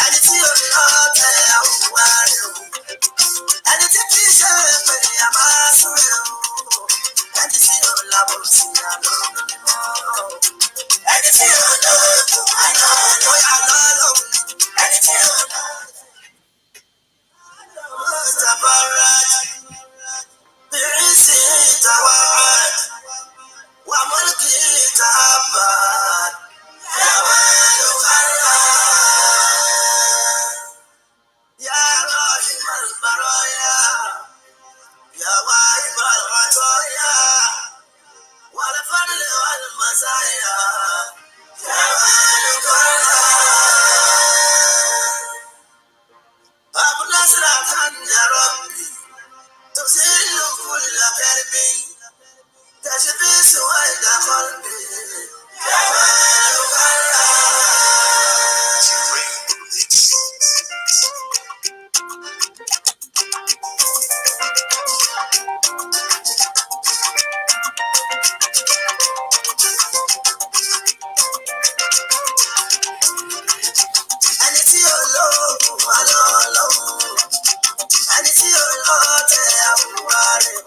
ẹni tí ò lọ tẹ àwùwá rẹ̀ o, ẹni tí kì í ṣe pé a máa súnmọ́ o, ẹni tí ò lábọ̀ sí àlọ́ mímọ́, ẹni tí ò lọ tó àná lọ́yà lọ́lọ́run, ẹni tí ò lọ tàbára bírísì ìtawà wà mọ́lùkì ìtàbà yàwá lókàrà yàrá ìmọ̀lùbárọ̀yà yàwá ìbàlùbárọ̀yà wàlúfàdìlẹ̀ wàlúmọ̀sáyà yàwá lókàrà. أبنسرا كان يا ربي تزيل كل كربي تشفي سويد قلبي يا مالك ẹni tí ò lóògùn wà lọ́lọ́run, ẹni tí ò lọ tẹ àbúrò rẹ̀,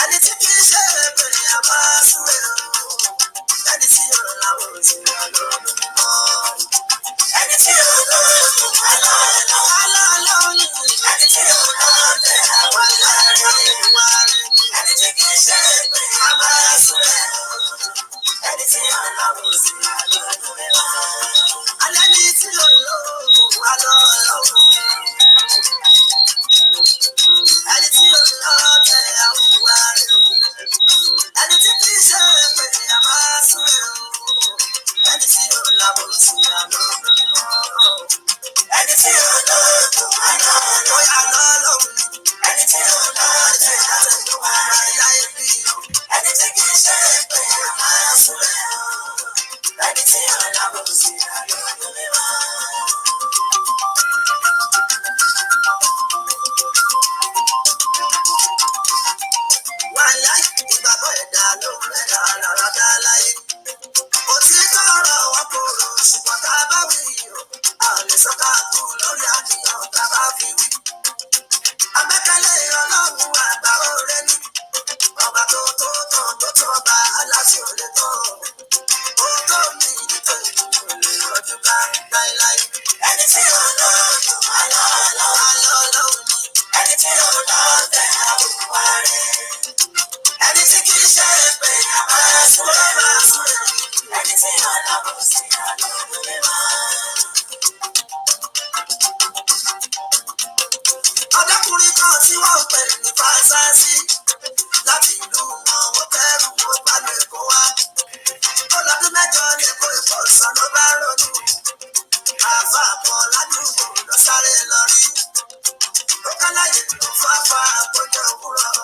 ẹni tí kì í ṣe pèrè àbá súwé o, ẹni tí ò láwọ̀ sí àlọ́run mọ́, ẹni tí ò lóògùn wà lọ́lọ́run, ẹni tí ò lọ tẹ àbúrò rẹ̀, ẹni tí kì í ṣe pèrè àbá súwé o, ẹni tí ò láwọ̀ sí àlọ́run mọ́. Alẹ́ni tí ò lóògùn wà lọ́lọ́run, ẹni tí ò lọ tẹ àwùwá rẹ̀ o, ẹni tí kì í ṣe pé a máa súnmọ́ o, ẹni tí ò lábọ̀ sí àlọ́ mímọ́, ẹni tí ò lóògùn wà lọ́lọ́run, ẹni tí ò lọ tẹ àwùwá rẹ̀ láyé bí o, ẹni tí kì í ṣe pé a máa súnmọ́ o, ẹni tí ò lábọ̀ sí àlọ́ mímọ́. Wàláì ìgbàgbọ́ ẹ̀dá ló ń rẹ̀ dáradára láyé. Òtítọ́ ọ̀rọ̀ wọn kòrò ṣùgbọ́n tá a bá wí o, a ò lè sọ ká kú lórí àníyàn tá a bá fi wí. Àgbẹ́kẹ̀lé Ọlọ́run àgbà oore ní, ọba tó tó tán tó tó ọba aláṣẹ ò lè tán. Ó tó mi ìdíje ìdíje lè rọjú ká láéláé. Ẹni tí ò lọ́dún alọ́ọ̀lọ́run ni, ẹni tí ò lọ́ọ̀tẹ̀ àbùkù rẹ̀. Ẹni tí kì í ṣe pé a máa súnmọ́ máa súnmọ́, ẹni tí ò lábọ̀ sí àlọ́run mímọ́. Ọ̀dọ́kùnrin kan tí wọ́n ń pè ní Fáṣásí láti ìlú wọn wọ́n kẹ́rù wọ́n gbàgbé kó wá. Ó lọ́dún mẹ́jọ ní èkó ìfọ̀sán ló bá ronú. Àáfà kan ládùúgbò ló sáré lọ rí. Ó káláyè ló fáfá àpòjọ òwúrọ̀.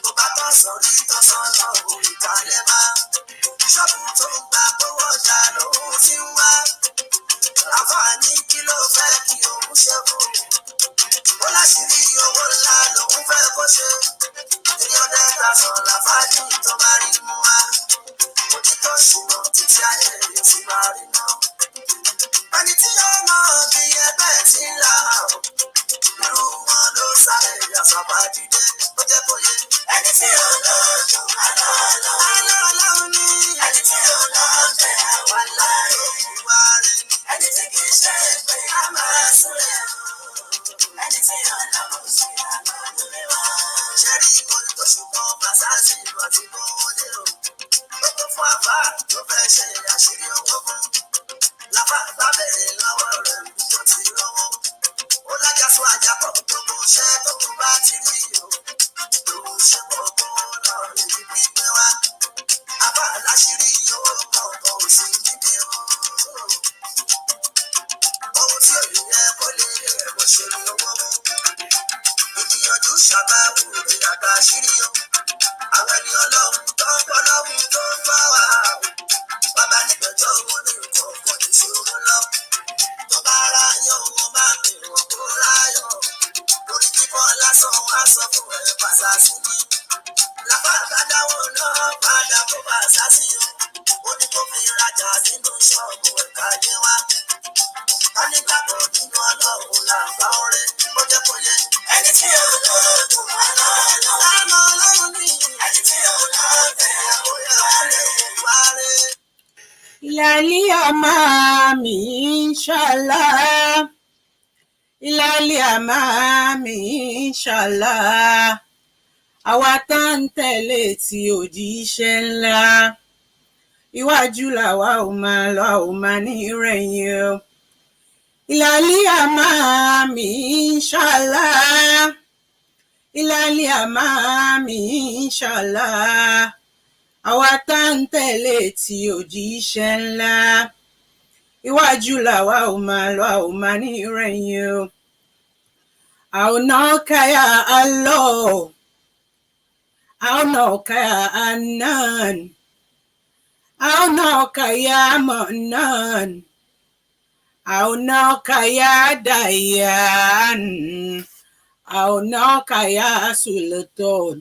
Ó bá tán sọ̀rí tán sọ́nà òrìta lẹ́bà. Ṣọ́ọ̀bù tó ń gba owó ọjà lòun ti ń wá. Àáfà ní kí ló fẹ́ kí òun ṣe fún un. Ó láṣìírí owó ńlá lòun fẹ́ kó ṣe. 300,000 làfáàjì tó bá rí mú wá. Òtítọ́ ṣùgbọ́n títí ayé yóò sì máa rí náà. Ẹni tí yóò mọ̀ bí ẹgbẹ́ ti ń là ó. Irú wọn ló sáré àṣàpá dídé ó jẹ́ kó yé. Ẹni tí yóò lọ́dún alọ́ọ̀lọ́run ní. Ẹni tí yóò lọ́ọ̀tẹ̀ àwọn láàyè ìwà rẹ̀. Ẹni tí kì í ṣe pé a máa súnlẹ̀ o. Ẹni tí yóò lábọ̀ sí àlọ́run mímọ́. Ṣẹ́rí ìkọ́ni tó ṣùgbọ́n Fáṣásí ìrántí kó wọlé o. Ó kún fún àbá tó fẹ́ ṣe àṣírí owó fún. Láfà bá bèrè lọ́wọ́ rẹ̀ tó ti rówó. Ó lájà fún àjàpọ̀ gbogbo iṣẹ́ tó kún bá ti rí o. Lòun ṣe gbogbo náà lè fi pípẹ́ wá. Àbá láṣìírí owó kọ̀ọ̀kan ò sí níbí o. Ohun tí ò yẹ kó lè rẹ̀ bó ṣe rí owó mú. Ìgbìyànjú ṣàbáwò rẹ̀ àgbà àṣírí o. Àwọn ẹni Ọlọ́run tó ń bọ́ lọ́hùn tó ń bá wa o. Bàbá nígbẹ̀jọ́ owó ní nǹkan kan ìṣòro lọ. Tó bá ráyọ̀ wọn bá mi wọ̀ kó ráyọ̀. Lórí kíkọ́ lásán wá sọ fún ẹ Fáṣásí ní. Láfà àbádáwọ̀ náà padà kó Fáṣásí o. Ó ní kó fi rajà nínú ṣọ́ọ̀bù ẹ̀ka yé wá. nígbàgbọ́ nínú Ọlọ́run làgbà ọ̀rẹ́ ó jẹ́ kó yẹ. Ẹni tí ó lóògùn Ọlọ́run ní ẹni tí ó lọ́ọ̀tẹ̀ àbóyá rẹ̀ wá rẹ̀. Ilali amami inshallah, ilali amami inshallah, àwa tá ń tẹ̀lé tí òjíṣẹ́ ńlá, iwájú làwa ò máa lọ, a ò máa ní ìrẹ̀yìn o. Ilali amami inshallah, ilali amami inshallah, àwa tá ń tẹ̀lé tí òjíṣẹ́ ńlá, iwájú làwa ò máa lọ, a ò máa ní ìrẹ̀yìn o. Aunaka ya Allah, aunaka ya Annan, aunaka ya Mannan, aunaka ya Dayan, aunaka ya Sultan.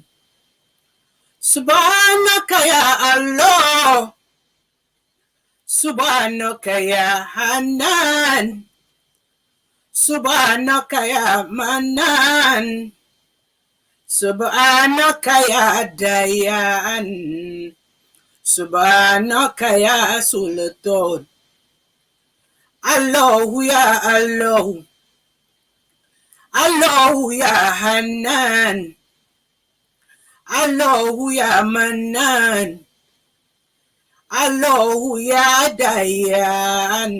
Subhanaka ya Allah, subhanaka ya Hanan, subhanaka ya Manan, subhanaka ya Dayan, subhanaka ya Sultan. Allahu ya Allah, Allahu ya Hanan, Allahu ya Manan, Allahu ya Dayan,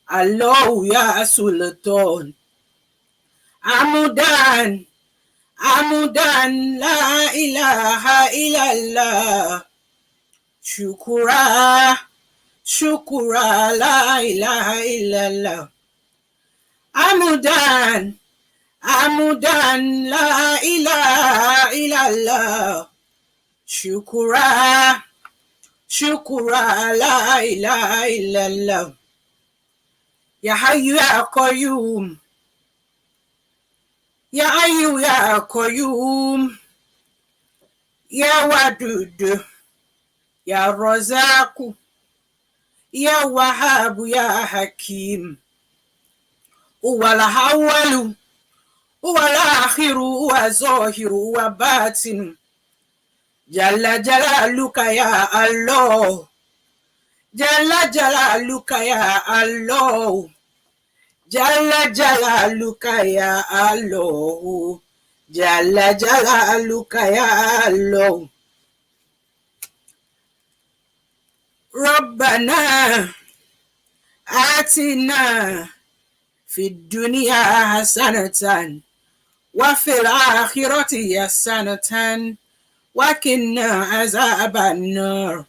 Allahu ya Sultan. Amudan, amudan la ilaha illallah. Shukura, shukura la ilaha illallah. Amudan, amudan la ilaha illallah. Shukura, shukura la ilaha illallah. Ya Hayyu ya Qayyum, ya Hayyu ya Qayyum, ya Wadud, ya Razaq, ya Wahhab, ya Hakim. Huwal awwalu, huwal akhiru, huwa zahiru, huwa batinu. Jalla jalaluka ya Allah, Jalla jalaluka ya Allah, Jalla jalaluka ya Allah, Jalla jalaluka ya Allah. Rabbana atina fid dunya hasanatan wa fil akhirati hasanatan wa qina azaban nar.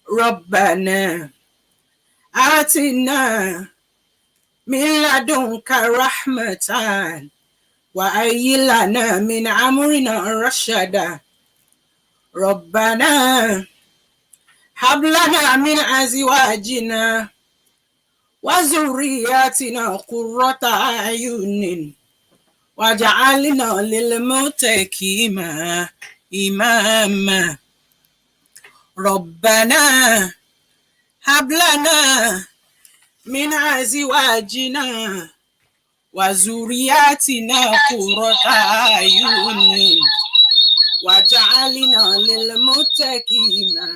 Rabbana atina min ladunka rahmatan wa hayyi lana min amrina rashada. Rabbana hab lana min azwajina wa zurriyatina qurrata a'yunin waj'alna lil muttaqina imama. Rabbana hab lana min azwajina wa zurriyatina qurrata a'yunin waj'alna lil muttaqina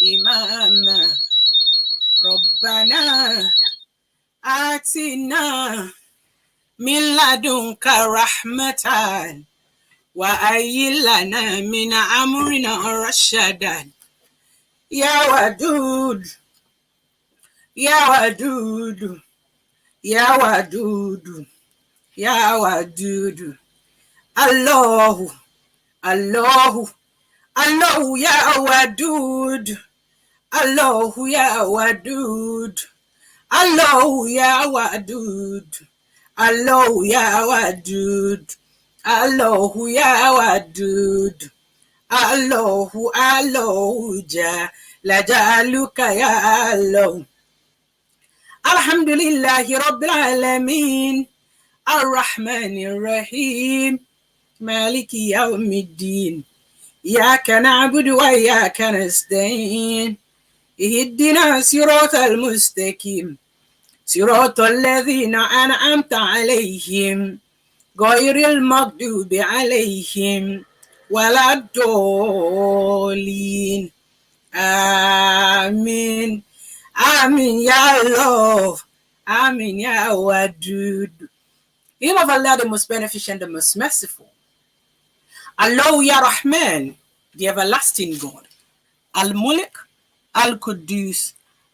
imama. Rabbana atina min ladunka rahmatan wa hayyi lana min amrina rashadan. Ya Wadud, ya Wadud, ya Wadud, ya Wadud. Allahu, Allahu, Allahu ya Wadud, Allahu ya Wadud, Allahu ya Wadud, Allahu ya Wadud, Allahu ya Wadud, Allahu, Allahu jalla jaluka ya Allah. Alhamdulillahi Rabbil Alamin, Ar-Rahmanir Rahim, Maliki Yawmiddin. Iyyaka na'budu wa iyyaka nasta'in. Ihdina siratal mustaqim. صراط الذين أنعمت عليهم غير المغضوب عليهم ولا الضالين. Amen. Amen, Ya Love. Amen, Ya Wadud. In the name of Allah, the most beneficent, the most merciful. Allah, Ya Rahman, the everlasting God. Al-Mulk, Al-Qudus,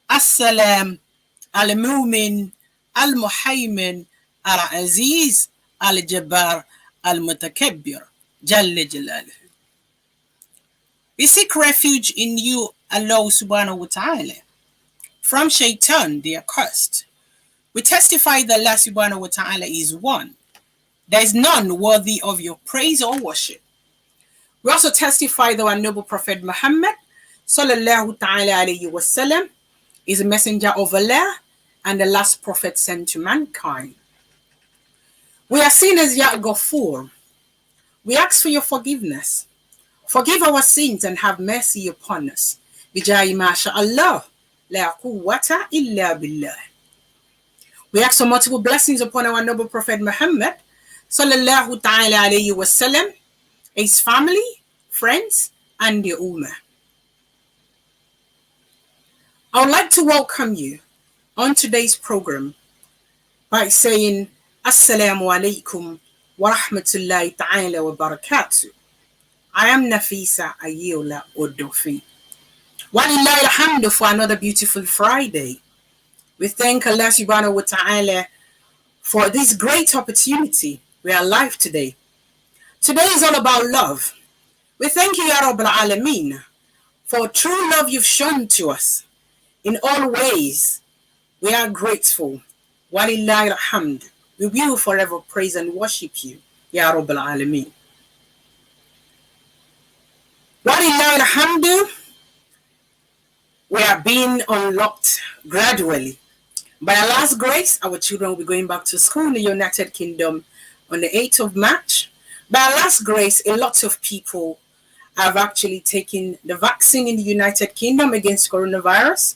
As-Salam, Al-Mu'min, Al-Muhaymin, Al-Aziz, Al-Jabbar, Al-Mutakabbir, Jalla Jalaluhu. We seek refuge in you, Allah subhanahu wa ta'ala, from shaitan, the accursed. We testify that Allah subhanahu wa ta'ala is one. There is none worthy of your praise or worship. We also testify that our noble Prophet Muhammad sallallahu ta'ala alayhi wasallam is a messenger of Allah and the last prophet sent to mankind. We are seen as Ya Ghafur. We ask for your forgiveness. Forgive our sins and have mercy upon us. Bijahi masha'Allah, la quwwata illa billah. We ask for multiple blessings upon our noble Prophet Muhammad sallallahu ta'ala alayhi wasallam, his family, friends, and the Ummah. I would like to welcome you on today's program by saying Assalamu alaikum wa rahmatullahi ta'ala wa barakatuh. I am Nafeesa Ayeola Odofi. Walillahi alhamdu for another beautiful Friday. We thank Allah subhanahu wa ta'ala for this great opportunity. We are alive today. Today is all about love. We thank you, Ya Rabbal Alameen, for true love you've shown to us. In all ways, we are grateful. Walillahi alhamd. We will forever praise and worship you, Ya Rabbal Alameen. Walillahi alhamdu. We are being unlocked gradually. By Allah's grace, our children will be going back to school in the United Kingdom on the 8th of March. By Allah's grace, a lot of people have actually taken the vaccine in the United Kingdom against coronavirus.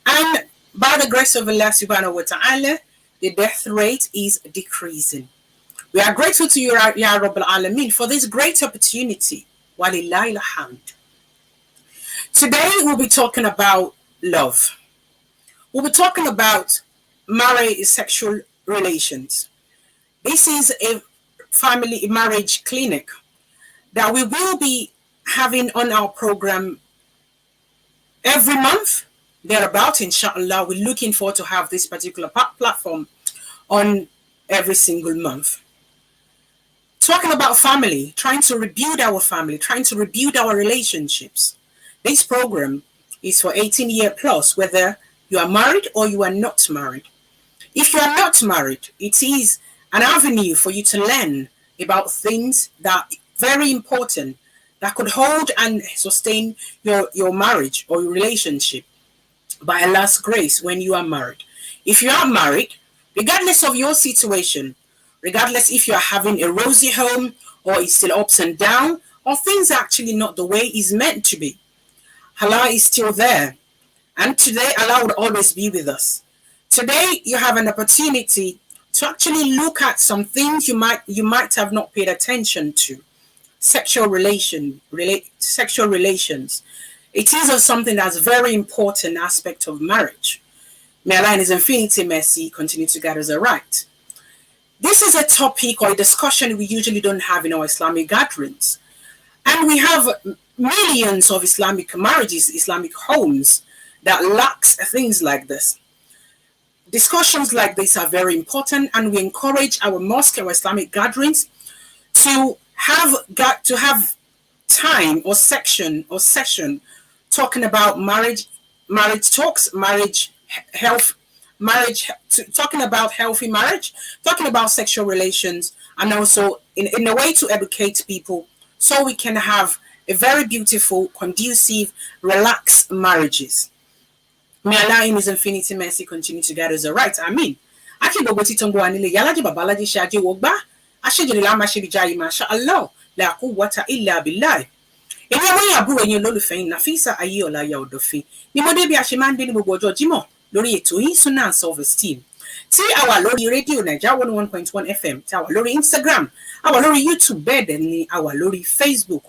And by the grace of Allah subhanahu wa ta'ala, the death rate is decreasing. We are grateful to you, Ya Rabbal Alameen, for this great opportunity. Walillahi alhamd. Today, we'll be talking about love. We'll be talking about sexual relations. This is a family marriage clinic that we will be having on our program every month, thereabout, inshallah. We're looking forward to have this particular platform on every single month. Talking about family, trying to rebuild our family, trying to rebuild our relationships. This program is for 18 years plus, whether you are married or you are not married. If you are not married, it is an avenue for you to learn about things that are very important, that could hold and sustain your marriage or your relationship by Allah's grace when you are married. If you are married, regardless of your situation, regardless if you are having a rosy home or it's still ups and down, or things are actually not the way it's meant to be, Allah is still there. And today, Allah will always be with us. Today, you have an opportunity to actually look at some things you might have not paid attention to. Sexual relations. It is something that's a very important aspect of marriage. May Allah in His infinity mercy continue to guide us aright. This is a topic or a discussion we usually don't have in our Islamic gatherings. And we have millions of Islamic marriages, Islamic homes that lacks things like this. Discussions like this are very important, and we encourage our mosque, our Islamic gatherings, to have time or section or session talking about marriage talks, marriage health, talking about healthy marriage, talking about sexual relations, and also in a way to educate people so we can have a very beautiful, conducive, relaxed marriages. May Allah in His infinity mercy continue to guide us aright. Amen. Aki gbogbo titongo anile yalaji babalaji shaje wogba ashejele la ma se bijayi masha Allah la quwwata illa billah. Èmi àwọn àbúrò yín olólùfẹ́ yín Nafeesa Ayeola ya Odofi. Ni mo dé bí a ṣe máa ń dé ní gbogbo ọjọ́ Jímọ̀ lórí ètò yín Sunnah and Self-Esteem. tí a wà lórí rédíò Naija 101.1 FM, tí a wà lórí Instagram, a wà lórí YouTube, bẹ́ẹ̀ dẹ̀ ni a wà lórí Facebook.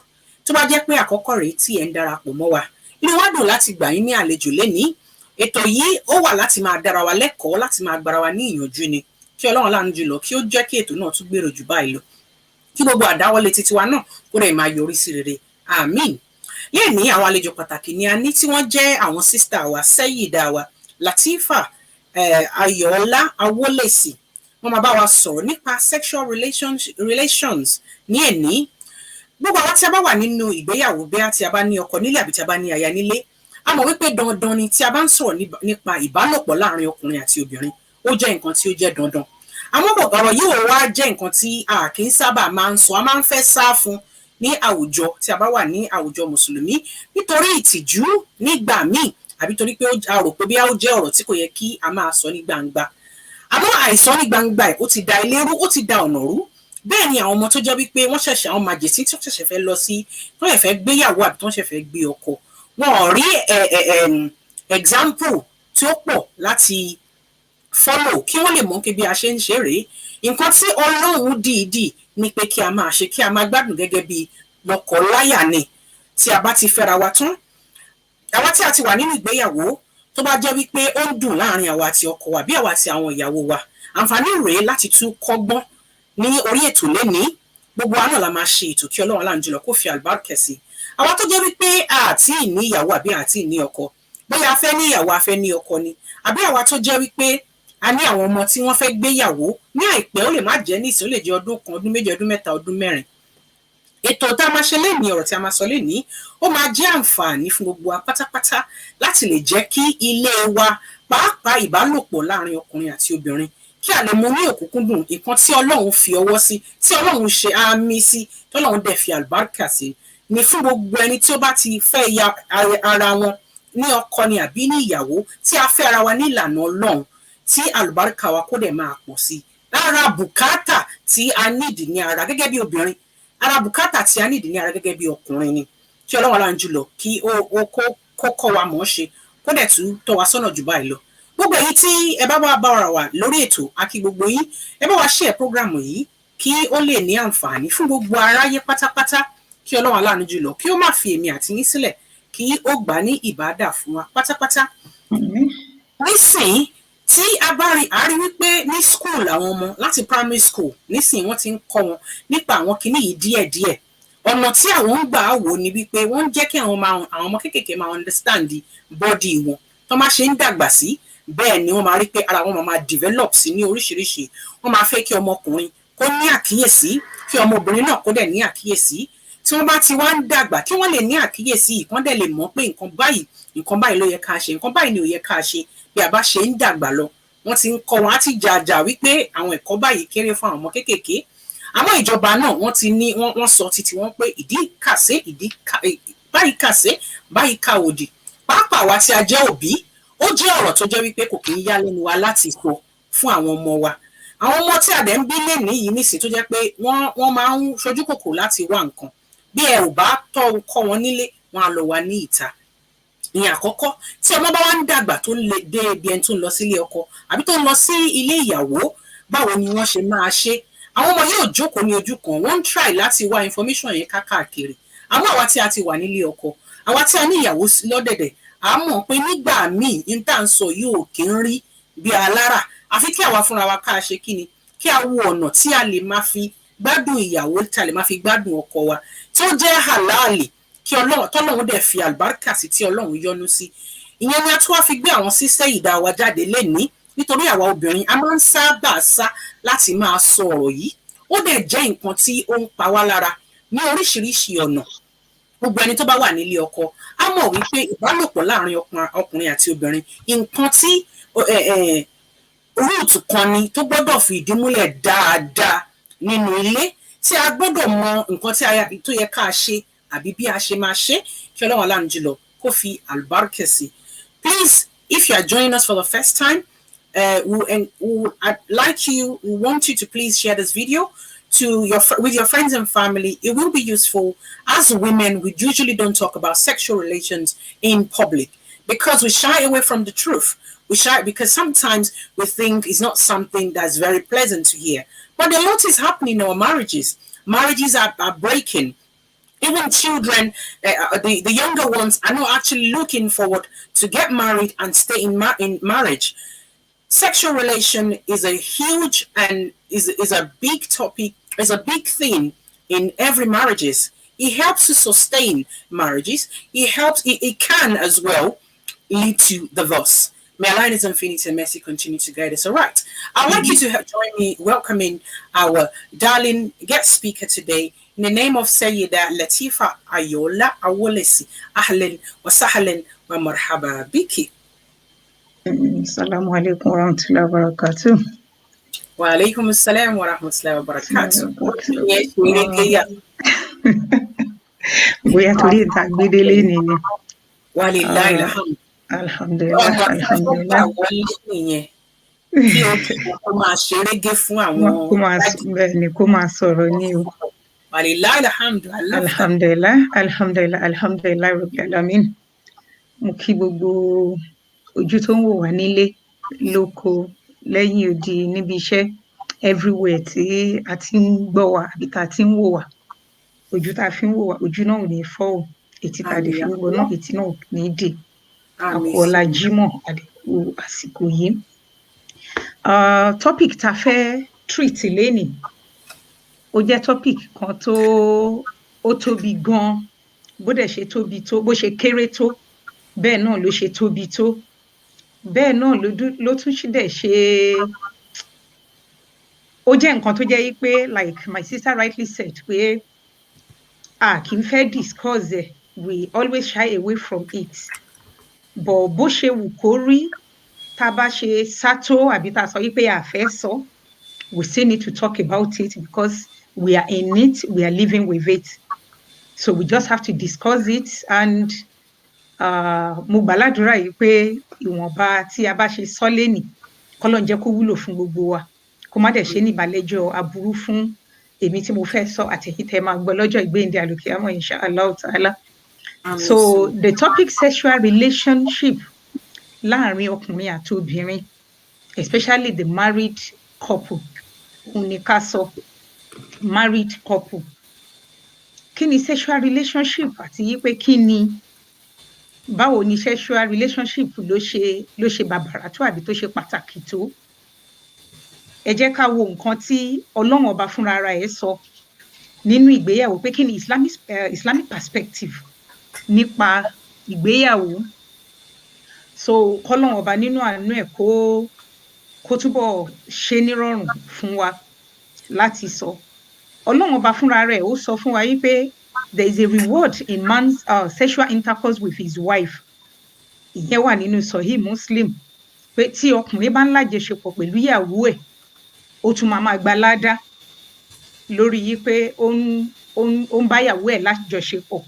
Tó bá jẹ́ pé àkọ́kọ́ rèé tí ẹ̀ ń darapọ̀ mọ́ wa, inú wa dùn láti gbà yín ní àlejò lénìí. Ètò yìí ó wà láti máa dára wa lẹ́kọ̀ọ́, láti máa gbára wa ní ìyànjú ni. Kí Ọlọ́run láàánú jùlọ kí ó jẹ́ kí ètò náà tún gbèrò jù báyìí lọ. Kí gbogbo àdáwọ́lé titiwa náà kó rẹ̀ máa yọrí sí rere. Àmín. Lénìí àwọn àlejò pàtàkì ni a ní tí wọ́n jẹ́ àwọn sísítà wa, Seyida wa, Latifa, Ayoola-Awolesi. Wọ́n máa bá wa sọ̀rọ̀ nípa sexual relations ní èní. Gbogbo àwọn tí a bá wà nínú ìgbéyàwó, bí a tí a bá ní ọkọ nílé àbí tí a bá ní aya nílé, a mọ̀ wípé dandan ni tí a bá ń sọ̀rọ̀ nípa ìbálòpọ̀ láàrin ọkùnrin àti obìnrin, ó jẹ́ nǹkan tí ó jẹ́ dandan. Àmọ́ ọ̀rọ̀ yìí ò wá jẹ́ nǹkan tí a kì í sábà máa ń sọ, a máa ń fẹ́ sá fún ní àwùjọ tí a bá wà ní àwùjọ mùsùlùmí nítorí ìtìjú nígbà míì, àbí torí pé a rò pé bí a ó jẹ́ ọ̀rọ̀ tí kò yẹ kí a máa sọ ní gbangba. Àmọ́ àìsọ ní gbangba ẹ̀ ó ti da ilé rú, ó ti da ọ̀nà rú. Bẹ́ẹ̀ ni àwọn ọmọ tó jẹ́ wípé wọ́n ṣẹ̀ṣẹ̀, àwọn màjèsín tí wọ́n ṣẹ̀ṣẹ̀ fẹ́ lọ sí, tí wọ́n fẹ́ gbéyàwó àbí tí wọ́n ṣẹ̀ṣẹ̀ fẹ́ gbé ọkọ, wọn ò rí example tí ó pọ̀ láti follow kí wọ́n lè mọ̀ pé bí a ṣe ń ṣe rèé. Nǹkan tí Ọlọ́run dìídì ni pé kí a máa ṣe, kí a máa gbádùn gẹ́gẹ́ bí lọ́kọláya ni. Tí a bá ti fẹ́ra wa tán, àwa tí a ti wà nínú ìgbéyàwó, tó bá jẹ́ wípé ó ń dùn láàrin àwa àti ọkọ wa bí àwa àti àwọn ìyàwó wa, àǹfààní rèé láti tún kọ́gbọ́n ní orí ètò lénìí. Gbogbo wa náà la máa ṣe ètò kí Ọlọ́run láàánú jùlọ kó fi àlùbáríkà sí. Àwa tó jẹ́ wípé àti ní ìyàwó àbí àti ní ọkọ, bóyá a fẹ́ ní ìyàwó a fẹ́ ní ọkọ ni, àbí àwa tó jẹ́ wípé a ní àwọn ọmọ tí wọ́n fẹ́ gbéyàwó ní àìpẹ́, ó lè má jẹ́ nísìn, ó lè jẹ́ ọdún kan, ọdún méjì, ọdún mẹ́ta, ọdún mẹ́rin. Ètò tá a máa ṣe lénìí, ọ̀rọ̀ tí a máa sọ lénìí, ó máa jẹ́ àǹfààní fún gbogbo wa pátápátá láti lè jẹ́ kí ilé wa, pàápàá ìbálòpọ̀ láàrin ọkùnrin àti obìnrin, kí a lè mú ní òkúnkúndùn nǹkan tí Ọlọ́run fi ọwọ́ sí, tí Ọlọ́run ṣe àmì sí, tí Ọlọ́run dẹ̀ fi àlùbáríkà sí, ni fún gbogbo ẹni tí ó bá ti fẹ́ ya ara wọn ní ọkọ ni àbí ní ìyàwó, tí a fẹ́ ara wa ní ìlànà Ọlọ́run, tí àlùbáríkà wa kó dẹ̀ máa pọ̀ sí. Lára bùkátà tí a nídìí ní ara gẹ́gẹ́ bí obìnrin, ara bùkátà tí a nídìí ní ara gẹ́gẹ́ bí ọkùnrin ni. Kí Ọlọ́run láàánú jùlọ kí ó kọ́ wa mọ̀ ọ́ ṣe, kó dẹ̀ tún tọ́ wa sọ́nà jù báyìí lọ. Gbogbo èyí tí ẹ bá bá wa lórí ètò, a kí gbogbo yín, ẹ bá wa share program yìí kí ó lè ní àǹfààní fún gbogbo aráyé pátápátá. Kí Ọlọ́run láàánú jùlọ kí ó má fi èmi àti yín sílẹ̀, kí ó gbà ní ìbádà fún wa pátápátá. Nísìnyí tí a bá rí, a rí wípé ní school àwọn ọmọ láti primary school nísìnyí wọ́n ti ń kọ́ wọn nípa àwọn kinní yìí díẹ̀díẹ̀. Ọ̀nà tí àwọn ń gbà wò ni wípé wọ́n ń jẹ́ kí àwọn ọmọ kéékèèké máa understand body wọn. Tó máa ṣe ń dàgbà sí, bẹ́ẹ̀ ni wọ́n máa rí pé ara wọn máa develop sí ní oríṣiríṣi. Wọ́n máa fẹ́ kí ọmọkùnrin kó ní àkíyèsí, kí ọmọbìnrin náà kó dẹ̀ ní àkíyèsí. Tí wọ́n bá ti wá ń dàgbà, kí wọ́n lè ní àkíyèsí, kán dẹ̀ lè mọ̀ pé nǹkan báyìí ló yẹ ká ṣe, nǹkan báyìí ni ò yẹ ká ṣe. Bí a bá ṣe ń dàgbà lọ, wọ́n ti ń kọ́ wọn, á ti jàjà wípé àwọn ẹ̀kọ́ báyìí kéré fún àwọn ọmọ kéékèèké. Àmọ́ ìjọba náà wọ́n ti ní, wọ́n sọ títí wọn pé ìdí kàsé, báyìí kàsé, báyìí ka òdì. Pàápàá wa tí a jẹ́ òbí, ó jẹ́ ọ̀rọ̀ tó jẹ́ wípé kò kì í yá lẹ́nu wa láti sọ fún àwọn ọmọ wa. Àwọn ọmọ tí a dẹ̀ ń bí lénìí yìí nísìnyí tó jẹ́ pé wọ́n máa ń ṣojú kòkò láti wá nǹkan. Bí ẹ ò bá kọ́ wọn nílé, wọn á lọ wá ní ìta. Ìyẹn àkọ́kọ́. Tí ọmọ bá wá ń dàgbà tó ń lè dé ibi ẹni tó ń lọ sílé ọkọ àbí tó ń lọ sí ilé ìyàwó, báwo ni wọ́n ṣe máa ṣe? Àwọn ọmọ yóò jókòó ní ojú kan, wọ́n ń try láti wá information yẹn káàkiri. Àmọ́ àwa tí a ti wà nílé ọkọ, àwa tí a ní ìyàwó lọ́dẹ̀dẹ̀, a mọ̀ pé nígbà míì ní tá à ń sọ yóò kí ń rí bí alára. Àfi kí àwa fúnra wa ká ṣe kí ni, kí a wo ọ̀nà tí a lè máa fi gbádùn ìyàwó, tí a lè máa fi gbádùn ọkọ wa, tí ó jẹ́ halali, kí Ọlọ́run dẹ̀ fi àlùbáríkà sí, tí Ọlọ́run yọ́nú sí. Ìyẹn ni a tún wá fi gbé àwọn Seyida wa jáde lénìí, nítorí àwa obìnrin a máa ń sábà sá láti máa sọ ọ̀rọ̀ yìí. Ó dẹ̀ jẹ́ nǹkan tí ó ń pa wá lára ní oríṣiríṣi ọ̀nà. Gbogbo ẹni tó bá wà nílé ọkọ á mọ̀ wípé ìbálòpọ̀ láàrin ọkùnrin àti obìnrin, nǹkan tí root kan ni tó gbọ́dọ̀ fi ìdí múlẹ̀ dáadáa nínú ilé, tí a gbọ́dọ̀ mọ nǹkan tó yẹ ká ṣe àbí bí a ṣe máa ṣe. Kí Ọlọ́run láàánú jùlọ kó fi àlùbáríkà sí. Please, if you are joining us for the first time, we want you to please share this video with your friends and family. It will be useful. As women, we usually don't talk about sexual relations in public because we shy away from the truth. We shy because sometimes we think it's not something that's very pleasant to hear. But a lot is happening in our marriages. Marriages are breaking. Even children, the younger ones are not actually looking forward to get married and stay in marriage. Sexual relation is a huge and is a big topic, is a big thing in every marriages. It helps to sustain marriages. It can as well lead to divorce. May Allah in His infinity and mercy continue to guide us. All right. I'd like you to join me welcoming our darling guest speaker today in the name of Seyida Latifa Ayoola-Awolesi. Ahlan wa sahlan wa marhaba biki. Assalamu alaikum warahmatullahi wabarakatuh. Wa alaikum assalam wa rahmatullahi wa barakatuh. Bóyá torí ìta gbédélé ni ni. Walillahi alhamd. Alhamdulillah, alhamdulillah. Kí o máa ṣerégé fún àwọn. Kó máa sọ̀rọ̀ ní o. Walillahi alhamd. Alhamdulillah, alhamdulillah, alhamdulillah rabbil alamin. Mo kí gbogbo ojú tó ń wò wá nílé, lóko, lẹ́yìn odi, níbi iṣẹ́, everywhere tí a ti ń gbọ́ wa àbí tá a ti ń wò wá. Ojú tá a fi ń wò wá, ojú náà ò ní fọ́ o. Etí tá a dẹ̀ fi ń gbọ́ náà, etí náà ò ní dè. Àkọ́lá Jímọ̀ àdẹ̀kù àsìkò yìí. Topic tá a fẹ́ treat lénìí, ó jẹ́ topic kan tó tóbi gan-an. Bó dẹ̀ ṣe tóbi tó, bó ṣe kéré tó, bẹ́ẹ̀ náà ló ṣe tóbi tó. Bẹ́ẹ̀ náà ló tún dẹ̀ ṣe, ó jẹ́ nǹkan tó jẹ́ pé like my sister rightly said pé a kì í fẹ́ discuss ẹ̀, we always shy away from it. But bó ṣe wù kó rí, tá a bá ṣe sátó àbí tá a sọ pé a fẹ́ sọ, we still need to talk about it because we are in it, we are living with it. So we just have to discuss it and mo gbàládùra yìí pé ìwọ̀nba tí a bá ṣe sọ lénìí k'Ọlọ́run jẹ́ kó wúlò fún gbogbo wa, kó má dẹ̀ ṣe ní ìbàlẹ́jọ́ aburú fún èmi tí mo fẹ́ sọ àtẹ̀yìn tẹ́ máa gbọ́ lọ́jọ́ ìgbéǹde àlùkìyámọ̀ insha Allah ta'ala. So the topic sexual relationship láàrin ọkùnrin àti obìnrin, especially the married couple, òun ni ká sọ married couple. Kí ni sexual relationship àti yí pé kí ni, báwo ni sexual relationship ló ṣe bàbàrà tó àbí tó ṣe pàtàkì tó. Ẹ jẹ́ ká wo nǹkan tí Ọlọ́run ọba fúnra ara ẹ̀ sọ nínú ìgbéyàwó pé kí ni Islamic perspective nípa ìgbéyàwó. So k'Ọlọ́run ọba nínú àánú ẹ̀ kó túbọ̀ ṣe nírọ̀rùn fún wa láti sọ. Ọlọ́run ọba fúnra rẹ̀ ó sọ fún wa yí pé there is a reward in man's sexual intercourse with his wife. Ìyẹn wà nínú Sahih Muslim pé tí ọkùnrin bá ń lájẹṣepọ̀ pẹ̀lú ìyàwó ẹ̀, ó tún máa gba ládá lórí yí pé ó ń bá ìyàwó ẹ̀ lájọṣepọ̀.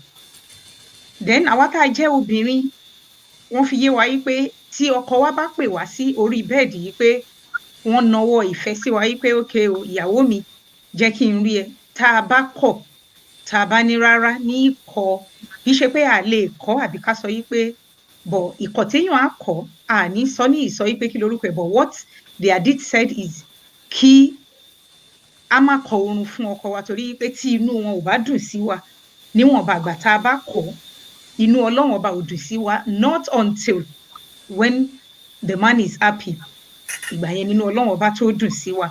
Then àwa tá a jẹ́ obìnrin, wọ́n fi yé wa yí pé tí ọkọ wa bá pè wá sí orí bẹ́ẹ̀dì yí pé wọ́n nawọ́ ìfẹ́ sí wa yí pé okay o ìyàwó mi jẹ́ kí n rí ẹ, tá a bá kọ̀, tá a bá ní rárá ní ìkọ̀, kì í ṣe pé a lè kọ̀ àbí ká sọ yí pé bọ̀ ìkọ̀ téèyàn á kọ̀, a ní sọ ní ìsọ yí pé kí lorúkọ ẹ̀, but what the hadith said is kí a má kọ oorun fún ọkọ wa torí pé tí inú wọn ò bá dùn sí wa níwọ̀nba àgbà tá a bá kọ̀, inú Ọlọ́run ọba ò dùn sí wa, not until when the man is happy. Ìgbà yẹn nínú Ọlọ́run ọba tó dùn sí wa.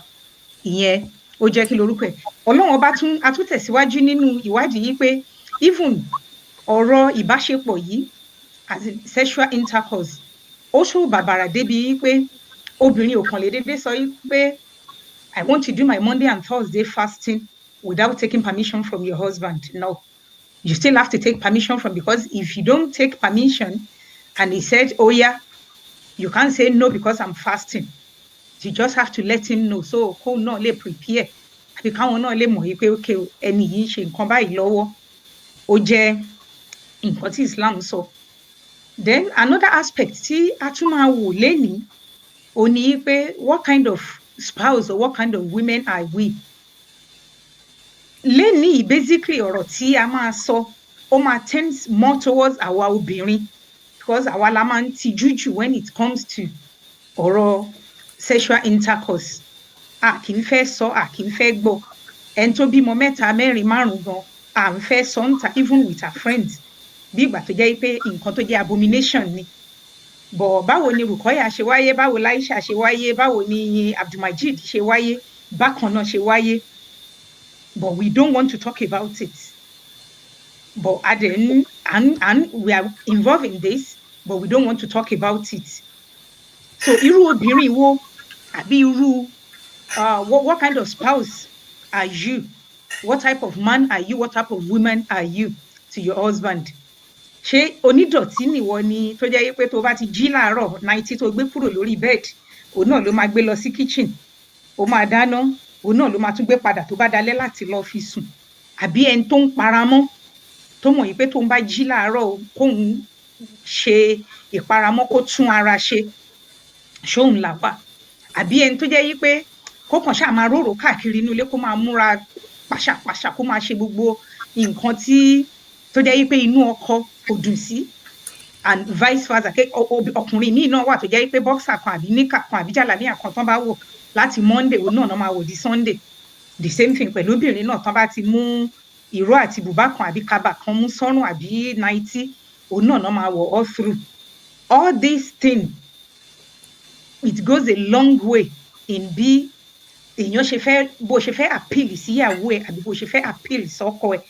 Ìyẹn ó jẹ́ kí lorúkọ ẹ̀. Ọlọ́run ọba a tún tẹ̀síwájú nínú ìwádìí yìí pé even ọ̀rọ̀ ìbáṣepọ̀ yìí as in sexual intercourse ó ṣó bàbàrà débi yìí pé obìnrin ò kàn lè dédé sọ yìí pé I want to do my Monday and Thursday fasting without taking permission from your husband. No, you still have to take permission from, because if you don't take permission and he said, oh yeah, you can't say no because I'm fasting. You just have to let him know. So kó náà lè prepare àbí káwọn náà lè mọ̀ yìí pé okay ẹni yìí ṣe nǹkan báyìí lọ́wọ́, ó jẹ́ nǹkan tí Islam sọ. Then another aspect tí a tún máa wò lénìí ó ní pé what kind of spouse or what kind of women are we. Lénìí basically ọ̀rọ̀ tí a máa sọ ó máa tend more towards àwa obìnrin, because àwa la máa ń tijú jù when it comes to ọ̀rọ̀ sexual intercourse kì í fẹ́ sọ kì í fẹ́ gbọ́ ẹni tó bímọ 3 4 5 gan à ń fẹ́ sọ ń ta even with her friends bí ìgbà tó jẹ́ pé nǹkan tó jẹ́ abomination ni bọ̀ báwo ni Rukoya ṣe wáyé báwo Laisha ṣe wáyé báwo ni Abdulmajid ṣe wáyé bákan náà ṣe wáyé but we don't want to talk about it but and we are involved in this but we don't want to talk about it so irú obìnrin wo àbí irú what kind of spouse are you what type of man are you what type of woman are you to your husband ṣé onídọ̀tí nìwọ ni tó jẹ́ pé tó bá ti jí láàárọ̀ 90 tó gbé kúrò lórí bed òun náà ló máa gbé lọ sí kitchen ó máa dáná òun náà ló máa tún gbé padà tó bá dalẹ́ láti lọ fi sùn àbí ẹni tó ń paramọ́ tó mọ̀ yìí pé tó ń bá jí láàárọ̀ kóun ṣe ìparamọ́ kó tún ara ṣe ṣóun là wà àbí ẹni tó jẹ́ yí pé kó kàn ṣáà máa róró káàkiri inú ilé kó máa múra pàṣàpàṣà kó máa ṣe gbogbo nǹkan tí tó jẹ́ yí pé inú ọkọ kò dùn sí and vice versa ọkùnrin míì náà wà tó jẹ́ yí pé boxer kan àbí níkà kan àbí jàlámíà kan tán bá wò láti Monday òun náà máa wò di Sunday the same thing pẹ̀lú obìnrin náà tán bá ti mú ìró àti bùbá kan àbí kaba kan mú sọ́rùn àbí náìtì òun náà máa wọ̀ all through all these things it goes a long way in bí èèyàn ṣe fẹ́ bó ṣe fẹ́ appeal síyàwó ẹ̀ àbí bó ṣe fẹ́ appeal sọ́kọ ẹ̀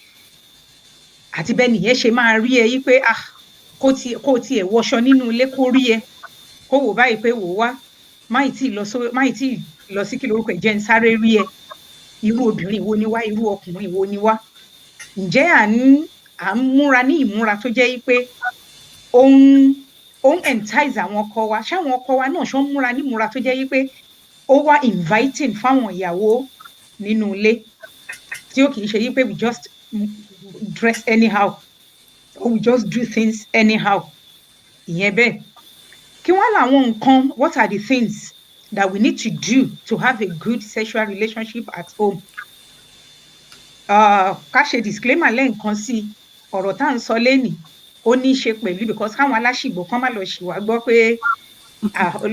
àti bẹ́ẹ̀ nìyẹn ṣe máa rí ẹ yí pé kó tiẹ̀ wọṣọ nínú ilé kó rí ẹ kó wò báyìí pé wò wá máì tí lọ sí kí lórúkọ ẹ̀ jẹ́ ń sáré rí ẹ irú obìnrin wo ni wá irú ọkùnrin wo ni wá ǹjẹ́ à ń múra ní ìmúra tó jẹ́ pé ó ń entice àwọn ọkọ wa ṣáwọn ọkọ wa náà ṣó ń múra ní ìmúra tó jẹ́ pé ó wá inviting fáwọn ìyàwó nínú ilé tí ó kì í ṣe yí pé we just dress anyhow or we just do things anyhow ìyẹn bẹ́ẹ̀ kí wọ́n làwọn nǹkan what are the things that we need to do to have a good sexual relationship at home ká ṣe disclaimer lẹ́ǹkan sí ọ̀rọ̀ tá à ń sọ lẹ́nìí ó ní í ṣe pẹ̀lú because káwọn aláṣìgbò kan má lọ ṣì wá gbọ́ pé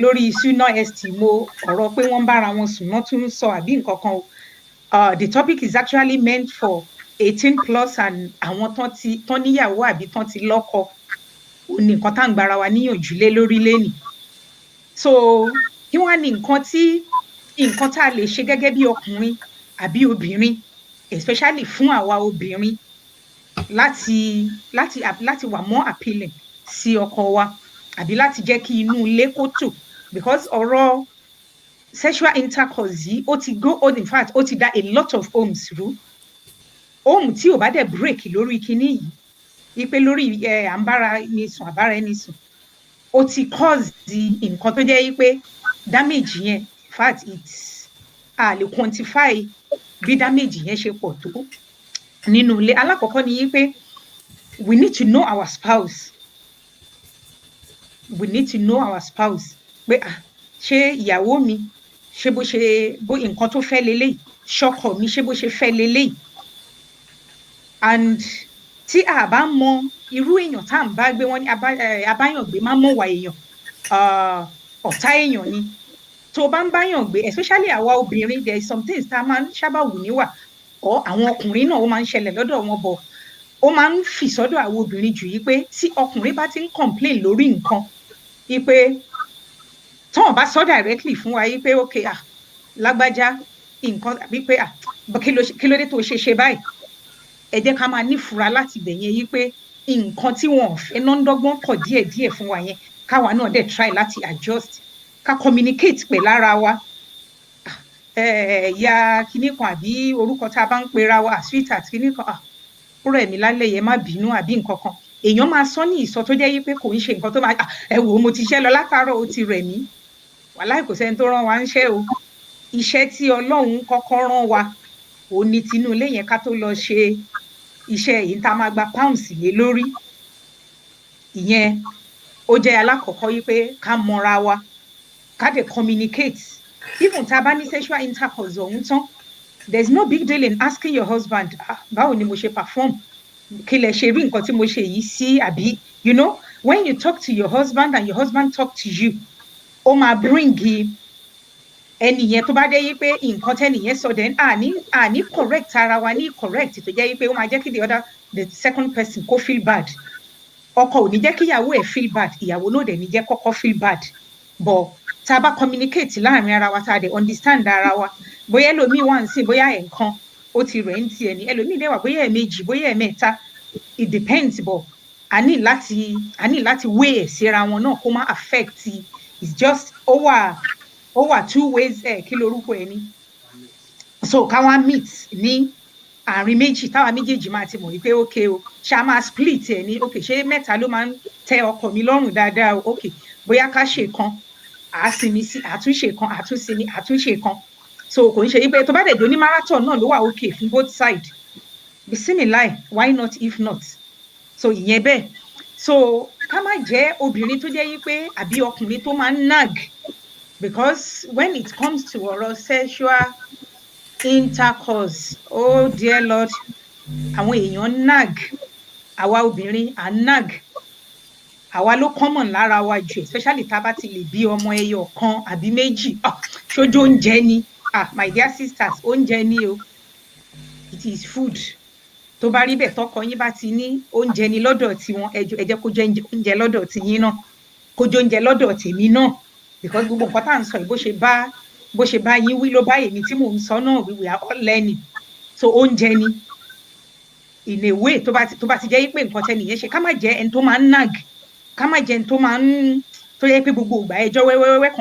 lórí Self-Esteem ọ̀rọ̀ pé wọ́n bára wọn sùn náà tún sọ àbí nǹkan kan the topic is actually meant for 18 plus and àwọn tán níyàwó àbí tán ti lọ́kọ ó ní nǹkan tá à ń gbára wa níyànjú lé lórí lẹ́nìí so kí wọ́n á ní nǹkan tá a lè ṣe gẹ́gẹ́ bí ọkùnrin àbí obìnrin especially fún àwa obìnrin láti wà more appealing sí ọkọ wa àbí láti jẹ́ kí inú ilé kó tò because ọ̀rọ̀ sexual intercourse yìí ó ti go on in fact ó ti dá a lot of homes rú home tí ò bá dẹ̀ break lórí kinní yìí ipe lórí à ń bára ẹni sùn àbára ẹni sùn ó ti cause nǹkan tó jẹ́ pé damage yẹn in fact a lè quantify bí damage yẹn ṣe pọ̀ tó nínú ilé alákọ̀ọ́kọ́ ni pé we need to know our spouse pé ṣé ìyàwó mi ṣé bó nǹkan tó fẹ́ leléyìí ṣọkọ mi ṣé bó ṣe fẹ́ leléyìí and tí a bá mọ irú èèyàn tá à ń bá gbé wọn ní abáyàngbé má mọ̀ wà èèyàn ọ̀tá èèyàn ni tó bá ń báyàn gbé especially àwa obìnrin there is some things tá a máa ń sábà wù níwà ọ àwọn ọkùnrin náà ó máa ń ṣẹlẹ̀ lọ́dọ̀ wọn bọ̀ ó máa ń fì sọ́dọ̀ àwọn obìnrin jù yí pé tí ọkùnrin bá ti ń complain lórí nǹkan yí pé tọ́wọ́n bá sọ directly fún wa yí pé ok lágbájá nǹkan àbí pé kí ló dé tó ṣe báyìí ẹ jẹ́ ká máa nífura láti bẹ̀yẹn yí pé nǹkan tí wọn ò fẹ́ náà ń dọ́gbọ́n kọ̀ díẹ̀díẹ̀ fún wa yẹn káwa náà dẹ̀ try láti adjust ká communicate pẹ̀lú ara wa ya kinní kan àbí orúkọ tá a bá ń pera wa sweetheart kinní kan kúrò ẹ̀mí lálẹ́ yẹn má bínú àbí nǹkan kan èèyàn máa sọ ní ìsọ tó jẹ́ yí pé kò ń ṣe nǹkan tó máa ẹ wò ó mo ti ṣẹ́ lọ látàárọ̀ ó ti rẹ̀ mí wàláì kò sẹ́ni tó rán wa ń ṣe o iṣẹ́ tí Ọlọ́run kọ́kọ́ rán wa ò ní tinú ilé yẹn ká tó lọ ṣe iṣẹ́ yìí tá a máa gba pounds lé lórí ìyẹn ó jẹ́ alákọ̀ọ́kọ́ yí pé ká mọra wa ká dẹ̀ communicate even tá a bá ní sexual intercourse ọ̀hún tán there is no big deal in asking your husband báwo ni mo ṣe perform kí lẹ ṣe rí nǹkan tí mo ṣe yìí sí àbí you know when you talk to your husband and your husband talk to you ó máa bring ẹnìyẹn tó bá dé yí pé nǹkan tẹ́nìyẹn sọ then àní correct ara wa ní correct tó jẹ́ yí pé ó máa jẹ́ kí the second person kó feel bad ọkọ ò ní jẹ́ kí ìyàwó ẹ̀ feel bad ìyàwó náà dẹ̀ ní jẹ́ kọ́kọ́ feel bad but tá a bá communicate láàrin ara wa tá a dẹ̀ understand ara wa bóyá ẹlòmíì wà ń sìn bóyá ẹ̀ẹ̀kan ó ti rẹ̀ ń tiẹ̀ ní ẹlòmíì dẹ̀ wà bóyá ẹ̀ẹ̀mejì bóyá ẹ̀ẹ̀mẹ́ta it depends but a ní láti weigh ẹ̀ síra wọn náà kó má affect it's just ó wà two ways kí lorúkọ ẹ ní so káwa meet ní àárín méjì táwa méjèèjì máa ti mọ̀ wípé okay o ṣá máa split ẹ ní okay ṣé mẹ́ta ló máa ń tẹ ọkọ mi lọ́rùn dáadáa o okay bóyá ká ṣe kan àásìmí sí àtúnṣe kan àtúnṣe àtúnṣe kan so kò ń ṣe wípé tó bá dẹ̀ jẹ́ ní marathon náà ló wà okay fún both side bisimilahi why not if not so ìyẹn bẹ́ẹ̀ so ká má jẹ́ obìnrin tó jẹ́ wípé àbí ọkùnrin tó máa ń nag because when it comes to ọ̀rọ̀ sexual intercourse oh dear lord àwọn èèyàn nag àwa obìnrin à nag àwa ló common lára wa jù especially tá a bá ti lè bí ọmọ ẹyọ kan àbí méjì ṣojú oúnjẹ ni my dear sisters oúnjẹ ni o it is food tó bá rí bẹ́ẹ̀ tọkọ yín bá ti ní oúnjẹ ni lọ́dọ̀ tiwọn ẹ jẹ́ kó jẹ́ oúnjẹ lọ́dọ̀ tiyín náà kó jẹ́ oúnjẹ lọ́dọ̀ tèmi náà because gbogbo nǹkan tá à ń sọ yìí bó ṣe bá yín wí ló bá èmi tí mò ń sọ náà we are all learning so oúnjẹ ni in a way tó bá ti jẹ́ pé nǹkan tẹ́nìyẹn ṣe ká má jẹ́ ẹni tó máa ń nag ká má jẹ́ ẹni tó máa ń tó yẹ pé gbogbo ìgbà ẹjọ́ wẹ́wẹ́wẹ́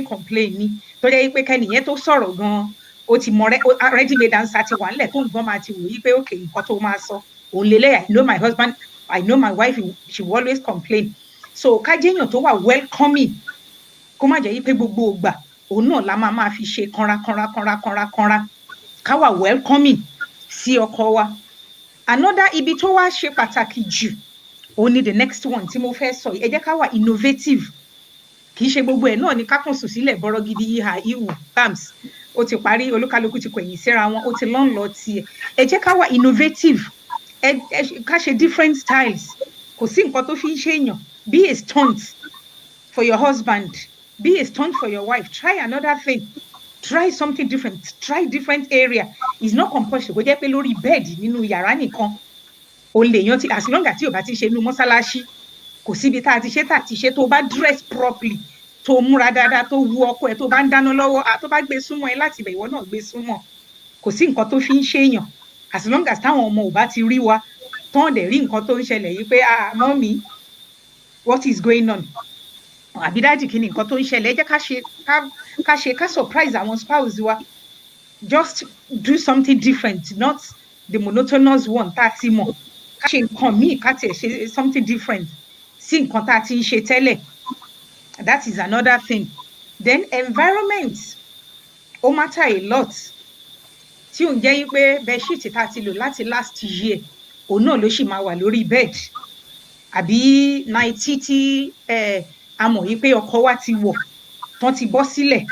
complain ni tó yẹ pé kẹ́nìyẹn tó sọ̀rọ̀ gan-an ó ti mọ ready made answer ti wà nílẹ̀ tó nǹkan máa ti wò yí pé okay nǹkan tó máa sọ òun lélẹ̀ I know my husband I know my wife she will always complain so ká jẹ́ èèyàn tó wà welcoming kó má jẹ́ yí pé gbogbo ìgbà òun náà la máa fi ṣe kanra ká wà welcoming sí ọkọ wa another ibi tó wá ṣe pàtàkì jù òun ni the next one tí mo fẹ́ sọ ẹ jẹ́ ká wà innovative kì í ṣe gbogbo ẹ̀ náà ni ká kàn sùn sílẹ̀ bọ́rọ̀ gidi yíha ihò bams ó ti parí olúkálukú ti kọ̀yìn síra wọn ó ti lọ́n lọ tiẹ̀ ẹ jẹ́ ká wà innovative ká ṣe different styles kò sí nǹkan tó fi ń ṣèyàn be a stunt for your husband be a stunt for your wife try another thing try something different try different area it's not compulsory kò jẹ́ pé lórí bẹ́ẹ̀dì nínú yàrá nìkan o lè yan ti as long as tí o bá ti ṣe inú mọ́sálásí kò síbi tá a ti ṣe tó bá dress properly tó múra dáadáa tó wu ọkọ ẹ tó bá ń dáná lọ́wọ́ tó bá gbé súnmọ́ ẹ láti ibẹ̀ ìwọ náà gbé súnmọ́ kò sí nǹkan tó fi ń ṣèyàn as long as táwọn ọmọ ò bá ti rí wa tán dẹ̀ rí nǹkan tó ń ṣẹlẹ̀ yìí pé mọ́mí what is going on àbí dájì kí ni nǹkan tó ń ṣẹlẹ̀ ẹ jẹ́ ká surprise àwọn spouse wa just do something different not the monotonous one tá a ti mọ̀ ká ṣe nǹkan míì ká tiẹ̀ ṣe something different sí nǹkan tá a ti ń ṣe tẹ́lẹ̀ that is another thing then environment ó matter a lot tí ò ń jẹ́ pé bedsheet tá a ti lò láti last year òun náà ló sì máa wà lórí bed àbí nightie tí a mọ̀ yí pé ọkọ wa ti wọ̀ tán ti bọ́ sílẹ̀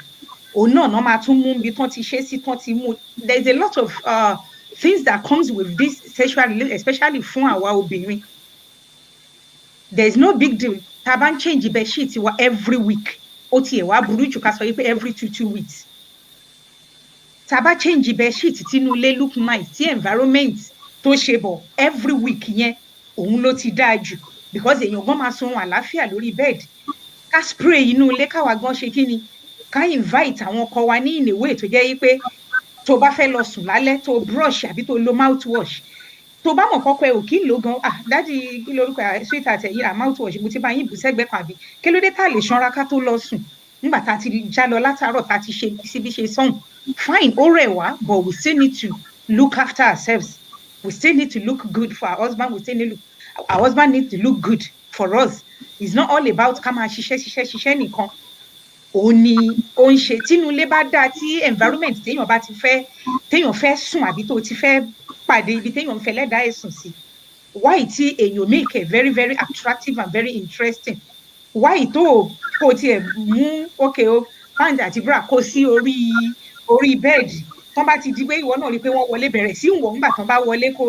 òun náà máa tún mú bí tán ti ṣe sí tán ti mú there is a lot of things that comes with this sexual relationship especially fún àwa obìnrin there is no big deal tá a bá ń change bedsheet wa every week ó tiẹ̀ wá burú jù ká sọ yí pé every 2 weeks tá a bá change bedsheet tínú ilé look nice tí environment tó ṣe bọ̀ every week yẹn òun ló ti dáa jù because èèyàn gan máa sun àlàáfíà lórí bed ká spray inú ilé káwa gan ṣe kí ni ká invite àwọn ọkọ wa ní ìnáwó tó jẹ́ yí pé tó bá fẹ́ lọ sùn lálẹ́ tó brush àbí tó lo mouthwash tó bá mọ̀ kọ́kọ́ ẹ ò kí ń lò gan dáàdi kí lórúkọ sweet àtẹ̀yìn ra mouthwash mo ti bá yín bù sẹ́gbẹ́ kan àbí kí ló dé tá a lè ṣanra ká tó lọ sùn nígbà tá a ti já lọ látàárọ̀ tá a ti ṣe síbi ṣe sọ́hùn fine ó rẹ̀ wá but we still need to look after ourselves we still need to look good for our husband we still need to our husband needs to look good for us it's not all about ká máa ṣiṣẹ́ nìkan òun ni ó ń ṣe tínú ilé bá dáa tí environment téèyàn fẹ́ sùn àbí tó ti fẹ́ pàdé ibi téèyàn fẹ́ lẹ́dàá ẹ̀ sùn sí why tí èèyàn make it very very attractive and very interesting why tó kò tiẹ̀ mú okay o pant àti bra kó sí orí bẹ́ẹ̀dì tán bá ti di pé ìwọ náà rí pé wọ́n wọlé bẹ̀rẹ̀ sí ìwọ̀n nígbà tán bá wọlé kó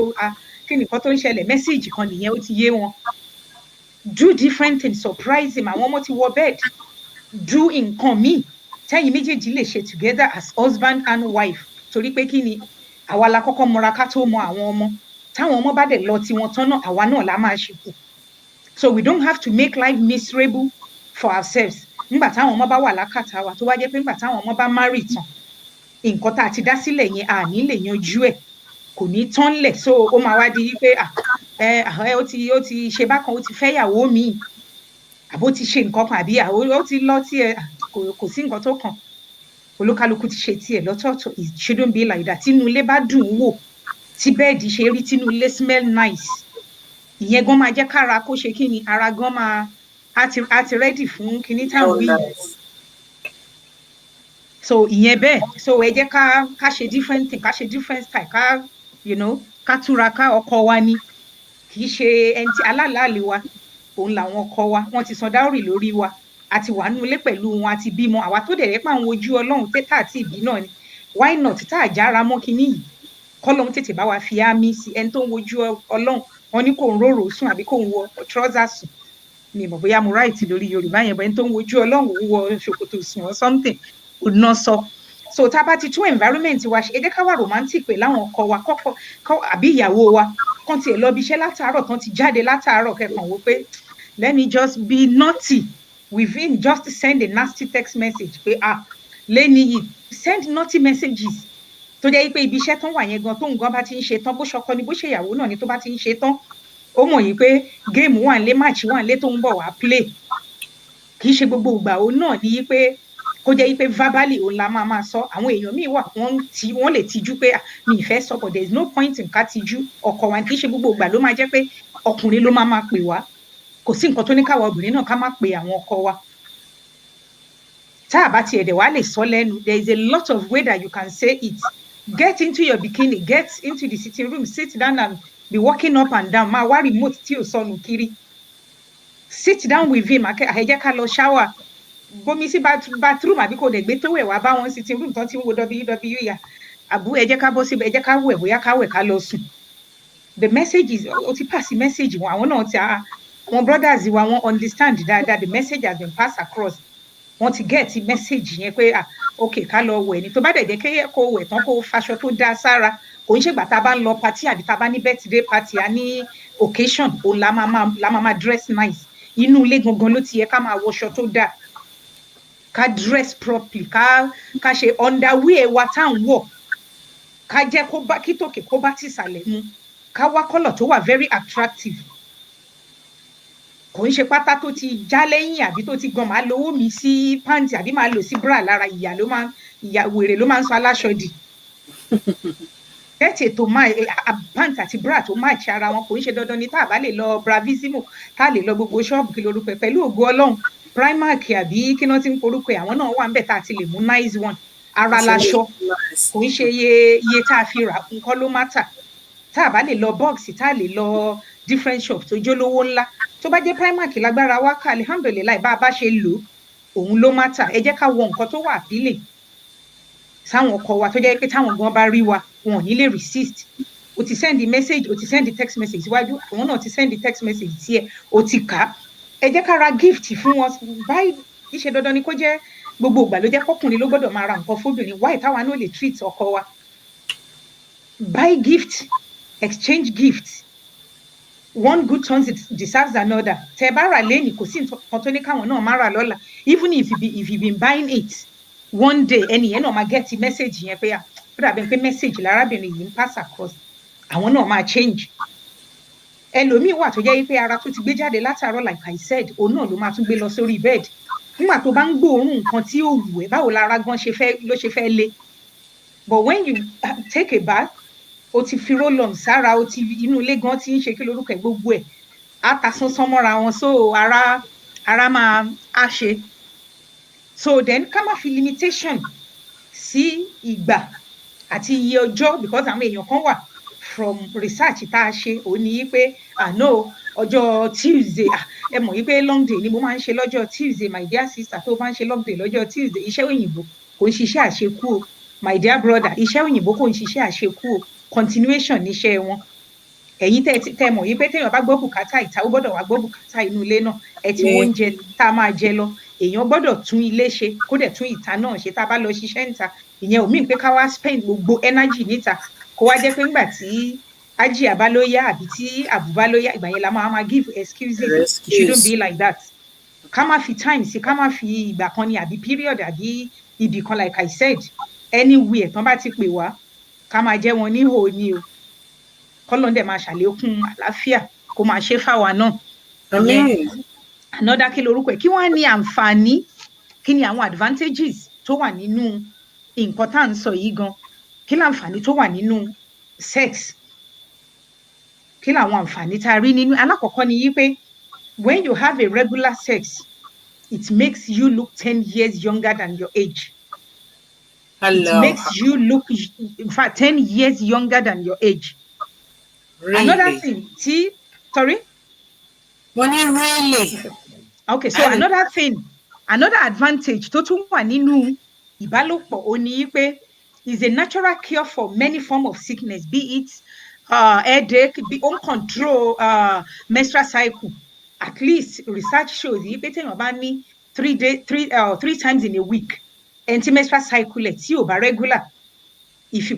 kí nìkan tó ń ṣẹlẹ̀ mẹ́síìjì kan nìyẹn ó ti yé wọn do different things surprise him àwọn ọmọ ti wọ bed do nǹkan míì tẹ́yin méjèèjì lè ṣe together as husband and wife torí pé kí ni àwa la kọ́kọ́ mọra ká tó mọ àwọn ọmọ táwọn ọmọ bá dẹ̀ lọ tiwọn tán náà àwa náà la máa ṣe kù so we don't have to make life miserable for ourselves nígbà táwọn ọmọ bá wà lákàtà wa tó wá jẹ́ pé nígbà táwọn ọmọ bá marry tán nǹkan tá a ti dá sílẹ̀ yẹn àní lè yanjú ẹ̀ kò ní tán lẹ̀ so ó máa wá di pé ó ti ṣe bákan ó ti fẹ́yàwó míì àbó ti ṣe nǹkan kan àbí ó ti lọ tí ẹ kò sí nǹkan tó kàn olúkálukú ti ṣe tiẹ̀ lọ́tọ̀ọ̀tọ̀ it shouldn't be like that tínú ilé bá dùn ún wò tí bẹ́ẹ̀dì ṣe rí tínú ilé smell nice ìyẹn gan máa jẹ́ kára kó ṣe kí ni ara gan máa á ti ready fún kíní táwọn wí so ìyẹn bẹ́ẹ̀ so ẹ jẹ́ ká ṣe different thing ká ṣe different style ká túra ká ọkọ wa ni kì í ṣe ẹni tí alálàálẹ̀ wa òun làwọn ọkọ wa wọ́n ti san dáórì lórí wa àti wà nínú ilé pẹ̀lú wọn àti bímọ àwa tó dẹ̀ yẹ pé àwọn ojú ọlọ́run tẹ́tà àti ìbí náà ni why not tá àjára mọ́ kinní yìí kọ́lọ́run tètè bá wa fi ámì sí ẹni tó ń wojú ọlọ́run wọn ní kò ń rorò sùn àbí kò ń wọ trouser sùn mi mọ̀ bóyá mo right lórí yorùbá yẹn bọ́ ẹni tó ń wojú ọlọ́run ò wọ ṣòkòtò sùn or something ò ná sọ so tá a bá ti tún environment wa ṣe ẹ jẹ́ ká wà romantic pé láwọn ọkọ wa kọ́kọ́ àbí ìyàwó wa kàn tiẹ̀ lọ bí iṣẹ́ látàárọ̀ tán ti jáde látàárọ̀ kẹkàn wò pé let me just be naughty with him just send a nasty text message pé lẹ́ni yìí send naughty messages tó jẹ́ pé ibi iṣẹ́ tán wà yẹn gan tóun gan bá ti ń ṣe tán bó ṣọkọ ni bó ṣe ìyàwó náà ni tó bá ti ń ṣe tán ó mọ̀ yìí pé géèmù wà nílé match wà nílé tó ń bọ̀ wá play kì í ṣe gbogbo ìgbà òun náà ni pé kó jẹ́ pé verbally òun la máa sọ àwọn èèyàn míì wà wọ́n lè tijú pé mi ì fẹ́ sọ but there is no point in ká tijú ọkọ wa kì í ṣe gbogbo ìgbà ló máa jẹ́ pé ọkùnrin ló máa pè wá kò sí nǹkan tó ní káwa obìnrin náà ká má pe àwọn ọkọ wa tá a bá tiẹ̀ dẹ̀ wá lè sọ lẹ́nu there is a lot of way that you can say it get into your bikini get into the sitting room sit down and be walking up and down máa wá remote tí ò sọnù kiri sit down with him àhẹjẹ́ ká lọ shower bomi sí bathroom àbí kò dẹ̀ gbé tó wẹ̀ wá bá wọn sitting room tán tí ń wo www yà àbú ẹ jẹ́ ká bọ́ síbẹ̀ ẹ jẹ́ ká wẹ̀ bóyá ká wẹ̀ ká lọ sùn the message is ó ti pass message wọn àwọn náà ti àwọn brothers wa wọn understand dáadáa the message has been passed across wọn ti get message yẹn pé ok ká lọ wẹ̀ ni tó bá dẹ̀ jẹ́ kéye kó wẹ̀ tán kó faṣọ tó dá sára kò ń ṣègbà tá a bá ń lọ party àbí tá a bá ní birthday party a ní occasion òun la máa dress nice inú ilé gangan ló ti yẹ ká máa wọṣọ tó dáa ká dress properly ká ṣe underwear wa tá à ń wọ̀ ká jẹ́ kí tòkè kó bá tìsàlẹ̀ mu ká wá colour tó wà very attractive kò ń ṣe pátá tó ti já lẹ́yìn àbí tó ti gan máa lówó mi sí pàǹtì àbí máa lò sí bra lára ìyà wèrè ló máa ń sọ aláṣọ dì tẹ́tì tó máa pàǹtì àti bra tó máa ṣe ara wọn kò ń ṣe dandan ni tá a bá lè lọ bravissimo tá a lè lọ gbogbo ṣọ́ọ̀bù kí lorúkọ pẹ̀lú ògo ọlọ́run primark àbí kí wọ́n ti ń porúkọ àwọn náà wà ń bẹ̀ tá a ti lè mú nice one ara láṣọ kò ń ṣe iye tá a fi rà nǹkan ló má tà tá a bá lè lọ box tá a lè lọ different shop tó jólówó ńlá tó bá jẹ́ primark lágbára wá ká alihamdulilayi bá a bá ṣe lò òun ló má tà ẹ jẹ́ ká wọ nǹkan tó wà àbílẹ̀ sáwọn ọkọ wa tó jẹ́ pé táwọn gan bá rí wa wọn ò ní lè resist o ti send the message o ti send the text message síwájú àwọn náà ti send the text message sí ẹ o ti kà á ẹ jẹ́ ká ra gift fún wọn báyìí ìṣe dandan ni kó jẹ́ gbogbo ìgbà ló jẹ́ kọkùnrin ló gbọ́dọ̀ máa ra nǹkan fóbìnrin wáyé táwa náà lè treat ọkọ wa buy gift exchange gift one good turn deserves another tẹ bá rà lẹ́nìí kò sí nǹkan tó ní káwọn náà má rà lọ́la even if you been buying it one day ẹni yẹn náà máa get message yẹn pé ó dàbí pé message lárábìnrin yìí ń pass across àwọn náà máa change ẹlòmíì wà tó jẹ́ pé ara tó ti gbé jáde látàárọ̀ like I said òun náà ló máa tún gbé lọ sórí bed nígbà tó bá ń gbóòórùn nǹkan tí ó wù ẹ́ báwo lára gan ló ṣe fẹ́ le but when you take a bath o ti fi roll-on sára o ti inú ilé gan ti ń ṣe kí lorúkọ ẹ̀ gbogbo ẹ̀ á ta sánsán mọ́ra wọn so ara máa á ṣe so then ká má fi limitation sí ìgbà àti iye ọjọ́ because àwọn èèyàn kan wà from research tá a ṣe òun ni pé no ọjọ́ Tuesday ẹ mọ̀ wípé long day ni mo máa ń ṣe lọ́jọ́ Tuesday my dear sister tó bá ń ṣe long day lọ́jọ́ Tuesday iṣẹ́ òyìnbó kò ń ṣiṣẹ́ àṣekú o my dear brother iṣẹ́ òyìnbó kò ń ṣiṣẹ́ àṣekú o continuation níṣẹ́ wọn ẹ̀yin tẹ́ mọ̀ wípé téèyàn bá gbọ́ bùkátà ìta ó gbọ́dọ̀ wá gbọ́ bùkátà inú ilé náà ẹ ti wọ́n oúnjẹ tá a máa jẹ lọ èèyàn gbọ́dọ̀ tún ilé ṣe kó dẹ̀ tún ìta náà ṣe tá a bá lọ ṣiṣẹ́ níta ìyẹn ò mean pé ká wá spend gbogbo energy níta kó wá jẹ́ pé ńgbà tí ájì àbá ló yá àbí tí àbúbá ló yá ìgbà yẹn la máa give excuses it shouldn't be like that ká má fi time sí ká má fi ìgbà kan ni àbí period àbí ibì kan like I said anywhere tán bá ti pè wá ká máa jẹ́ wọn níhò ni o kọ́lọ́n dẹ̀ máa ṣàlékún àlàáfíà kó máa ṣe fáwa náà ìyẹn another kí lorúkọ ẹ̀ kí wọ́n á ní àǹfààní kí ni àwọn advantages tó wà nínú nǹkan tá à ń sọ yìí gan kí láǹfààní tó wà nínú sex kí làwọn àǹfààní tá a rí nínú alákọ̀ọ́kọ́ ni yí pé when you have a regular sex it makes you look 10 years younger than your age. It makes you look, in fact, 10 years younger than your age. Really? Another thing, sorry? Really? Okay, so another thing, another advantage tó tún wà nínú ìbálòpọ̀ ó ní pé is a natural cure for many forms of sickness, be it headache, be on control menstrual cycle. At least research shows yìí pé téèyàn bá ní 3 times in a week menstrual cycle tí ò bá regular if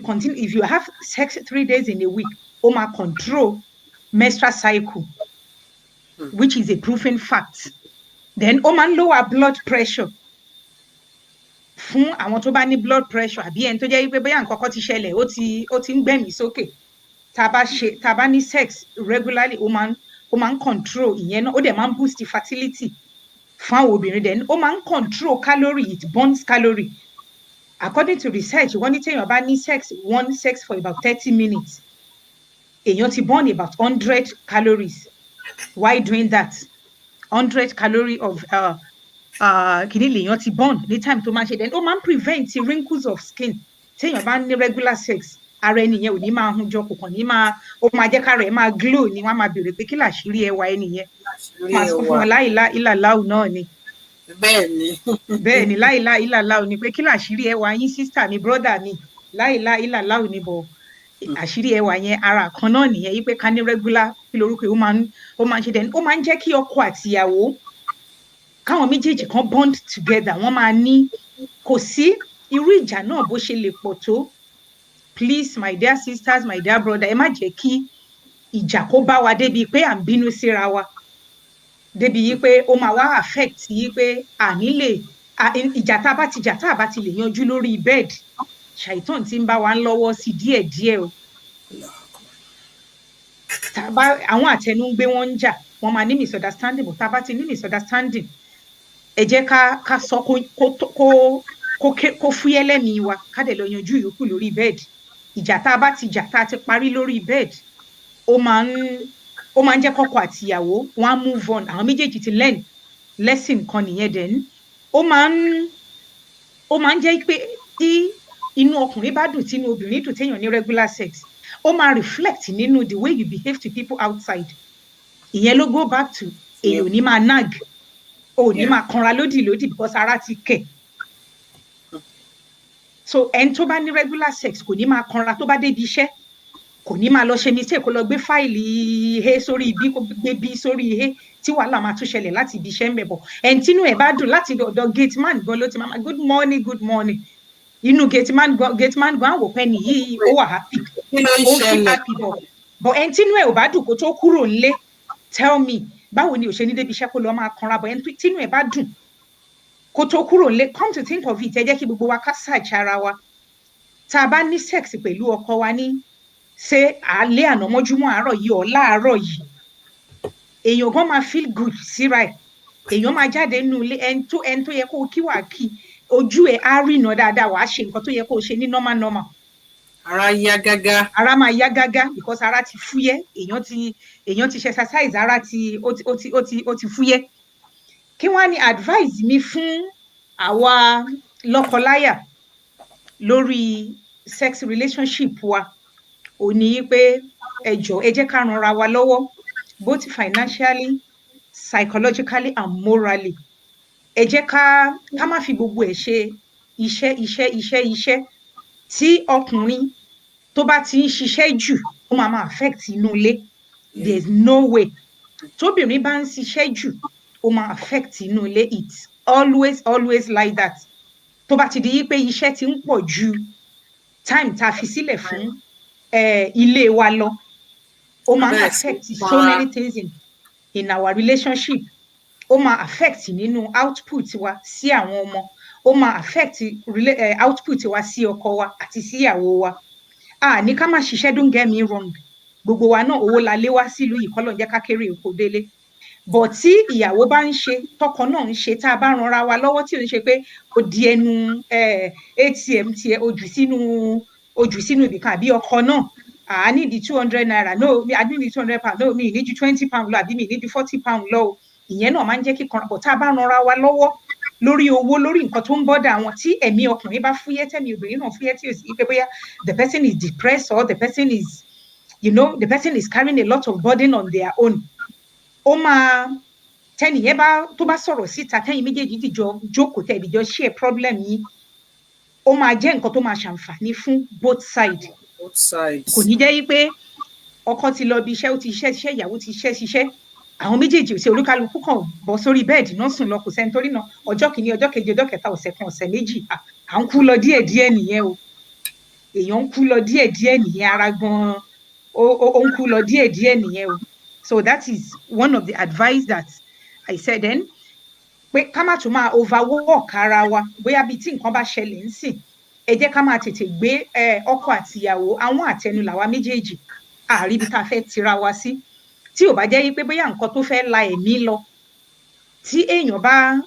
you have sex 3 days in a week ó máa control menstrual cycle which is a proven fact then ó máa ń lower blood pressure fún àwọn tó bá ní blood pressure àbí ẹni tó jẹ́ wípé bóyá nǹkan kan ti ṣẹlẹ̀ ó ti ń gbẹ̀mí sókè tá a bá ní sex regularly ó máa ń control ìyẹn náà ó dẹ̀ máa ń boost fertility fún àwọn obìnrin then ó máa ń control calorie it burns calorie according to research wọ́n ní téèyàn bá ní one sex for about 30 minutes èèyàn ti burn about 100 calories why doing that 100 calorie of kìíní lèèyàn ti burn ní time tó máa ṣe then ó máa ń prevent wrinkles of skin téèyàn bá ní regular sex ara ẹni yẹn ò ní máa hun jọ kò kàn ní máa ó máa jẹ́ kára ẹ̀ máa glow ni wọ́n á máa béèrè pé kí làṣírí ẹwà ẹni yẹn máa sọ fún wọn láìlá ìlàláù náà ni bẹ́ẹ̀ ni láìlá ìlàláù ni pé kí làṣírí ẹwà yín sísítà mi brọ́dà mi láìlá ìlàláù ni bọ̀ àṣírí ẹwà yẹn ara kan náà nìyẹn yí pé ká ní regular kí lorúkọ ó máa ń ṣe then ó máa ń jẹ́ kí ọkọ àtìyàwó káwọn méjèèjì kan bond together wọ́n máa ní kò sí irú ìjà náà bó ṣe lè pọ̀ tó please my dear sisters my dear brother ẹ má jẹ́ kí ìjà kó bá wa débi pé à ń bínú síra wa débi yí pé ó máa wá affect yí pé ìjà tá a bá ti lè yanjú lórí bed ṣàìtàn tí ń bá wa ń lọ́wọ́ sí díẹ̀díẹ̀ o àwọn àtẹnugbé wọn ń jà wọn máa ní misunderstanding but tá a bá ti ní misunderstanding ẹ jẹ́ ká sọ kó fúyẹ́ lẹ́mìí wa ká dẹ̀ lọ yanjú ìyókù lórí bed ìjà tá a bá ti jà tá a ti parí lórí bed ó máa ń jẹ́ kọ́kọ́ àtìyàwó wọ́n á move on àwọn méjèèjì ti learn lesson kan nìyẹn then ó máa ń jẹ́ pé tí inú ọkùnrin bá dùn tí inú obìnrin dùn téèyàn ní regular sex ó máa reflect nínú the way you behave to people outside ìyẹn ló go back to èyí ò ní máa nag ò ní máa kanra lódì because ara ti kẹ̀ so ẹni tó bá ní regular sex kò ní máa kanra tó bá débi iṣẹ́ kò ní máa lọ ṣe mistake kó lọ gbé fáìlì ihe sórí ibi kó gbé bí sórí ihe tí wàhálà máa tún ṣẹlẹ̀ láti ibi iṣẹ́ ń bẹ̀ bọ̀ ẹni tínú ẹ̀ bá dùn láti ọ̀dọ̀ gate man gan ló ti máa good morning inú gate man gan àwò pẹ́ nìyí ó wà happy ó fi happy bọ̀ ẹni tínú ẹ̀ ò bá dùn kó tó kúrò nílé tell me báwo ni ò ṣe ní débi iṣẹ́ kó lọ máa kanra bọ̀ ẹni tínú ẹ̀ bá dùn kó tó kúrò nílé come to think of it ẹ jẹ́ kí gbogbo wa ká search ara wa tá a bá ní sex pẹ̀lú ọkọ wa ní ṣe alẹ́ àná mọ́júmọ́ àárọ̀ yìí ọ̀ láàárọ̀ yìí èèyàn gan máa feel good síra ẹ̀ èèyàn máa jáde nínú ilé ẹni tó yẹ kó kí wàá kí ojú ẹ̀ á rìnà dáadáa wàá ṣe nǹkan tó yẹ kó ṣe ní normal ara yá gágá ara máa yá gágá because ara ti fúyẹ́ èèyàn ti ṣe exercise ara ó ti fúyẹ́ kí wọ́n á ní advice mi fún àwa lọ́kọláya lórí sex relationship wa ò ní pé ẹ jọ̀ọ́ ẹ jẹ́ ká ranra wa lọ́wọ́ both financially psychologically and morally ẹ jẹ́ ká má fi gbogbo ẹ̀ ṣe iṣẹ́ tí ọkùnrin tó bá ti ń ṣiṣẹ́ jù ó máa affect inú ilé there is no way tóbìnrin bá ń ṣiṣẹ́ jù ó máa affect inú ilé it's always like that. Tó bá ti di pé iṣẹ́ ti ń pọ̀ ju time tá a fi sílẹ̀ fún ilé wa lọ, ó máa ń affect so many things in our relationship. Ó máa affect nínú output wa sí àwọn ọmọ, ó máa affect output wa sí ọkọ wa àti sí ìyàwó wa. Ní ká má ṣiṣẹ́, don't get me wrong, gbogbo wa náà owó la lé wá sílùú yìí, kọ́ ló ń jẹ́ ká kéré oko délé. But tí ìyàwó bá ń ṣe, tọkọ náà ń ṣe, tá a bá ranra wa lọ́wọ́, tí ò ń ṣe pé ó di ẹnu ATM tiẹ̀ ojú sínú ibìkan, àbí ọkọ náà I need the 200 naira, no, I need the 200 pound, no, me need you 20 pound lọ, àbí me need you 40 pound lọ. Ìyẹn náà máa ń jẹ́ kí kan, but tá a bá ranra wa lọ́wọ́ lórí owó, lórí nǹkan tó ń bọ́dà wọn, tí ẹ̀mí ọkùnrin bá fúyẹ́, tẹ̀mí obìnrin náà fúyẹ́, tí ò sí pé bóyá the person is depressed or the person is, the person is carrying a lot of burden on their own. Ó máa, tẹ́nìyẹn tó bá sọ̀rọ̀ síta, tẹ́yìn méjèèjì dìjọ jókòó, tẹ́ ìdíjọ share problem yìí, ó máa jẹ́ nǹkan tó máa ṣàǹfààní fún both sides. Kò ní jẹ́ pé ọkọ ti lọ bí iṣẹ́, ó ti ṣiṣẹ́, ìyàwó ti ṣiṣẹ́, àwọn méjèèjì ò sí, olúkálukú kan bọ́ sórí bẹ́ẹ̀dì náà sùn lọ, kò sẹ́ni torí náà ọjọ́ kìíní, ọjọ́ kejì, ọjọ́ kẹta, ọ̀sẹ̀ kan, ọ̀sẹ̀ méjì, à ń kú lọ díẹ̀díẹ̀ nìyẹn o. Èèyàn ń kú lọ díẹ̀díẹ̀ nìyẹn, ara gan-an ó ń kú lọ díẹ̀díẹ̀ nìyẹn o. So that is one of the advice that I said then. Pé ká má tún máa overwork ara wa, bóyá bíi tí nǹkan bá ṣẹlẹ̀ ń sìn, ẹ jẹ́ ká máa tètè gbé ọkọ àti ìyàwó, àwọn àtẹnu làwa méjèèjì, àárí bí tá a fẹ́ tira wa sí. Tí ò bá jẹ́ pé bóyá nǹkan tó fẹ́ la ẹ̀mí lọ, tí èèyàn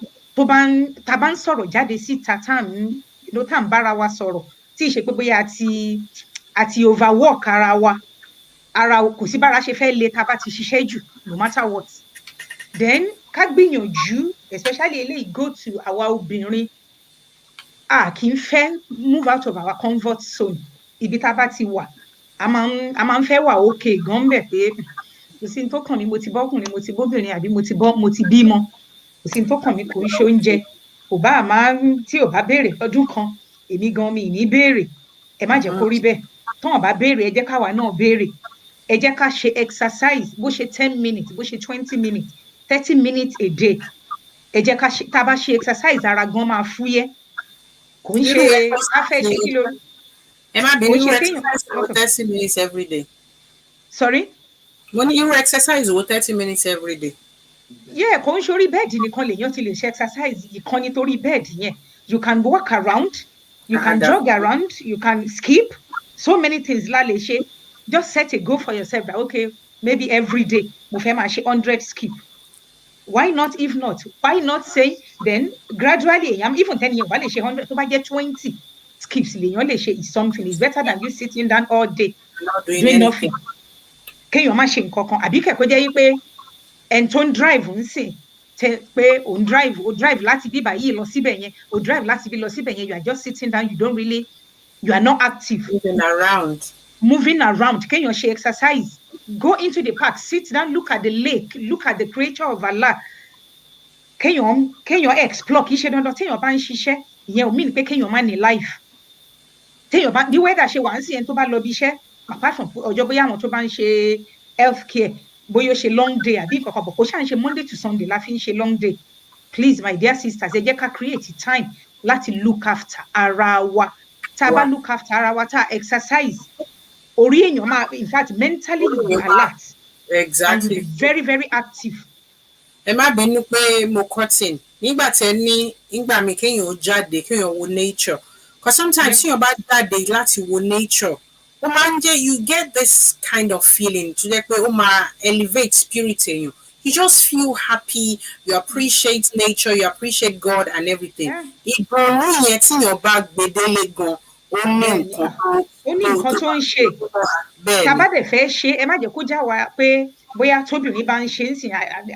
tá bá ń sọ̀rọ̀ jáde síta, tá à ń bára wa sọ̀rọ̀, tí ì ṣe pé bóyá àti overwork ara wa, kò sí bára ṣe fẹ́ le tá a bá ti ṣiṣẹ́ jù, no matter what. Then ká gbìyànjú, especially eléyìí go to àwa obìnrin, kì í fẹ́ move out of our comfort zone. Ibi tá a bá ti wà, a máa ń fẹ́ wà okay gan bẹ̀, pé kò sí ní tó kàn mí, mo ti bọ́kùnrin, mo ti bóbìnrin, àbí mo ti bímọ, kò sí ní tó kàn mí, kò ń ṣe oúnjẹ, kò bá tí ò bá béèrè ọdún kan, èmi gan mi ní béèrè. Ẹ má jẹ́ kó rí bẹ́ẹ̀. Tọ́n bá béèrè, ẹ jẹ́ káwa náà béèrè. Ẹ jẹ́ ká ṣe exercise, bó ṣe 10 minutes, bó ṣe 20 minutes, 30 minutes a day. Ẹ jẹ́ ká ṣe, tá a bá ṣe exercise, ara gan máa fúyẹ́. Kò ń ṣe afẹ́ ṣe kí ló. Ẹ má bínú, irú exercise wo 30 minutes every day. Sorry? Mo ní irú exercise wo 30 minutes every day. Yeah, kò ń ṣe orí bẹ́ẹ̀dì nìkan lèèyàn ti lè ṣe exercise, ìkan nítorí bẹ́ẹ̀dì yẹn. You can walk around, you can jog around, you can skip, so many things la lè ṣe. Just set a goal for yourself that, okay, maybe every day, mo fẹ́ máa ṣe 100 skip. Why not? If not, why not say then gradually, even 10 years, why lè ṣe 100, tó bá jẹ́ 20 skips lèèyàn lè ṣe, is something. It's better than you sitting down all day doing nothing. Kéèyàn má ṣe nǹkan kan, àbí kẹ̀kọ́ jẹ́ pé ẹni tó ń drive ń sìn, pé ó drive láti bí báyìí lọ síbẹ̀ yẹn, ó drive láti bí lọ síbẹ̀ yẹn, you are just sitting down, you are not active. Moving around. Kéèyàn ṣe exercise, go into the park, sit down, look at the lake, look at the creature of Allah. Kéèyàn explore, kì í ṣe dandan téèyàn bá ń ṣiṣẹ́, ìyẹn ò mean pé kéèyàn má ní life. Téèyàn bá, bí weather ṣe wà ń sìn, ẹni tó bá lọ bí iṣẹ́, apart from ọjọ́ bóyá àwọn tó bá ń ṣe health care, bóyá ó ṣe long day àbí nǹkan kan, bọ̀ kó ṣáà ń ṣe Monday to Sunday la fi ń ṣe long day. Please, my dear sisters, ẹ jẹ́ ká create time láti look after ara wa. Tá a bá look after ara wa, tá a exercise, orí èèyàn máa, in fact, mentally you be alert. Exactly. And you be very, very active. Ẹ má bínú pé mo cutting. Nígbà tẹ́ ní, nígbà mi kéèyàn ó jáde, kéèyàn wo nature. Because sometimes téèyàn bá jáde láti wo nature, ó máa ń jẹ́, you get this kind of feeling tó jẹ́ pé ó máa elevate spirit èèyàn. You just feel happy, you appreciate nature, you appreciate God and everything. Ìgbọ̀nrún yẹn tíyàn bá gbedele gan, ó ní nǹkan tó ń ṣe. Tá bá dẹ̀ fẹ́ ṣe, ẹ má jẹ́ kó já wa pé bóyá tóbìnrin bá ń ṣe ń sìn,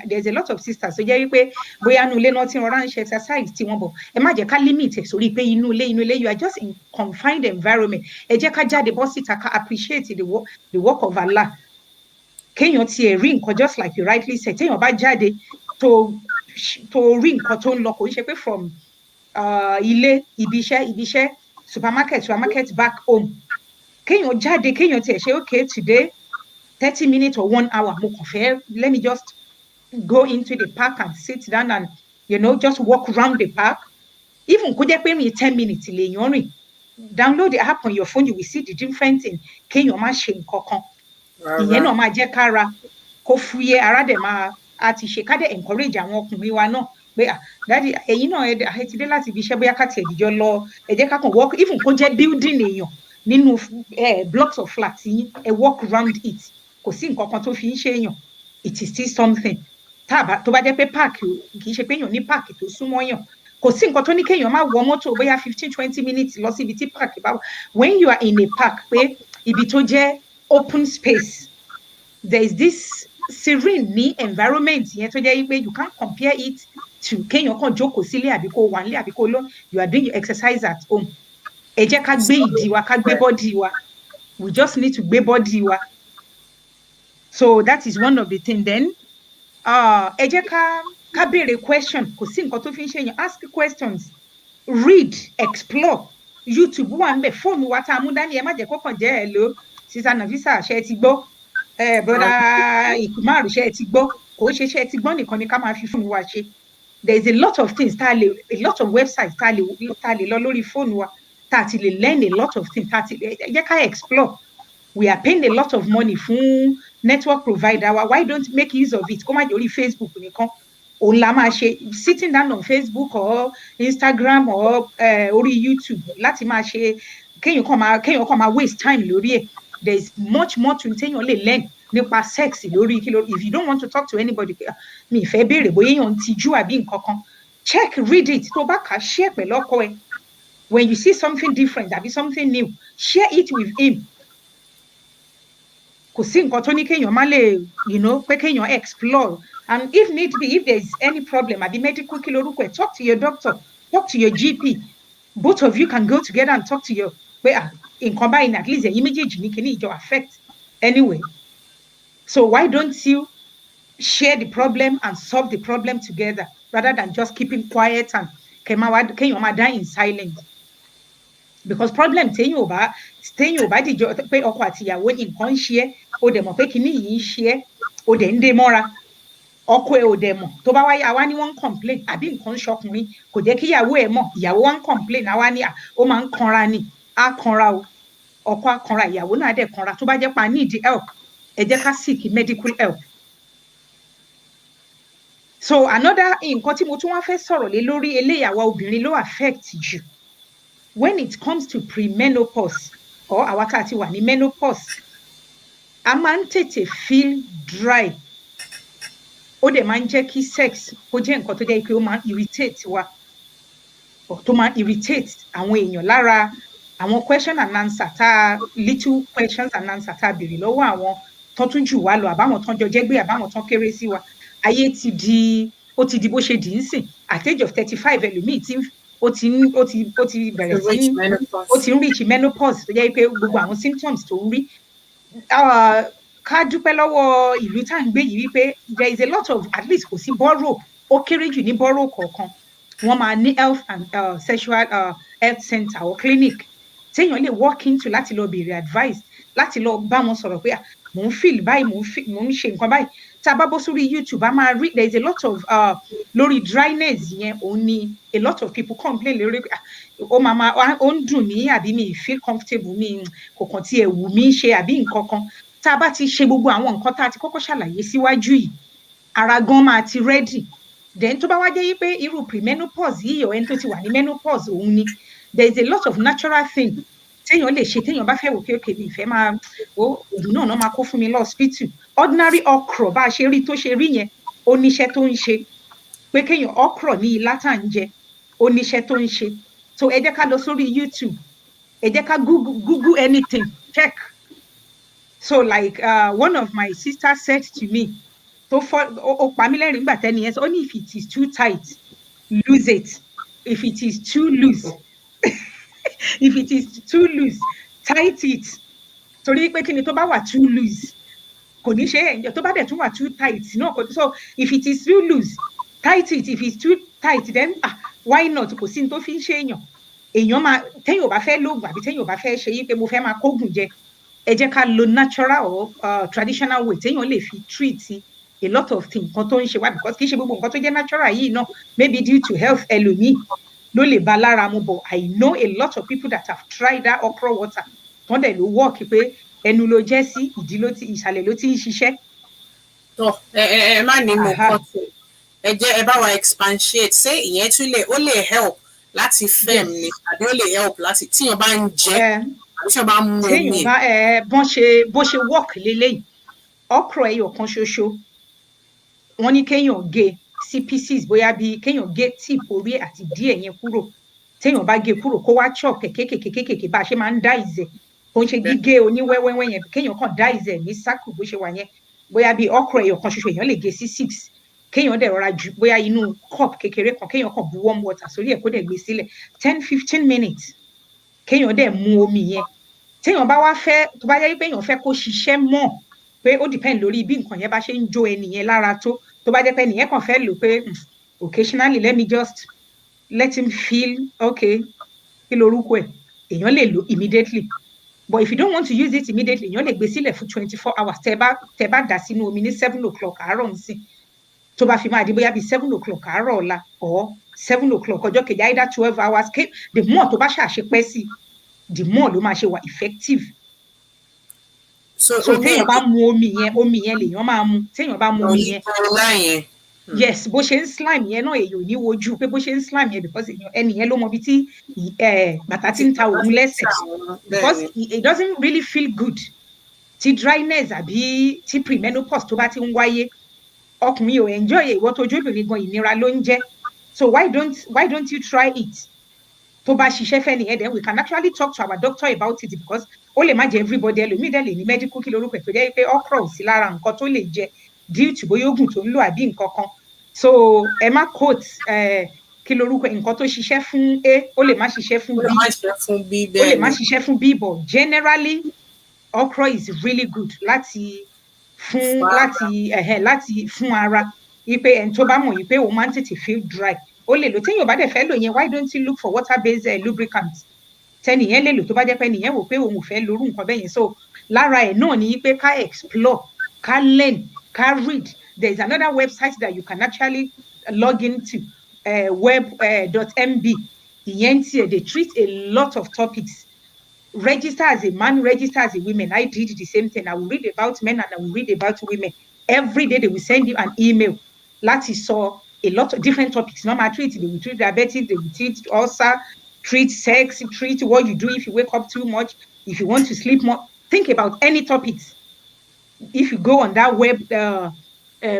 there's a lot of sisters tó jẹ́ wípé bóyá inú ilé náà tí wọ́n rán ṣe exercise tí wọ́n bọ̀, ẹ má jẹ́ ká limit ẹ̀ sórí pé inú ilé, you are just in confined environment. Ẹ jẹ́ ká jáde bọ́ síta, ká appreciate the work of Allah. Kéèyàn tiẹ̀ rí nǹkan, just like you rightly said, téèyàn bá jáde tó rí nǹkan tó ń lọ, kò ń ṣe pé from ilé, ibi iṣẹ́, supermarket back home. Kéèyàn jáde, kéèyàn tiẹ̀ ṣe, okay, today 30 minutes or 1 hour, mo kàn fẹ́, let me just go into the park and sit down and just walk around the park. Even kó jẹ́ pé rìn 10 minutes lèèyàn rìn, download the app on your phone, you will see the different thing. Kéèyàn má ṣe nǹkan kan. Ìyẹn náà máa jẹ́ kára kó fúyẹ́, ara dẹ̀ máa àti ṣe ká dẹ̀ encourage àwọn ọkùnrin wa náà pé dáàdi ẹ̀yin náà ẹ ti dé láti ibi iṣẹ́ bóyá ká tiẹ̀ dìjọ lọ, ẹ jẹ́ ká kàn walk, even kó jẹ́ building èèyàn nínú blocks of flats yín, ẹ walk around it. Kò sí nǹkan kan tó fi ń ṣe èèyàn, it is still something. Tó bá jẹ́ pé park kì í ṣe pé èèyàn ní park tó súnmọ́ yàn, kò sí nǹkan tó ní kéèyàn má wọ mọ́tò bóyá 15-20 minutes lọ sí ibi tí park bá wà. When you are in a park pé ibi tó jẹ́ open space, there is this serene ní environment yẹn tó jẹ́ pé you can't compare it to kéèyàn kàn jókòó sílé àbí kó wà nílé àbí kó lọ, you are doing your exercise at home. Ẹ jẹ́ ká gbé ìdí wa, ká gbé body wa, we just need to gbé body wa. So that is one of the things. Then ẹ jẹ́ ká béèrè question, kò sí nǹkan tó fi ń ṣe yẹn, ask questions, read, explore. YouTube wà ń bẹ̀, fóònù wa tá a mú dání, ẹ má jẹ́ kó kàn jẹ́ hello Sister Nafeesa ṣe ti gbọ́, brother Ikumaru ṣe ti gbọ́, kò ṣe ṣe ti gbọ́ nìkan ni ká máa fi fóònù wa ṣe. There is a lot of things a lot of websites tá a lè lọ lórí fóònù wa tá a ti lè learn a lot of things, ẹ jẹ́ ká explore. We are paying a lot of money fún network provider wa, why don't make use of it? Kó má jẹ́ orí Facebook nìkan òun la máa ṣe, sitting down on Facebook or Instagram or orí YouTube láti máa ṣe kéèyàn kàn máa waste time lórí ẹ̀. There is much more to téèyàn lè learn nípa sex lórí if you don't want to talk to anybody, mi ìfẹ́ béèrè bóyá èèyàn ti jú àbí nǹkan kan, check, read it, tó bá kà share pẹ̀lú ọkọ ẹ. When you see something different àbí something new, share it with him. Kò sí nǹkan tó ní kéèyàn má lè pé kéèyàn explore, and if need be, if there is any problem àbí medical kí lorúkọ ẹ̀, talk to your doctor, talk to your GP. Both of you can go together and talk to your pé nǹkan báyìí at least ẹ̀yin méjèèjì ní kíní ìjọ affect anyway. So why don't you share the problem and solve the problem together rather than just keeping quiet and kéèyàn máa die in silence? Because problem téèyàn ò bá dìjọ pé ọkọ àti ìyàwó nǹkan ń ṣe é, ó dẹ̀ mọ̀ pé kíní yìí ń ṣe é, ó dẹ̀ ń dé mọ́ra, ọkọ ẹ̀ ò dẹ̀ mọ̀, tó bá wáyé àwa ni wọ́n ń complain àbí nǹkan ń ṣọkùnrin, kò jẹ́ kí ìyàwó ẹ̀ mọ̀, ìyàwó wa ń complain, àwa ni ó máa ń kanra ni, á kanra o, ọkọ á kanra, ìyàwó náà dẹ̀ kanra. Tó bá jẹ́ pa need help, ẹ jẹ́ ká seek medical help. So another nǹkan tí mo tún wá fẹ́ sọ̀rọ̀ lé lórí eléyàwó obìnrin ló affect jù when it comes to premenopause or àwa tá a ti wà ní menopause. A máa ń tètè feel dry, ó dẹ̀ máa ń jẹ́ kí sex kó jẹ́ nǹkan tó jẹ́ pé ó máa ń irritate wa, tó máa ń irritate àwọn èèyàn. Lára àwọn question and answer little questions and answer tá a béèrè lọ́wọ́ àwọn tó tún jù wá lọ, àbáwọn tán jọ jẹ́gbé, àbáwọn tán kéré sí wa. Ayé ó ti di bó ṣe dì í sìn. At age of 35 ẹlòmíì ó ti bẹ̀rẹ̀ sí ó ti ń reach menopause tó jẹ́ pé gbogbo àwọn symptoms tó ń rí. Ká dúpẹ́ lọ́wọ́ ìlú tá à ń gbé yìí wípé there is a lot of, at least kò sí borough, ó kéré jù ní borough kọ̀ọ̀kan wọ́n máa ní health and sexual health center or clinic téèyàn lè walk into láti lọ béèrè advice, láti lọ bá wọn sọ̀rọ̀ pé mò ń feel báyìí, mò ń ṣe nǹkan báyìí. Tá a bá bọ́ sórí YouTube, a máa rí there is a lot of lórí dryness yẹn, òun ni a lot of people complain lórí ó ń dùn mí àbí mi feel comfortable, mi kò kàn tiẹ̀ wù mí ṣe àbí nǹkan kan. Tá a bá ti ṣe gbogbo àwọn nǹkan tá a ti kọ́kọ́ ṣàlàyé síwájú yìí, ara gan máa ti ready. Then tó bá wá jẹ́ pé irú premenopause yìí ọ̀ ẹni tó ti wà ní menopause òun ni, there is a lot of natural thing téèyàn lè ṣe téèyàn bá fẹ́ wò kéèké mi ìfẹ́ máa òògùn náà máa kó fún mi lọ hospital. Ordinary okra bá a ṣe rí tó ṣe rí yẹn, ó níṣẹ́ tó ń ṣe. Pé kéèyàn okra ní ilá tá à ń jẹ, ó níṣẹ́ tó ń ṣe. So ẹ jẹ́ ká lọ sórí YouTube, ẹ jẹ́ ká Google anything, check. So like one of my sisters said to me, ó pa mí lẹ́rìn nígbà tẹ́ni yẹn sọ, ó ní if it is too tight, lose it. If it is too loose, if it is too loose, tight it. Torí pé kí ni tó bá wà too loose, kò ní ṣe ẹ̀yàn, tó bá dẹ̀ tún wà too tight náà kò ní. So if it is too loose, tight it. If it's too tight, then why not? Kò sí ní tó fi ń ṣe èèyàn. Èèyàn máa, téèyàn ò bá fẹ́ lóògùn àbí téèyàn ò bá fẹ́ ṣe yí pé mo fẹ́ máa kógùn jẹ, ẹ jẹ́ ká lo natural or traditional way téèyàn lè fi treat a lot of things nǹkan tó ń ṣe wá because kì í ṣe gbogbo nǹkan tó jẹ́ natural yìí náà maybe due to health ẹlòmíì ló lè ba lára mu but I know a lot of people that have tried that okra water wọ́n dẹ̀ ló work pé ẹnu ló jẹ́ sí ìdí ló ti ìsàlẹ̀ ló ti ń ṣiṣẹ́. tó ẹ má ní mo kọ́ tó ẹ jẹ́ ẹ bá wa expatiate ṣé ìyẹn tún lè ó lè help láti fem ni àbí ó lè help láti tíyan bá ń jẹ àbí tíyan bá ń mú omi ẹ̀. bó ṣe work lélẹ́yìí okra ẹyọ kan ṣoṣo wọ́n ní kéèyàn gé sí pieces bóyá bíi kéèyàn gé tip orí àti díẹ̀ yẹn kúrò téèyàn bá gé kúrò kó wá chop kékékékékéké bá a ṣe máa ń dá ìzẹ̀ kó ń ṣe gígé oníwẹ́wẹ́wẹ́ yẹn kéèyàn kàn dá ìzẹ̀ ní circle bó ṣe wà yẹn bóyá bíi okra ẹyọ kan ṣoṣo èèyàn lè gé sí 6 kéèyàn dẹ̀ rọra jù bóyá inú cup kékeré kan kéèyàn kàn bu warm water sórí ẹ̀ kó dẹ̀ gbé sílẹ̀ 10-15 minutes kéèyàn dẹ̀ mu omi yẹn téèyàn bá wá fẹ́ tó bá yẹ pé èèyàn fẹ́ kó ṣiṣẹ́ mọ́ pé ó depend lórí bí nǹkan yẹn bá ṣe ń jó ẹnìyẹn lára tó bá jẹ́ pé ẹnìyẹn kàn fẹ́ lò pé occasionally let me just let him feel okay kí lorúkọ ẹ̀ èèyàn lè lò immediately but if you don't want to use it immediately èèyàn lè gbé sílẹ̀ fún 24 hours tẹ́ bá dà sínú omi ní 7 o'clock àárọ̀ nsìn tó bá fi máa di bóyá bíi 7 o'clock àárọ̀ ọ̀la or 7 o'clock ọjọ́ kejì either 12 hours the more tó bá ṣàṣepẹ́ sí the more ló máa ṣe wà effective. so téèyàn bá mu omi yẹn lèèyàn máa mu téèyàn bá mu omi yẹn yes bó ṣe ń slime yẹn náà èèyàn ò ní wojú pé bó ṣe ń slime yẹn because ẹni yẹn ló mọ bí tí bàtà ti ń ta òun lẹ́sẹ̀ because it doesn't really feel good tí dryness àbí tí premenopause tó bá ti ń wáyé ọkùnrin ò enjoy ìwọ tó jóbìnrin gan ìnira ló ń jẹ́ so why don't you try it tó bá ṣiṣẹ́ fẹ́ nìyẹn then we can actually talk to our doctor about it because ó lè má jẹ everybody ẹlòmíì dẹ̀ lè ní medical kí lorúkọ ẹ̀ tó jẹ́ pé okra ò sí lára nǹkan tó lè jẹ due to bóyá oògùn tó ń lò àbí nǹkan kan so ẹ má quote kí lorúkọ nǹkan tó ṣiṣẹ́ fún A ó lè má ṣiṣẹ́ fún B ó lè má ṣiṣẹ́ fún B but generally okra is really good láti fún ara wípé ẹni tó bá mọ̀ wípé òun máa ń tètè feel dry ó lè lò téèyàn bá dẹ̀ fẹ́ lò yẹn why don't you look for water based lubricant tẹ́nìyẹn lè lò tó bá jẹ́ pé nìyẹn wò pé òun ò fẹ́ lórú nǹkan bẹ́ẹ̀ yẹn so lára ẹ̀ náà ni pé ká explore ká learn ká read there is another website that you can actually log into web.mb ìyẹn tiẹ̀ they treat a lot of topics register as a man register as a woman I did the same thing I will read about men and I will read about women every day they will send you an email láti sọ a lot of different topics normal treat they will treat diabetes they will treat ulcer treat sex treat what you do if you wake up too much if you want to sleep more think about any topics if you go on that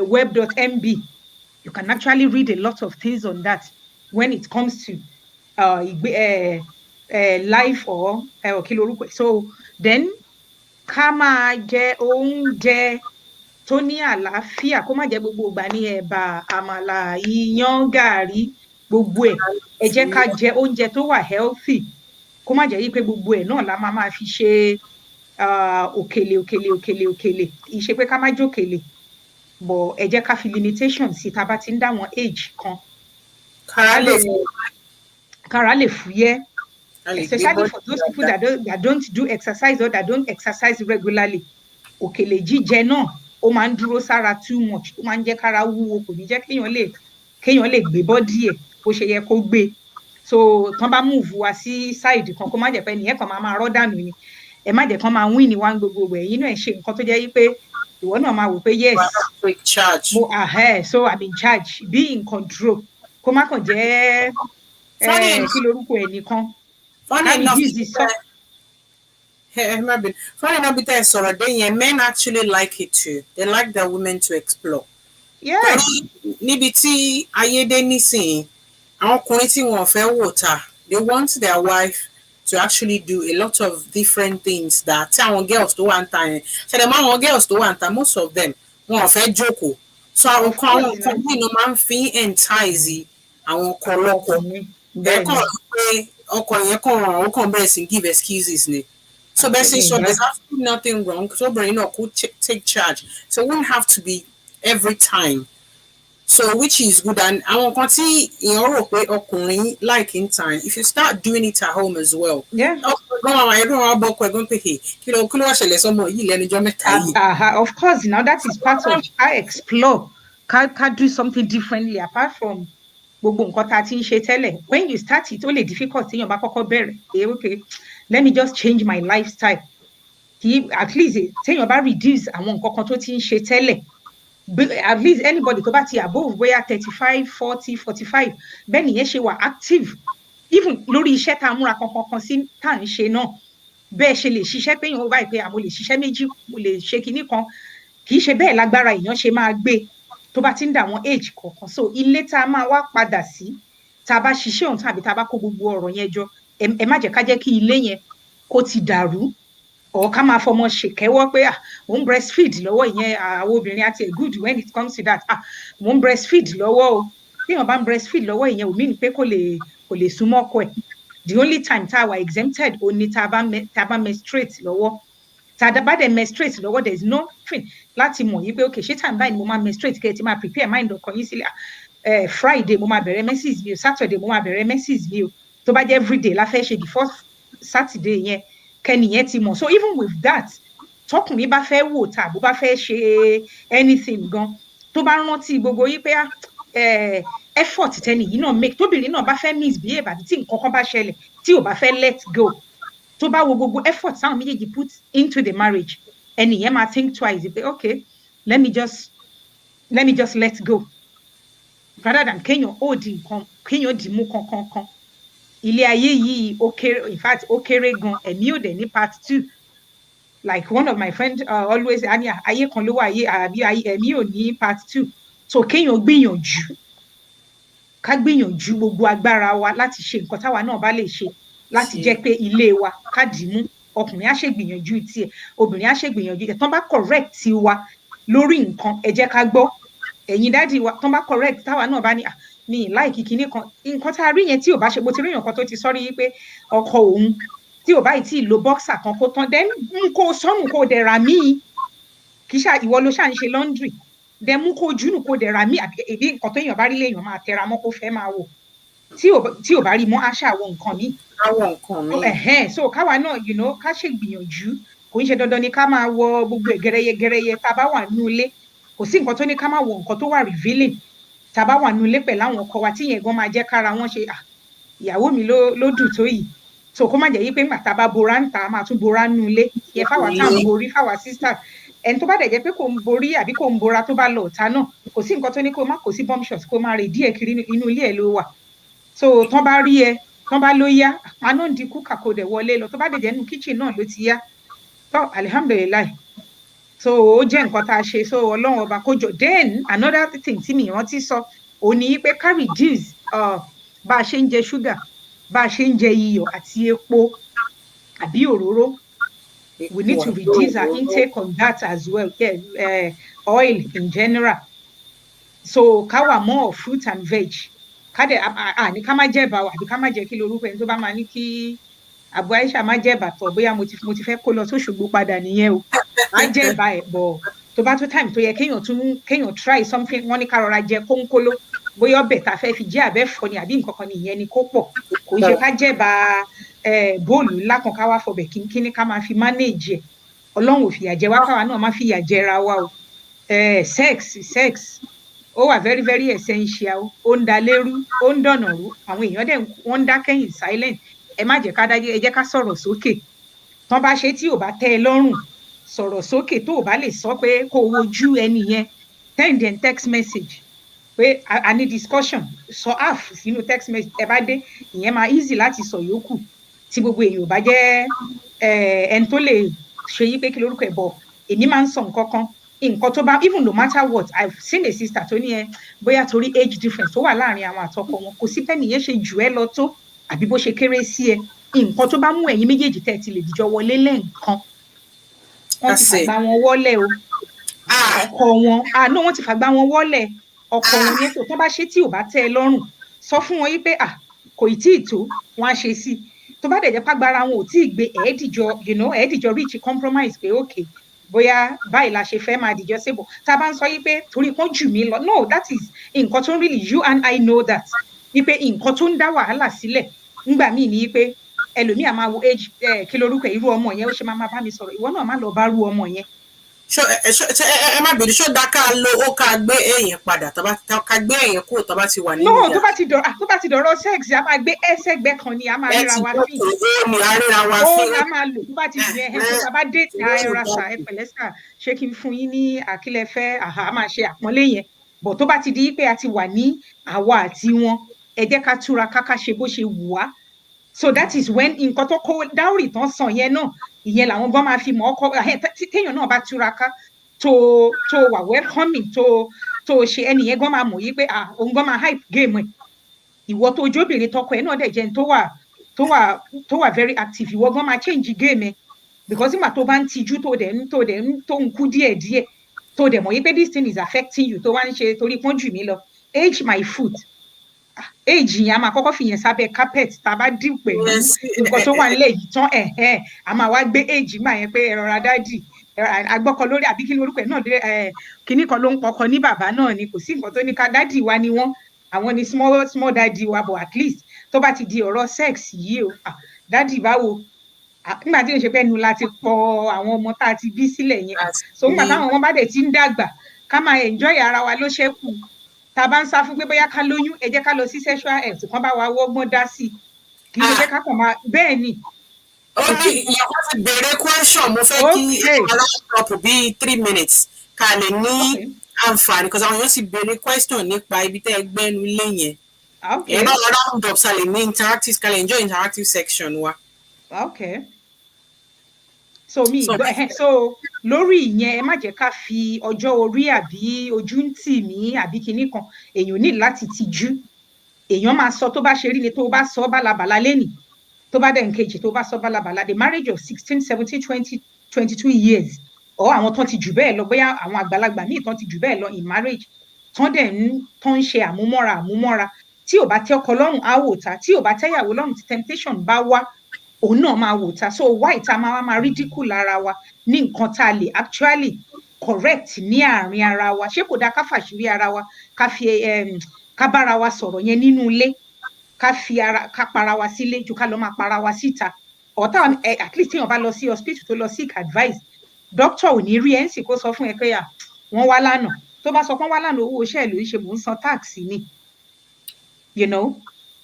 web.mb you can actually read a lot of things on that when it comes to life or kí lorúkọ so then ká máa jẹ oúnjẹ tó ní àlàáfíà kó má jẹ gbogbo ìgbà ní ẹ̀bà àmàlà iyán gàrí gbogbo ẹ jẹ́ ká jẹ oúnjẹ tó wà healthy kó má jẹ́ yí pé gbogbo ẹ̀ náà la máa fi ṣe òkèlè ìṣe pé ká má jókèlè but ẹ jẹ́ ká fi limitation sí tá a bá ti ń dá wọn age kan kára lè fúyẹ́ especially for those people that don't do exercise or that don't exercise regularly òkèlè jíjẹ náà ó máa ń dúró sára too much ó máa ń jẹ́ kára wúwo kò ní jẹ́ kéèyàn lè gbé bọ́dí ẹ̀ bó ṣe yẹ kó gbé so tán bá move wá sí side kan kó má jẹ́ pé ẹnìyẹn kan máa rọ́ dànù ni ẹ má jẹ́ kán máa win ní wá gbogbo ẹ̀ yín náà ṣe nǹkan tó jẹ́ pé ìwọ náà máa wò pé yes so I'm in charge be in control kó má kàn jẹ́ kí lorúkọ ẹ̀ nìkan funny enough bita sọ̀rọ̀ dé yẹn men actually like it too they like their women to explore yes níbi tí ayédè nísìnyí àwọn ọkùnrin tí wọn fẹ́ wò ta they want their wife to actually do a lot of different things that tí àwọn girls tó wà ń ta yẹn ṣẹlẹ̀ mọ́ àwọn girls tó wà ń ta most of them wọn ò fẹ́ jókòó so àwọn nǹkan bí iná máa ń fi entice àwọn ọkọ ọlọ́kọ ẹ̀kọ́ pé ọkọ yẹn kàn bẹ̀rẹ̀ sí give excuses ni so bẹ́ẹ̀ sì sọ there's absolutely nothing wrong so obìnrin náà could take charge so it wouldn't have to be every time so which is good and àwọn kan tí èèyàn rò pé ọkùnrin like in time if you start doing it at home as well Of course, now that is part of I explore. Can do something differently apart from gbogbo nǹkan tá a ti ń ṣe tẹ́lẹ̀. When you start it, ó lè difficult téèyàn bá kọ́kọ́ bẹ̀rẹ̀. Okay, let me just change my lifestyle. At least téèyàn bá reduce àwọn nǹkan kan tó ti ń ṣe tẹ́lẹ̀. At least anybody tó bá ti above bóyá 35, 40, 45, bẹ́ẹ̀ nìyẹn ṣe wà active. Even lórí iṣẹ́ tá a múra kankan sí tá à ń ṣe náà. Bẹ́ẹ̀ ṣe lè ṣiṣẹ́ pé èèyàn báyìí pé àmọ́ lè ṣiṣẹ́ méjì, mo lè ṣe kinní kan. Kì í ṣe bẹ́ẹ̀ lágbára èèyàn ṣe máa gbé tó bá ti ń dà wọ́n age kọ̀ọ̀kan. So ilé tá a máa wá padà sí, tá a bá ṣiṣẹ́ òun tàbí tá a bá kó gbogbo ọ̀rọ̀ yẹn jọ, ẹ má jẹ́ ká jẹ́ kí ilé yẹn kó ti dàrú. Or ká máa fọmọ ṣèkẹ́wọ́ pé mò ń breastfeed lọ́wọ́ ìyẹn àwọn obìnrin àti good when it comes to that. Mò ń breastfeed lọ́wọ́ o. Bí èèyàn bá ń breastfeed lọ́wọ́ ìyẹn ò mean pé kò lè súnmọ́ ọkọ ẹ̀. The only time tá a wà exempted ó ní tá a bá menstruate lọ́wọ́. Tá a bá dẹ̀ menstruate lọ́wọ́ there is nothing láti mọ̀ yí pé okay ṣé time báyìí ni mo máa menstruate kẹ́ ẹ ti máa prepare mind ọkàn yín sílẹ̀. Friday mo máa bẹ̀rẹ̀ menses mi o, Saturday mo máa bẹ̀rẹ̀ menses mi o. Tó bá jẹ́ everyday la fẹ́ ṣe the first Saturday yẹn kẹ́niyẹn ti mọ̀. So even with that, tọkùnrin bá fẹ́ wò tá bó bá fẹ́ ṣe anything gan, tó bá rántí gbogbo yí pé effort tẹ́ni yìí náà make, tóbìnrin náà bá fẹ́ misbehave àbí tí nǹkan kan bá ṣẹlẹ̀ tí ò bá fẹ́ let go, tó bá wo gbogbo effort táwọn méjèèjì put into the marriage, ẹnìyẹn máa think twice pé okay, let me just let go rather than kéèyàn ó di nǹkan, kéèyàn dì mú kankan. Ilé ayé yìí ó kéré, in fact ó kéré gan, ẹ̀mí ò dẹ̀ ní part 2. Like one of my friends always ayé kan ló wà àbí ẹ̀mí ò ní part 2. So kéèyàn gbìyànjú, ká gbìyànjú gbogbo agbára wa láti ṣe nǹkan táwa náà bá lè ṣe láti jẹ́ pé ilé wa ká dì mú. Ọkùnrin á ṣègbìyànjú tiẹ̀, obìnrin á ṣègbìyànjú tiẹ̀. Tán bá correct wa lórí nǹkan, ẹ jẹ́ ká gbọ́. Ẹ̀yin dádì wa tán bá correct táwa náà bá ní mi láìkí kinní kan, nǹkan tá a rí yẹn tí ò bá ṣe, mo ti rí èèyàn kan tó ti sọ́rí yí pé ọkọ òun tí ò báyìí tí ì lo boxer kan kó tán, then kó sọ́nù kó dẹ̀ rà míì. Kì í ṣe ìwọ ló ṣáà ń ṣe laundry, then mú kó júnù kó dẹ̀ rà míì. Àbí nǹkan tó èèyàn bá rí léèyàn máa tẹra mọ́ kó fẹ́ máa wò. Tí ò bá rí mọ́ á ṣàwọ̀ nǹkan míì. So káwa náà ká ṣègbìyànjú. Kò ń ṣe dandan ni ká máa wọ gbogbo gẹrẹyẹ tá a bá wà nínú ilé. Kò sí nǹkan tó ní ká máa wọ nǹkan tó wà revealing tá a bá wà nínú ilé pẹ̀lú àwọn ọkọ wa, tí yẹn gan máa jẹ́ kára wọn ṣe ìyàwó mi ló dùn tó yìí. So kó má jẹ́ yí pé nígbà tá a bá bora ń ta, a máa tún bora nínú ilé. Yẹ fáwa tá à ń borí, fáwa sisters. Ẹni tó bá dẹ̀ jẹ́ pé kò ń borí àbí kò ń bora tó bá lọ ọ̀tá náà, kò sí nǹkan tó ní kó má kó sí bomb shot kó má rè díẹ̀ kiri inú ilé ẹ̀ ló wà. So tán bá rí ẹ, tán bá ló yá, àná ń di kúkà kó dẹ̀ wọlé lọ. Tó bá dẹ̀ jẹ́ nínú kitchen náà ló ti yá. So alhamdulilayi. So ó jẹ́ nǹkan tá a ṣe. So Ọlọ́run ọba kó jọ. Then another thing tí mi rántí sọ, ó ní pé ká reduce bá a ṣe ń jẹ sugar, bá a ṣe ń jẹ iyọ̀ àti epo àbí òróró. We need to reduce our intake on that as well. Oil in general. So ká wà more fruit and veg. Ká dẹ̀ ní ká má jẹ ẹ̀bà àbí ká má jẹ kí lorúkọ ẹni tó bá máa ní kí Àbú Aisha má jẹ ẹ̀bà tọ̀, bóyá mo ti fẹ́ kó lọ s'Óṣogbo padà nìyẹn o. Má jẹ ẹ̀bà ẹ̀ bọ̀. Tó bá tó time tó yẹ kéèyàn try something, wọ́n ní ká rọra jẹ kónkóló. Bóyá ọbẹ̀ tá a fẹ́ fi jẹ àbẹ́fọ́ ni àbí nǹkan kan nìyẹn ni kó pọ̀. Kò ń ṣe ká jẹ ẹ̀bà bóòlù ńlá kan ká wá fọbẹ̀ kínkínní ká máa fi manage ẹ̀. Ọlọ́run ò fìyà jẹ wá, káwa náà má fìyà jẹra wa o. Sex ó wà very very essential. Ó ń da lérú, ó ń dọ̀nà rú. Àwọn èèyàn dẹ̀ wọ́n ń dákẹ́yìn silent. Ẹ má jẹ́ ká dájú, ẹ jẹ́ ká sọ̀rọ̀ sókè. Tán bá ṣe tí ò bá tẹ́ ẹ lọ́rùn, sọ̀rọ̀ sókè. Tó o bá lè sọ pé kó o wojú ẹni yẹn, send them text message pé a ní discussion, sọ half sínú text message. Ẹ bá dé, ìyẹn máa easy láti sọ yòókù tí gbogbo èèyàn ò bá jẹ́ ẹni tó lè ṣe yí pé kí lórúkọ ẹ̀ bọ̀. Èmi máa ń sọ nǹkan tó bá, even no matter what, I've seen a sister tó ní bóyá torí age difference tó wà láàrin àwọn àtọkọ wọn, kò sí bẹ́ẹ̀ nìyẹn ṣe jù ẹ́ lọ tó àbí bó ṣe kéré sí ẹ. Nǹkan tó bá mú ẹ̀yin méjèèjì tẹ́ ẹ ti lè dìjọ wọlé lẹ́ǹkan, wọ́n ti fàgbà wọn wọ́lẹ̀ o. Ọkọ wọn no, wọ́n ti fàgbà wọn wọ́lẹ̀. Ọkọ wọn yẹn tó tán bá ṣe tí ò bá tẹ́ ẹ lọ́rùn, sọ fún wọn yí pé kò ì tí ì tó, wọ́n á ṣe sí. Tó bá dẹ̀ jẹ́ pàgbára wọn ò tí ì gbé, ẹ̀ẹ́dìjọ reach compromise pé okay, bóyá báyìí la ṣe fẹ́ máa dìjọ ṣébò. Tá a bá ń sọ yí pé torí kan jù mí lọ, no, that is nǹkan tó really, you and I know that. Ní pé nǹkan tó ń dá wàhálà sílẹ̀ ńgbà míì ní pé ẹlòmíì á máa wo age kí lorúkọ irú ọmọ yẹn ó ṣe máa bá mi sọ̀rọ̀ ìwọ náà má lọ bá rú ọmọ yẹn. ẹ má bèrè ṣó dá ká lo ó ká gbé èèyàn padà ká gbé èèyàn kúrò tó bá ti wà nínú ìyá. tó bá ti dọ̀rọ̀ sex a máa gbé ẹsẹ̀gbẹ́ kan ni a máa ríra wa sí. ó la máa lò tó bá ti jẹ tó bá dé ẹra sà ẹ pẹ̀lẹ́ sà ṣé kí n fún yín ní àkílẹ̀ fẹ́ a máa ṣe àpọ́nlé yẹn bọ̀ tó bá ti di pé a ti wà ní àwa àti wọn ẹ jẹ́ ká túra ká ṣe bó ṣe wù wá. So that is when nǹkan tó kó dáórì tán sàn yẹn náà ìyẹn làwọn gan máa fi mọ̀ ọkọ téèyàn náà bá túraká tó wà welcoming tó ṣe ẹni yẹn gan máa mọ̀ yí pé òun gan máa hype game ẹ̀ ìwọ tó jóbìnrin tọkọ ẹ̀ náà dẹ̀ jẹ́ tó wà very active ìwọ gan máa change game ẹ̀ because nígbà tó bá ń tijú tó ń kú díẹ̀díẹ̀ tó dẹ̀ mọ̀ yí pé this thing is affecting you tó wá ń ṣe torí pọ́n jù mí lọ age my foot age yẹn a máa kọ́kọ́ fi yẹn sábẹ́ carpet tá a bá dín pẹ̀lú nǹkan tó wà nílẹ̀ yìí tán a máa wá gbé age máa yẹn pé ẹ̀rọra dádì agbọ́kọ lórí àbí kí ni orúkọ ẹ̀ náà dé kíní kan ló ń pọkọ ní bàbá náà ni kò sí nǹkan tó ní ká dádì wa ni wọ́n àwọn ni small daddy wa but at least tó bá ti di ọ̀rọ̀ sex yìí o dádì báwo nígbà tí o ṣe pẹ́ nu la ti pọ àwọn ọmọ tá a ti bí sílẹ̀ yẹn so nígbà táwọn ọmọ bá dẹ̀ ti ń dàgbà ká máa enjoy ara wa ló ṣẹ́kù tá a bá ń sá fún pé bóyá ká lóyún ẹ jẹ́ ká lọ sí sexual health kan bá wa wọ́gbọ́n dá sí kì í ṣe ká kàn máa bẹ́ẹ̀ ni. ó ní ìyàwó ti bèrè question mo fẹ́ kí aláṣọpọ̀ bíi 3 minutes ká lè ní àǹfààní because àwọn èèyàn sì bèrè question nípa ibi tẹ́ ẹ gbẹ́nu lé yẹn. ẹ náà round up sálẹ̀ ní interactive ká lè enjoy interactive section wa. Okay. So lórí ìyẹn ẹ má jẹ́ ká fi ọjọ́ orí àbí ojú ń tì mí àbí kinní kan èèyàn ní láti tijú èèyàn máa sọ tó bá ṣe rí ni tó bá sọ bálabàla lẹ́nìí tó bá dẹ̀ ń kejì tó bá sọ bálabàla the marriage of 16 17 20 22 years or àwọn tán ti jù bẹ́ẹ̀ lọ bóyá àwọn àgbàlagbà míì tán ti jù bẹ́ẹ̀ lọ in marriage tán ń ṣe àmúmọ́ra tí ò bá tẹ́ ọkọ lọ́rùn á wò ta tí ò bá tẹ́yàwó lọ́rùn tí temptation bá wá òun náà máa wò ta so why ta máa ridicule ara wa ní nǹkan tá a lè actually correct ní àárín ara wa ṣé kò dáa ká fàṣírí ara wa ká bára wa sọ̀rọ̀ yẹn nínú ilé ká para wa sílé ju ká lọ máa para wa síta ọ̀tá at least téèyàn bá lọ sí hospital tó lọ seek advice doctor ò ní rí ẹ̀ ń sì kó sọ fún ẹ pé wọ́n wá lánàá tó bá sọ pé wọ́n wá lánàá owó iṣẹ́ ìlú ṣe mò ń san tax ni you know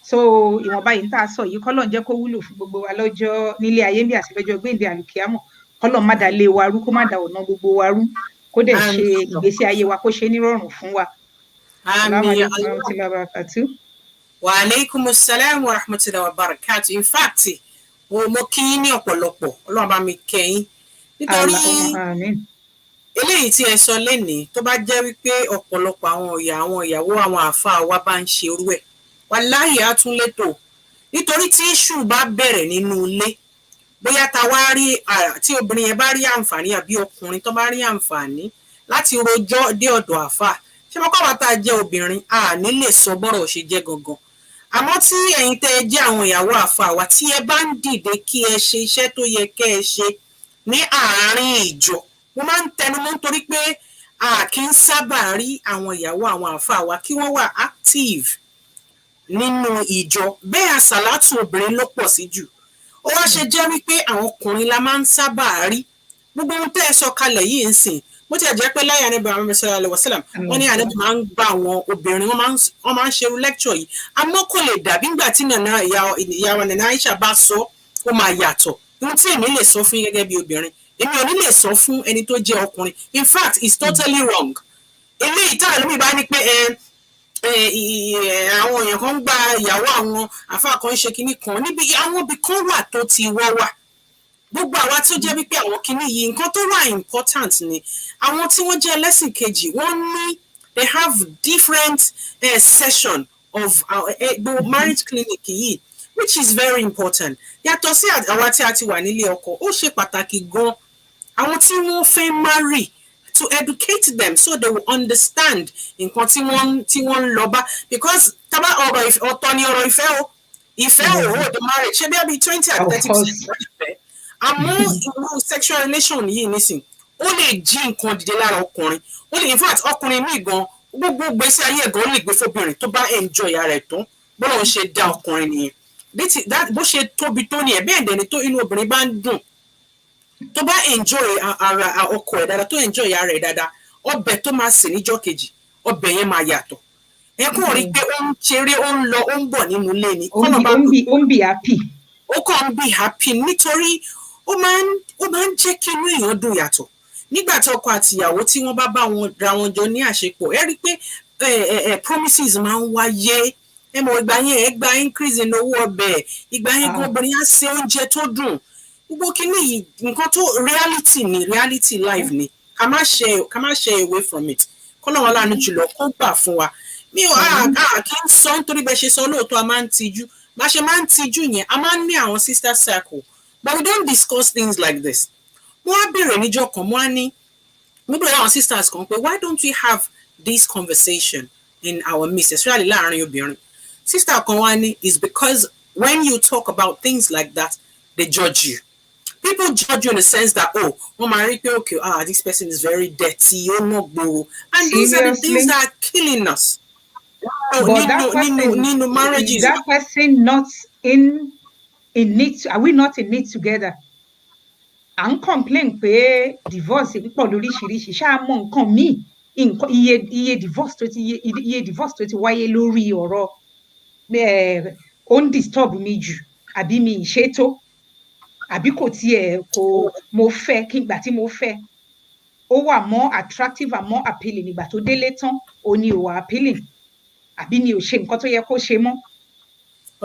so ìwọ̀nba yìí ń tà sọ yìí kọ́lọ̀ ń jẹ́ kó wúlò fún gbogbo wa lọ́jọ́ nílé ayé bí àti lọ́jọ́ gbéǹde àlùkìyámọ̀ kọ́lọ̀ má dá lé wa rú kó má dá ọ̀nà gbogbo wa rú kó dẹ̀ ṣe ìgbésí ayé wa kó ṣe nírọ̀rùn fún wa. Wa alaikum assalam wa rahmatullahi wa barakatuh. In fact mo kí yín ní ọ̀pọ̀lọpọ̀ Ọlọ́run bá mi kẹ́yìn nítorí eléyìí tí ẹ sọ lénìí tó bá jẹ́ wípé ọ̀pọ̀lọpọ̀ àwọn ìyàwó àwọn àáfàá wa bá ń ṣe irú ẹ̀ wàláhì á tún létò nítorí tí iṣu bá bẹ̀rẹ̀ nínú ilé bóyá ta wá rí tí obìnrin yẹn bá rí àǹfààní àbí ọkùnrin tó bá rí àǹfààní láti rojọ́ dé ọ̀dọ̀ àáfàá ṣé mo kọ́ wa tá a jẹ́ obìnrin a ní lè sọ bọ́rọ̀ ṣe jẹ́ gangan àmọ́ tí ẹ̀yin tẹ́ ẹ jẹ́ àwọn ìyàwó àáfàá wa tí ẹ bá ń dìde kí ẹ ṣe iṣẹ́ tó yẹ kẹ́ ẹ ṣe ní àárín ìjọ mo máa ń tẹnumọ́ nítorí pé a kì í sábà rí àwọn ìyàwó àwọn àáfàá wa kí wọ́n wà active nínú ìjọ bẹ́ẹ̀ àsàlátù obìnrin ló pọ̀ sí jù ó wá ṣe jẹ́ wípé àwọn ọkùnrin la máa ń sábà rí gbogbo ohun tẹ́ ẹ sọ kalẹ̀ yìí ń sìn bó ti jẹ́ pé láyé Ànábì Muhammad sallallahu alaihi wasallam wọ́n ní Ànábì máa ń gba àwọn obìnrin wọ́n máa ń ṣerú lecture yìí àmọ́ kò lè dàbí nígbà tí ìyàwó Nana Aisha bá sọ ó máa yàtọ̀ ohun tí èmi lè sọ fún yín gẹ́gẹ́ bí obìnrin èmi ò ní lè sọ fún ẹni tó jẹ́ ọkùnrin in fact it's totally wrong eléyìí tá àlùmí bá ní pé àwọn èèyàn kan ń gba ìyàwó àwọn àfáà kan ń ṣe kinní kan níbi àwọn ibì kan wà tó ti wọ́ wà gbogbo àwa tó jẹ́ wípé àwọn kinní yìí nǹkan tó wà important ni àwọn tí wọ́n jẹ́ ẹlẹ́sìn kejì wọ́n ní they have different session of marriage clinic yìí which is very important yàtọ̀ sí àwa tí a ti wà nílé ọkọ ó ṣe pàtàkì gan àwọn tí wọ́n fẹ́ marry to educate them so they will understand nǹkan tí wọ́n ń lọ bá because tábà ọ̀tọ̀ ni ọ̀rọ̀ ìfẹ́ ò hold the marriage ṣé bí i 20 and 30% ìfẹ́ àmọ́ irú sexual relation yìí nísìn ó lè jí nǹkan dìde lára ọkùnrin ó lè in fact ọkùnrin míì gan gbogbo gbèsè ayé ẹ̀gàn ó lè gbé fóbìnrin tó bá enjoy ara ẹ̀ tán bọ́lá ń ṣe dá ọkùnrin nìyẹn that bó ṣe tóbi tó ní ẹ̀ bẹ́ẹ̀ dẹ̀ ni tó inú obìnrin bá ń dùn tó bá enjoy ara ọkọ ẹ̀ dáadáa tó enjoy ara ẹ̀ dáadáa ọbẹ̀ tó máa sè níjọ́ kejì ọbẹ̀ yẹn máa yàtọ̀ ẹ kò rí pé ó ń ṣeré ó ń lọ ó ń bọ̀ nínú ilé ni ó ń bì happy. ó kàn ń bì happy nítorí ó máa ń jẹ́ kí inú èèyàn dùn yàtọ̀ nígbà tí ọkọ àti ìyàwó tí wọ́n bá wọn ra wọn jọ ní àṣepọ̀ ẹ rí pé promises máa ń wáyé ẹ mọ̀ ìgbà yẹn ẹ gba increase in owó ọbẹ̀ ìgbà yẹn gan obìnrin á ṣe oúnjẹ tó dùn gbogbo kíní yìí nǹkan tó reality life ni ká má share away from it kọ́lọ́wọ́n láàánú jùlọ kó gbà fún wa mi ò kí n sọ nítorí bẹ́ẹ̀ ṣe sọ lóòótọ́ a máa ń tijú bá ṣe máa ń tijú yẹn a máa ń ní àwọn sister circle but we don't discuss things like this mo wá bèrè níjọ́ kan mo wá ní mo bèrè àwọn sisters kan pé why don't we have this conversation in our midst especially láàárín obìnrin sister kan wá ní is because when you talk about things like that they judge you. People judge you in the sense that, oh, okay, this person is very dirty, you're not boo. And these are the things that are killing us. But is that person not in it? Are we not in it together? À ń complain pé divorce pọ̀ lóríṣiríṣi ṣáà mọ nǹkan míì iye divorce tó ti wáyé lórí ọ̀rọ̀ ó ń disturb mi jù àbí mi ìṣètò àbí kò tiẹ̀ mo fẹ́ kí ìgbà tí mo fẹ́ ó wà more attractive and more appealing ìgbà tó délé tán ó ní ó wà appealing àbí ni ò ṣe nǹkan tó yẹ kó ṣe mọ́.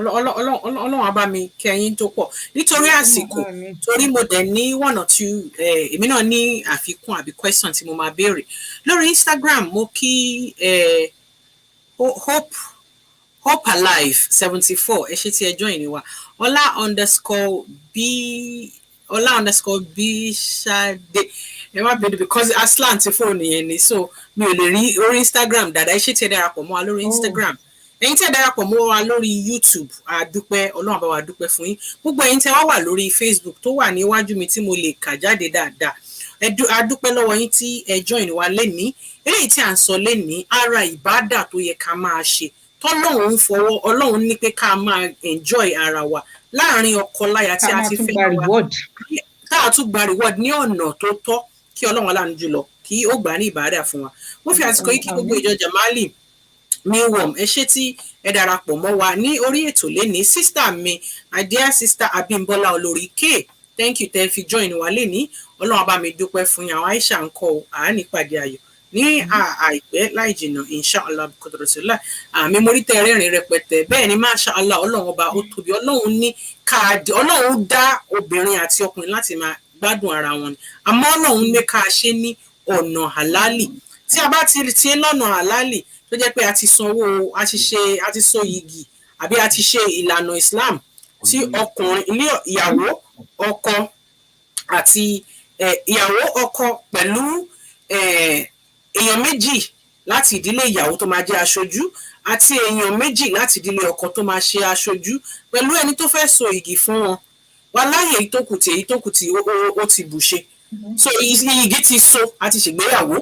Ọlọ́run á bá mi kẹ́yìn tó pọ̀ nítorí àsìkò torí mo dẹ̀ ní one or two èmi náà ní àfikún àbí question tí mo máa béèrè lórí Instagram mo kí Hope Alive 74 ẹ ṣé tí ẹ join wa Ọlá_B Ṣadé ẹ má bẹ̀rẹ̀ because Aslan ti fóònù yẹn ni so mi ò lè rí orí Instagram dáadáa ẹ ṣé tí ẹ darapọ̀ mọ́ wa lórí Instagram ẹ̀yin tí ẹ darapọ̀ mọ́ wa lórí YouTube àdúpẹ́ Ọlọ́run bá wa dúpẹ́ fún yín gbogbo ẹ̀yin tí ẹ wà lórí Facebook tó wà níwájú mi tí mo lè kà jáde dáadáa àdúpẹ́ lọ́wọ́ yín tí ẹ join wa lénìí eléyìí tí à ń sọ lénìí ara ìbádà tó yẹ ká máa ṣe tọ́lọ́run fọwọ́ Ọlọ́run ní pé ká máa enjoy ara wa láàrin ọkọ láya tí a ti fẹ́ wa tá a tún gba reward ní ọ̀nà tó tọ́ kí Ọlọ́run aláàánú jùlọ kí ó gbà ní ìbádà fún wa mo fi àsìkò yìí kí gbogbo ìjọ Jamali Milwom ẹ ṣé tí ẹ darapọ̀ mọ́ wa ní orí ètò lénìí sister mi my dear sister Abímbọ́lá Olórí K thank you tẹ́ fi join wa lénìí Ọlọ́run bá mi dúpẹ́ fún yín àwọn Aisha ń kọ́ àánìpàdé ayọ̀ ní àìpẹ́ láì jìnnà inshallah bíkọ́dọ̀rọ̀sílá memory tẹ́ rẹ́rìn rẹpẹtẹ bẹ́ẹ̀ ni mashallah Ọlọ́run ọba ó tóbi Ọlọ́run ní káàdì Ọlọ́run dá obìnrin àti ọkùnrin láti máa gbádùn ara wọn ni àmọ́ Ọlọ́run ní ká ṣe ní ọ̀nà halali tí a bá ti ṣe lọ́nà halali tó jẹ́ pé a ti sanwó a ti so yìgì àbí a ti ṣe ìlànà Islam tí ọkùnrin ilé ìyàwó ọkọ àti ìyàwó ọkọ pẹ̀lú èèyàn méjì láti ìdílé ìyàwó tó máa jẹ́ aṣojú àti èèyàn méjì láti ìdílé ọkọ tó máa ṣe aṣojú pẹ̀lú ẹni tó fẹ́ so igi fún wọn wà láyé èyí tó kù tí ó ti bù ṣe so igi ti so àti ṣègbéyàwó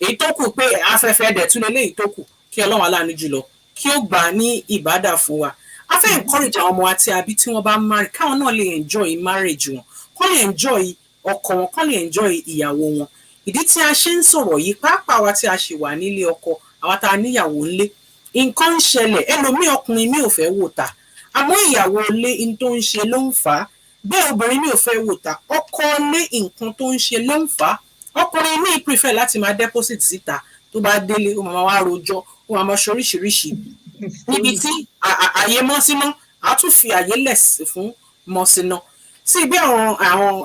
èyí tó kù pé afẹ́fẹ́ dẹ̀ tún lélẹ́yìí tó kù kí Ọlọ́run aláàánú jùlọ kí ó gbà ní ìbádà fún wa a fẹ́ encourage àwọn ọmọ àti àbí tí wọ́n bá marry káwọn náà lè enjoy marriage wọn kọ́ lè enjoy ọkọ wọn kọ́ lè enjoy ìyàwó wọn ìdí tí a ṣe ń sọ̀rọ̀ yìí pàápàá wa tí a ṣì wà nílé ọkọ àwa tá a níyàwó ńlé nǹkan ń ṣẹlẹ̀ ẹlòmíì ọkùnrin mi ò fẹ́ wò ta àmọ́ ìyàwó ilé n tó ń ṣe ló ń fà á bẹ́ẹ̀ obìnrin mi ò fẹ́ wò ta ọkọ ilé nǹkan tó ń ṣe ló ń fà á ọkùnrin mi prefer láti máa deposit síta tó bá délé ó máa wá rojọ́ ó máa ṣe oríṣiríṣi níbi tí àyè mọ́ síná a tún fi àyè lẹ̀ fún mọ́ síná sí bí àwọn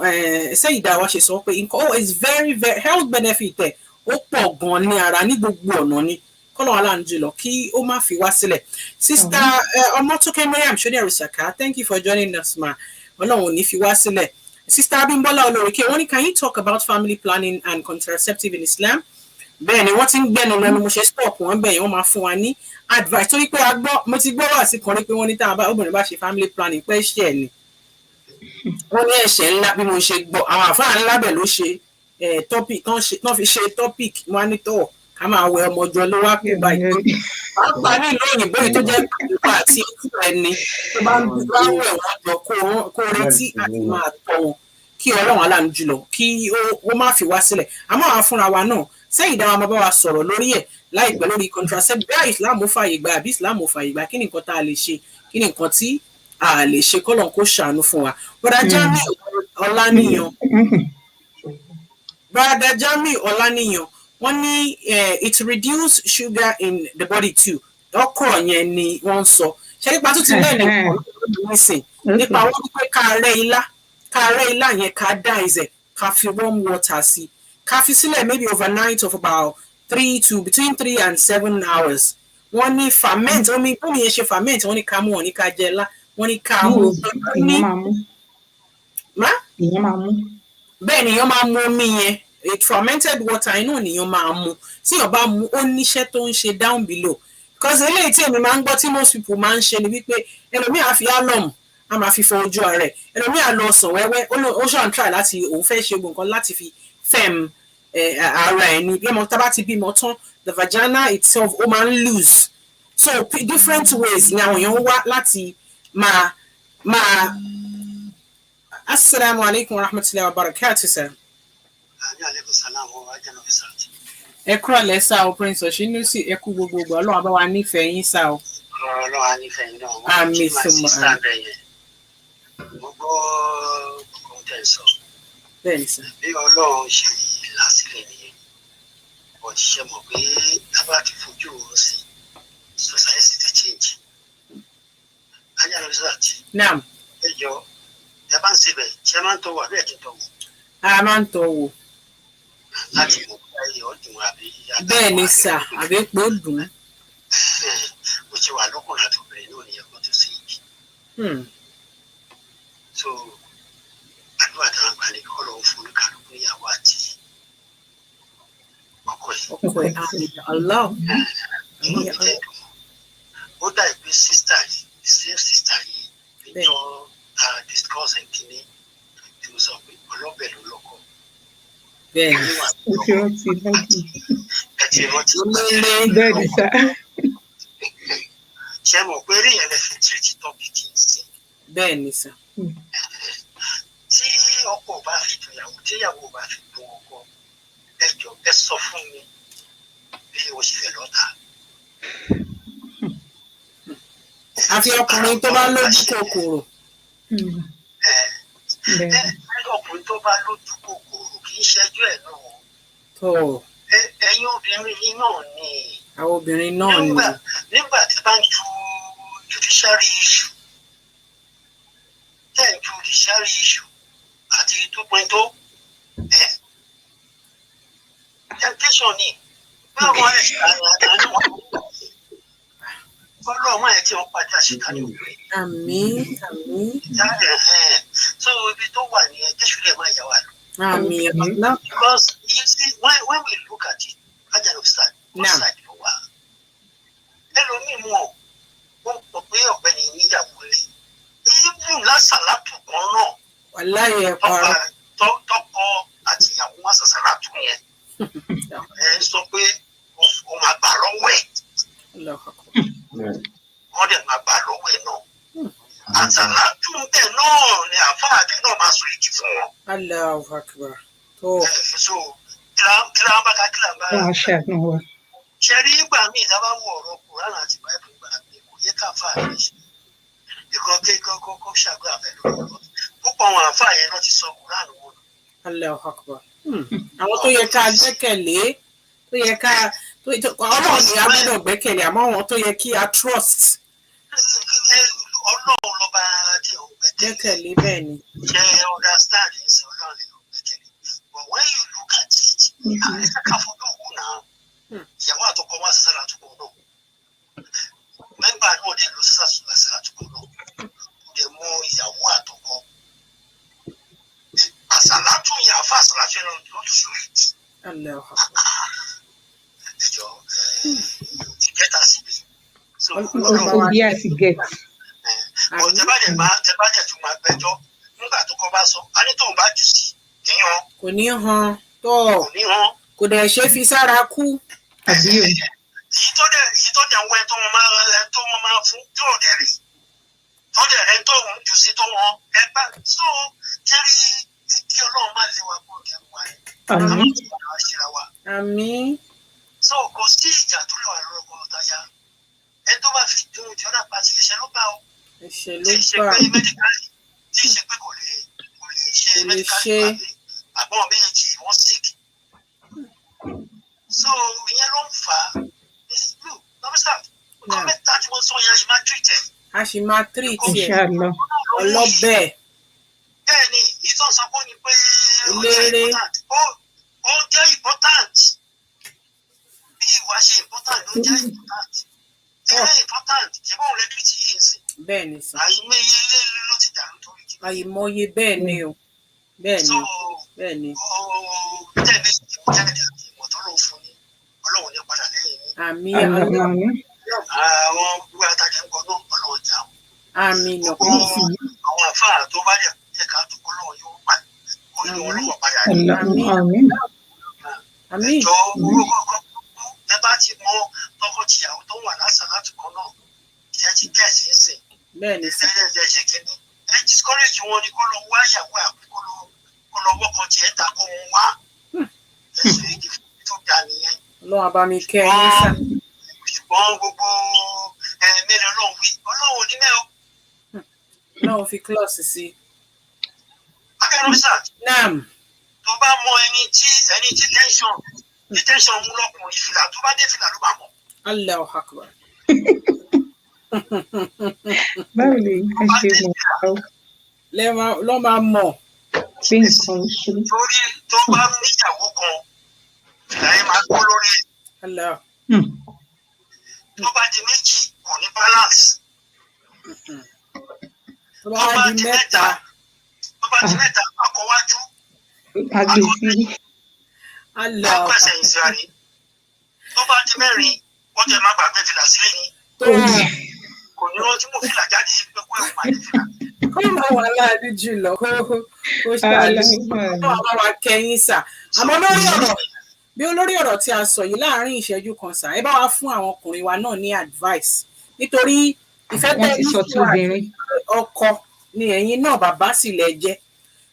Seyida wa ṣe sọ pé nǹkan is very very health benefit ẹ̀ ó pọ̀ gan ní ara ní gbogbo ọ̀nà ni kọ́lọ́run aláàánú jùlọ kí ó má fi wá sílẹ̀ sister Ọmọ́tókẹ́ Mariam Ṣódẹ̀rùsàká thank you for joining us ma Ọlọ́run ò ní fi wá sílẹ̀ sister Abímbọ́lá Olórí K wọ́n ní can you talk about family planning and contraceptive in Islam bẹ́ẹ̀ ni wọ́n ti ń gbẹ́nu lẹ́nu mo ṣe stop wọ́n bẹ́ẹ̀ wọ́n máa fún wa ní advice torí pé mo ti gbọ́ wá sí kan rí pé wọ́n ní tá a obìnrin bá ṣe family planning pé ṣe ẹ̀ ni wọ́n ní ẹ̀ṣẹ̀ ńlá bí mo ṣe gbọ́ àwọn àfáà ńlá bẹ̀ ló ṣe topic tán fi ṣe topic monitor ká máa wẹ ọmọjọ ló wá kú báyìí pàápàá nílùú òyìnbó yìí tó jẹ́ pípa àti ojú ẹni tó bá ń wẹ̀ wọ́n jọ kó retí àti máa tọ́ wọn kí ọlọ́run aláàánú jùlọ kí ó má fi wá sílẹ̀ àmọ́ àwọn fúnra wa náà Seyida wa máa bá wa sọ̀rọ̀ lórí ẹ̀ láìpẹ́ lórí contraceptive bí Islam fààyè gbà àbí Islam fààyè gbà kí ni nǹkan tá a lè ṣe kí ni nǹkan tí a lè ṣe kọ́lọ̀ kó ṣàánú fún wa Brother Jamiu Ọláníyàn wọ́n ní it reduce sugar in the body too ọkọ̀ yẹn ni wọ́n ń sọ ṣe nípa tó ti lẹ́nu nísìn nípa wọ́n wípé ká rẹ́ ilá yẹn ká dice ká fi warm water sí ká fi sílẹ̀ maybe overnight of about between 3 and 7 hours wọ́n ní ferment wọ́n ní yẹn ṣe ferment wọ́n ní ká mú wọ́n ní ká jẹ lá wọ́n ní ká mú bẹ́ẹ̀ ni èèyàn máa mú omi yẹn fermented water inú nìyẹn máa mú tí èèyàn bá mú ó níṣẹ́ tó ń ṣe down below because eléyìí tí èmi máa ń gbọ́ tí most people máa ń ṣe ni wípé ẹlòmíì á fi álọ̀mù á máa fi fọ ojú rẹ̀ ẹlòmíì á lọ sàn wẹ́wẹ́ ó ṣàn try láti òun fẹ́ ṣe gbogbo nǹkan láti fi fẹ́m ara ẹ̀ ni bí ọmọ tá bá ti bímọ tán the vagina itself ó máa ń loose so different ways ni àwọn èèyàn wá láti máa Assalamu alaikum warahmatullahi wabarakatuh sir. Alaikum salam wa Nafeesa. Ẹ kúrò lẹ́sà o Prince Oshinusi ẹ kú gbogbogbò Ọlọ́run bá wa nífẹ̀ẹ́ yín sá o. Ọlọ́run á nífẹ̀ẹ́ yín náà. Àmín sọmọ àmín. Gbogbo ohun tẹ́ ń sọ. Bẹ́ẹ̀ni sá. Bí Ọlọ́run ṣe lásìlẹ̀ nìyẹn. Òṣìṣẹ́ mọ̀ pé tábà ti fojú oorun sí society ti change. Ayélujára. Naam. Ẹ jọ ẹ bá ń ṣe bẹ́ẹ̀ ṣe máa ń tọ́ wò àbí ẹ̀ kí n tọ́ wò. A máa ń tọ́ wò. Láti mọ̀ pé ayé ọdún àbí. Bẹ́ẹ̀ ni sà àbí pé ó dùn. Mo ti wà lọ́kùnrin àti obìnrin náà nìyẹn kan tó sí yìí. So àdúrà táwọn àgbà ní kọ́ lọ́wọ́ fún kálukú níyàwó àti ọkọ ẹ̀. Ọkọ ẹ̀ àmì Allah. Ó dà pé sísítà yìí same sísítà yìí níjọ́ discuss kínní tí mo sọ pé ọlọ́bẹ̀ ló lọ́kọ̀. Bẹ́ẹ̀ni. Ó ti rántí lọ́dún. Ẹ ti rántí. Bẹ́ẹ̀ni sá. Ṣé mo pé rí yẹn lè fi tírìtì tọ́pìkì sí? Bẹ́ẹ̀ni sá. Tí ọkọ bá fi dùn ìyàwó tí ìyàwó bá fi dùn ọkọ ẹ jọ ẹ sọ fún mi bí o ṣe fẹ́ lọ́ta. Àfi ọkùnrin tó bá lójú kòkòrò. Ọkùnrin tó bá lójú kòkòrò kì í ṣẹ́jú ẹ̀ náà. Ẹ̀yin obìnrin yìí náà ni. Àwọn obìnrin náà ni. Nígbà tí bá ń ju judiciary issue judiciary issue àti 2.0 temptation ni báwo ẹ̀ ṣe àná wọn ọlọ́run ẹ̀ tí wọ́n padà ṣe ká ní òwe. Àmín àmín. So ibi tó wà ní ẹjẹ́sù lè máa yà wá lọ. Àmín ọ̀la. Because you see when we look at it Ayoola side ló wà. Ẹlòmíì mú ọ wọ́n pọ̀ pé ọ̀gbẹ́ni níyàwó rẹ̀ ibùn lásàlátù kan náà. Wàláyé ẹ̀ parọ́. Tọkọ àti ìyàwó wọn sàsàlátù yẹn. Ẹ sọ pé o máa gbà lọ́wọ́ ẹ̀. Wọ́n dẹ̀ máa gbà lọ́wọ́ ẹ̀ náà. Àsàlátù bẹ́ẹ̀ náà ni àfáàdé náà máa sọ èjì fún wọn. Allahu Akbar. So kílámbá ká kílámbá. Ṣé rí ìgbà míì tá a bá wọ ọ̀rọ̀ Kùránì àti Báíbù gbà mí kò yẹ ká fà á ṣe. Ìkan kó ṣàgbà fẹ́ lọ́wọ́. Púpọ̀ àwọn àfáà yẹn náà ti sọ Kùránì wọn. Allahu Akbar. Àwọn tó yẹ ká gbẹ́kẹ̀lé tó yẹ ká ọlọ́run ni a gbọ́dọ̀ gbẹ́kẹ̀lé àmọ́ àwọn tó yẹ kí a trust. Ọlọ́run ló bá tí ò gbẹ́kẹ̀lé bẹ́ẹ̀ ni. Ṣé understand is ọlọ́run lè gbẹ́kẹ̀lé. But when you look at it, àìsàn ká fojú òkú náà. Ìyàwó àtọkọ wá sàṣàlà àtúkọ náà. Mẹ́mbà náà dẹ̀ lọ sàṣàlà àtúkọ náà. Ó dẹ̀ mú ìyàwó àtọkọ. Àṣàlátù yẹn àfa àṣàlátù yẹn ló tún sweet. Ẹjọ ìgẹ́ta síbi. Òbí àti get. Tẹ́bàjẹ́ tún máa gbẹ́jọ́ nígbà tó kọ́ bá sọ. A ní tóun bá jù sí ìyàn. Kò ní hàn tó. Kò ní hàn. Kò dẹ̀ ṣe fi sára kú. àbí o. èyí tó dẹ̀ ń wẹ́ tó wọ́n máa fún tó dẹ̀ rí tó dẹ̀ rẹ̀ tó ń jù sí tó wọ́n ẹgbà tó kẹ́rí kí Ọlọ́run má lè wá kó kẹ́ wá ẹ̀. Àmín. So kò sí ìjà tó lè wà lórí ọkọ̀ ọ̀táyà ẹni tó bá fi dùn tí ọ̀dà pàṣẹ ìṣẹ́ ló bá o. Ẹ̀ṣẹ̀ ló tí ì ṣe bá. pé mẹ́díkàlì tí ì ṣe pé kò lè ṣe mẹ́díkàlì àbọ̀ méjì wọ́n sick. So ìyẹn ló ń fà á ní Nafeesa nǹkan mẹ́ta tí mo sọ yẹn yìí máa treat ẹ̀. A sì máa treat ẹ̀ Inshallah. ọlọ́bẹ̀. Bẹ́ẹ̀ ni ìtàn sọ fún mi pé Eléré. ó jẹ́ important bí ìwà ṣe important ló jẹ́ important eré important ṣé bóun lè treat yìí sí. Bẹ́ẹ̀ ni sà. àìmọye ilé ló ti dàrú torí kí. Àìmọye bẹ́ẹ̀ ni o. Bẹ́ẹ̀ ni. Bẹ́ẹ̀ ni. ó tẹ̀lé ìjáde àti ìmọ̀ tó lò fún ni Ọlọ́run ní padà lẹ́yìn ní. Àmín. Àwọn gbogbo àtàkì ń gbọ́ náà Ọlọ́run jà wọ́n. Àmín. Àwọn àfáà tó bá dẹ̀ ẹ̀ka tó kọ́ lọ́wọ́ yóò pa orí wọn lọ́wọ́ padà ní. Àmín. Ẹjọ́ owó kọ́kọ́ ẹ bá ti mọ tọkọ-tìyàwó tó wà lásán láti kọ́ náà ìyẹn ti gẹ̀ẹ́sì ń sìn. Bẹ́ẹ̀ ni sà. Ẹ ṣe kínní ẹ discourage wọn ni kó lọ wá ìyàwó àbí kó lọ wọ́kọ̀ tiẹ̀ ta kó wọn wá. Ẹ ṣe é tó dà nìyẹn. Ọlọ́run bá mi kẹ́ yín sà. Ṣùgbọ́n gbogbo mẹ́rin Ọlọ́run wí Ọlọ́run ò ní mẹ́ o. Ọlọ́run fi klọ́ọ̀sì sí. Nafeesa. Naam. Tó bá mọ ẹni tí tension mú lọ́kùnrin fìlà tó bá dé fìlà ló bá mọ̀. Allahu Akbar. Báwo lè ká ṣe mọ̀ ọ́? Lọ́ máa mọ̀. Bí nǹkan ṣe. Torí tó bá níyàwó kan fìlà yẹn máa gbó lórí ẹ̀. Allah. Tó bá di méjì kò ní balance. Tó bá di mẹ́ta. Tó bá di mẹ́ta akọwájú. Agbèsí. Allah. Pẹ̀sẹ̀ ìsira ni. Tó bá di mẹ́rin ó jẹ́ má gbàgbé fìlà sílé ni. Kò ní rántí mú fìlà jáde pé kó ẹ̀wọ̀n àti fìlà. Kó máa wà láàánú jùlọ kó ṣàlùsí kó máa wà kẹ́yìn sà. Àmọ́ lórí ọ̀rọ̀ tí a sọ yìí láàárín ìṣẹ́jú kan sà ẹ bá wa fún àwọn ọkùnrin wa náà ní advice nítorí ìfẹ́ tẹ́ ní fún ọkọ ni ẹ̀yin náà bàbá sì lẹ jẹ́.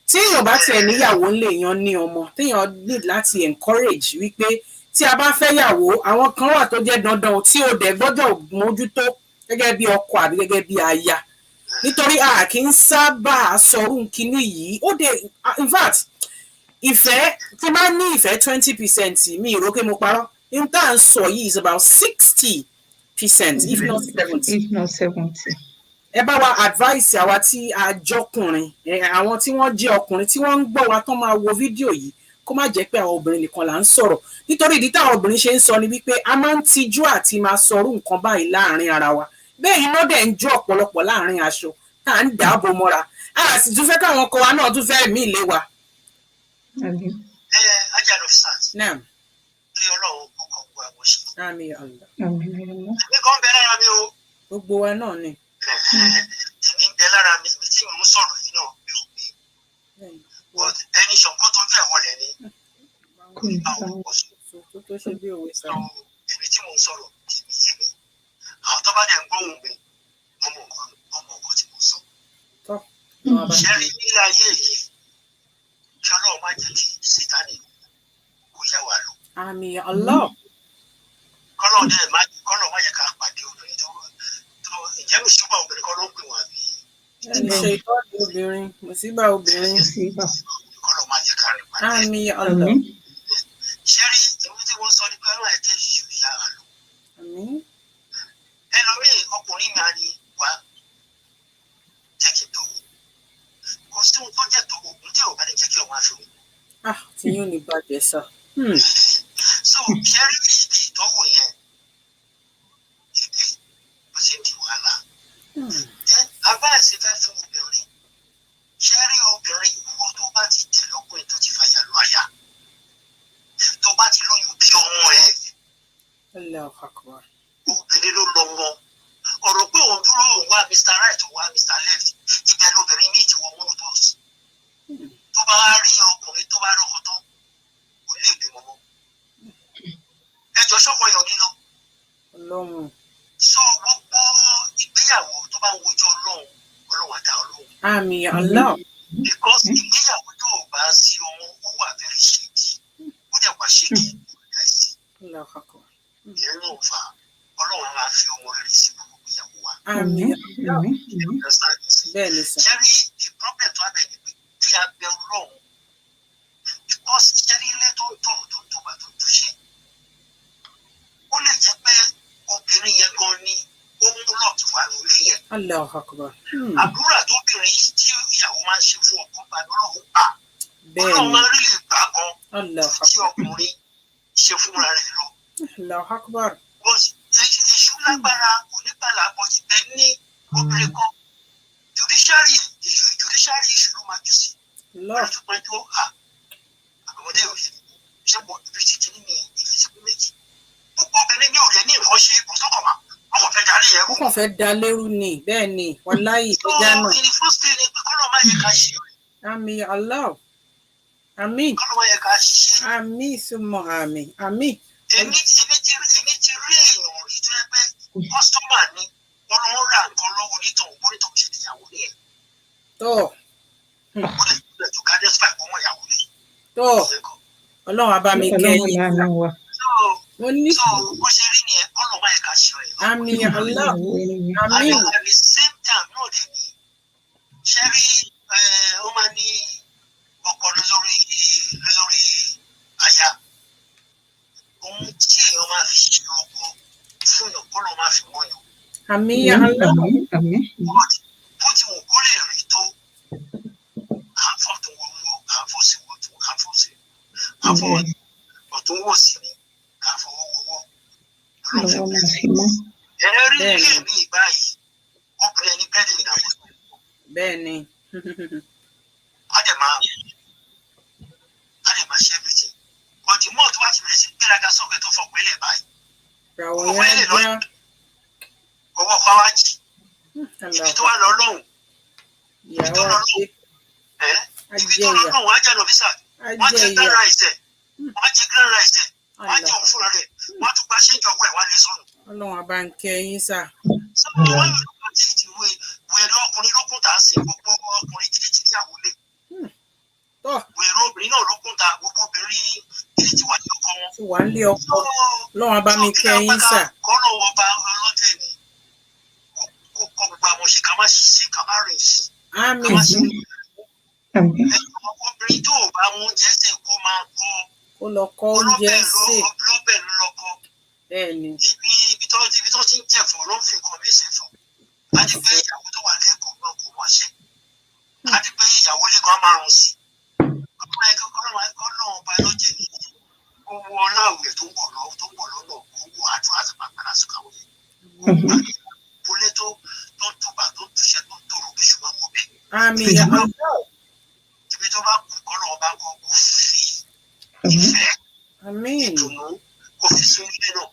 Tí èèyàn bá tiẹ̀ níyàwó ńlé èèyàn ní ọmọ téèyàn need láti encourage wípé tí a bá fẹ́ yàwó àwọn kan wà tó jẹ́ dandan tí o dẹ̀ gbọ́dọ̀ mójútó gẹ́gẹ́ bí ọkọ àbí gẹ́gẹ́ bí aya nítorí a kì í sábà sọrú kinní yìí ó dé in fact ìfẹ́ tí bá ní ìfẹ́ 20% mi ìrókè mo parọ́ in tá à ń sọ yìí is about 60% if not 70. Ẹ bá wa advice àwa tí a jọkùnrin àwọn tí wọ́n jẹ́ ọkùnrin tí wọ́n ń gbọ́ wa tán máa wo fídíò yìí kó má jẹ́ pé àwọn obìnrin nìkan là ń sọ̀rọ̀ nítorí ìdí táwọn obìnrin ṣe ń sọ ni wípé a máa ń tijú àti máa sọrú nǹkan báyìí láàrin ara wa bẹ́ẹ̀ iná dẹ̀ ń jó ọ̀pọ̀lọpọ̀ láàrin aṣọ tá à ń dáàbò mọ́ra a sì tún fẹ́ káwọn ọkọ wa náà tún fẹ́ mí ilé wa. Ajá Nafeesa. Naam. Kí Ọlọ́run kò kọ̀ gbọ́ àbọ̀ ṣe. Àmín Allah. Èmi kan bẹ lára mi o. Gbogbo wa náà ni. Èmi ń bẹ lára mi tí mo ń sọ̀rọ̀ yìí náà mi ò gbé. Ẹni ṣọ̀kọ́ tójú ẹ̀ wọlé ni. Àwọn kò sùn. Tó ṣe bí òwe sá. Èmi tí mo ń sọ̀rọ̀ tèmi yé mi. Àwọn tó bá dẹ̀ ń gbóhùn mi ọmọ nǹkan tí mo sọ. Ṣé rí nílé ayé yìí kí Ọlọ́run má jẹ́ kí Sátánì kó yá wa lọ. Àmín Allah. Kọ́lọ̀ má yẹ ká pàdé obìnrin tó ìjẹ́ mi ṣùgbọ́n obìnrin kan ló ń pè wọ́n àbí. Ẹni ṣe ìtọ́jú obìnrin, mùsíbà obìnrin. Kọ́lọ̀ má yẹ ká rìn pàdé. Àmín Allah. Ṣé rí ìwé tí wọ́n sọ ní pé ọlọ́run ẹ̀jẹ̀ yìí ìyá wa lọ. Àmín. Ẹlòmíì ọkùnrin mi á ní wá jẹ́ kí n tó wò. Kò sí ohun tó jẹ́ tó wò tí ò bá ní jẹ́ kí ọmọ àfi wò. Tí yóò ní bàjẹ́ sá. So ṣé rí ibi ìtọ́wò yẹn ibi bó ṣe di wàhálà. Abáàsì fẹ́ fún obìnrin. Ṣé rí obìnrin wo tó bá ti tẹ̀ lọ́kùnrin tó ti fàyà lọ àyà? Tó bá ti lóyún bí ọmọ ẹ̀. Allahu Akbar. Obìnrin ló lọ mọ. Ọ̀rọ̀ pé òun dúró òun wá Mr. Right òun wá Mr. Left. Ibẹ̀ lóbìnrin míì ti wọ monopause. Tó bá rí ọkùnrin tó bá rọ́kọ tán kò lè bímọ mọ́. Ẹjọ́ sọ́kọ ń wojú Ọlọ́run Ọlọ́run àdá Ọlọ́run. Àmín ya Allah. Because ìgbéyàwó yóò bá sí ọmọ ó wà very shaky ó dẹ̀ wá shaky láìsí. Allahu Akbar. Ìyẹn náà fà Ọlọ́run máa fi ọmọ rere sí gbogbo ìgbéyàwó wa. Àmín ya Allah. Bẹ́ẹ̀ ni sà. Jerry, the problem tó abẹ ni pé kí a bẹ Ọlọ́run because Jerry ilé tó ń tọrọ tó ń tòbá tó ń túṣe ó lè jẹ́ pé obìnrin yẹn gan ni ó mú lọ́ọ̀tù wà lórí yẹn. Allahu Akbar. Àdúrà tó obìnrin yìí tí ìyàwó máa ń ṣe fún ọkọ bá Ọlọ́run gbà Bẹ́ẹ̀ Ọlọ́run ni. máa ń rí lè gbà gan Allahu tí Akbar. ọkùnrin ṣe fúnra rẹ̀ lọ. Allahu Akbar. Èṣù lágbára onígbàlà àbọ̀jì bẹ́ẹ̀ ní obìnrin kan judiciary issue ló máa jù sí. Allah. Wọ́n ti pẹ́ tó àbọ̀dé òye ṣé mo ibi tí kìíní ní ìfẹsẹ̀kú méjì. Púpọ̀ obìnrin ní òde ní nǹkan ṣe kò sọ́kọ̀mà wọ́n kò fẹ́ darí ẹ̀ Ó kàn fẹ́ da lérú ni. Bẹ́ẹ̀ ni. Wallahi ìgbéga náà. in the first place ni pé kọ́lọ́ máa yẹ ká ṣe Àmín ya Allah. Àmín. kọ́lọ́ máa yẹ ká ṣe. Àmín summa àmín. Àmín. Èmi ti rí èèyàn rí tó yẹ pé kọ́sítọ́mà ni wọ́n lọ ra nǹkan lọ́wọ́ onítọ̀hún onítọ̀hún ṣe ìyàwó ní ẹ̀. Tó. Ó lè tún ká despite ọmọ ìyàwó ní. Tó. Ọlọ́run á bá mi kẹ́ Ọlọ́run yín. láàánú wa. Mo ní. So bó ṣe rí ni ẹ̀ kọ́lọ́ máa yẹ ká ṣe rẹ̀. Àmín ya Allah. And Àmín. at the same time náà dẹ̀ ni ṣe rí ó máa ní ọpọlọ lórí àyà ohun tí èèyàn máa fi ṣe ọkọ fún yàn kọ́ ló máa fi wọ́n yàn. Àmín ya Allah. Bó ti wù kó lè rí tó àfọ̀ tó wọ̀ wọ́ àfọ̀ sí wọ̀ tó àfọ̀ sí àfọ̀ ọ̀tún wọ̀ sí ni àfọ̀ wọ̀wọ́. Ẹ̀rí ilé mi báyìí obìnrin ní bẹ́ẹ̀dì ìdààmú. Bẹ́ẹ̀ ni. á dẹ̀ máa ṣe everything. Ọ̀dì mọ́ tó wá ti bẹ̀rẹ̀ sí gbéraga sọ́kẹ́ tó fọ pẹ́lẹ̀ báyìí. Ràwọ̀ yẹn já. Ọwọ́ kan wá jì. Ibi tó wà lọ lọ́hùn. Ìyàwó àti Ibi tó lọ lọ́hùn wá jẹ́ Nafeesa. Wọ́n jẹ grand rice ẹ̀. Wọ́n jẹ grand rice ẹ̀. Wọ́n jẹ òun fúnra rẹ̀. Wọ́n tún gba ṣéǹjì ọwọ́ ẹ̀ wá lé sọ́nù. Ọlọ́run á bá ń kẹ́ yín sà. Sọ́kùnrin wọ́n yóò lọ́kùn tí ti wẹ̀rẹ̀ ọkùnrin lókùn tà sí gbogbo ọkùnrin jìdìjìdì àwọlé. Tó. Wẹ̀rẹ̀ obìnrin náà lókùn tà gbogbo obìnrin jìdìjìdì wà ní ọkọ wọn. Ti wà nílé ọkọ. Ọlọ́run á bá mi kẹ́ yín sà. Kọ́nà ọba ọlọ́dẹ ni kó kọ́ gbogbo àwọn ṣe ká má ṣe ká má rìn sí. Àmín. Obìnrin tó bá mú oúnjẹ sè kó máa kọ́. Ó lọ kọ́ oúnjẹ sè. Lọ́bẹ̀ ló lọ́kọ́. Bẹ́ẹ̀ ni. Ibi tó ti ń jẹ̀fọ́ ló ń fi nǹkan mí ṣẹ̀fọ́. A ti pé ìyàwó tó wà lẹ́kọ̀ọ́ náà kò wọ́n ṣe. A ti pé ìyàwó lẹ́kọ̀ọ́ máa rùn sí. Ọmọ ẹ̀kọ́ náà ọba lọ́jẹ̀ ni owó ọláwẹ̀ tó ń bọ̀ lọ́nà owó àdúrà àti pàpàrà sùkàwé. Bolé tó ń túbà tó ń túṣẹ́ tó ń tòrò bí ṣùgbọ́n mo bẹ̀. Àmín ya Allah. Ibi tó bá kú kọ́ lọ́wọ́ bá ń kọ́ kó fi ìfẹ́ Àmín. ìdùnnú kó fi sún ilé náà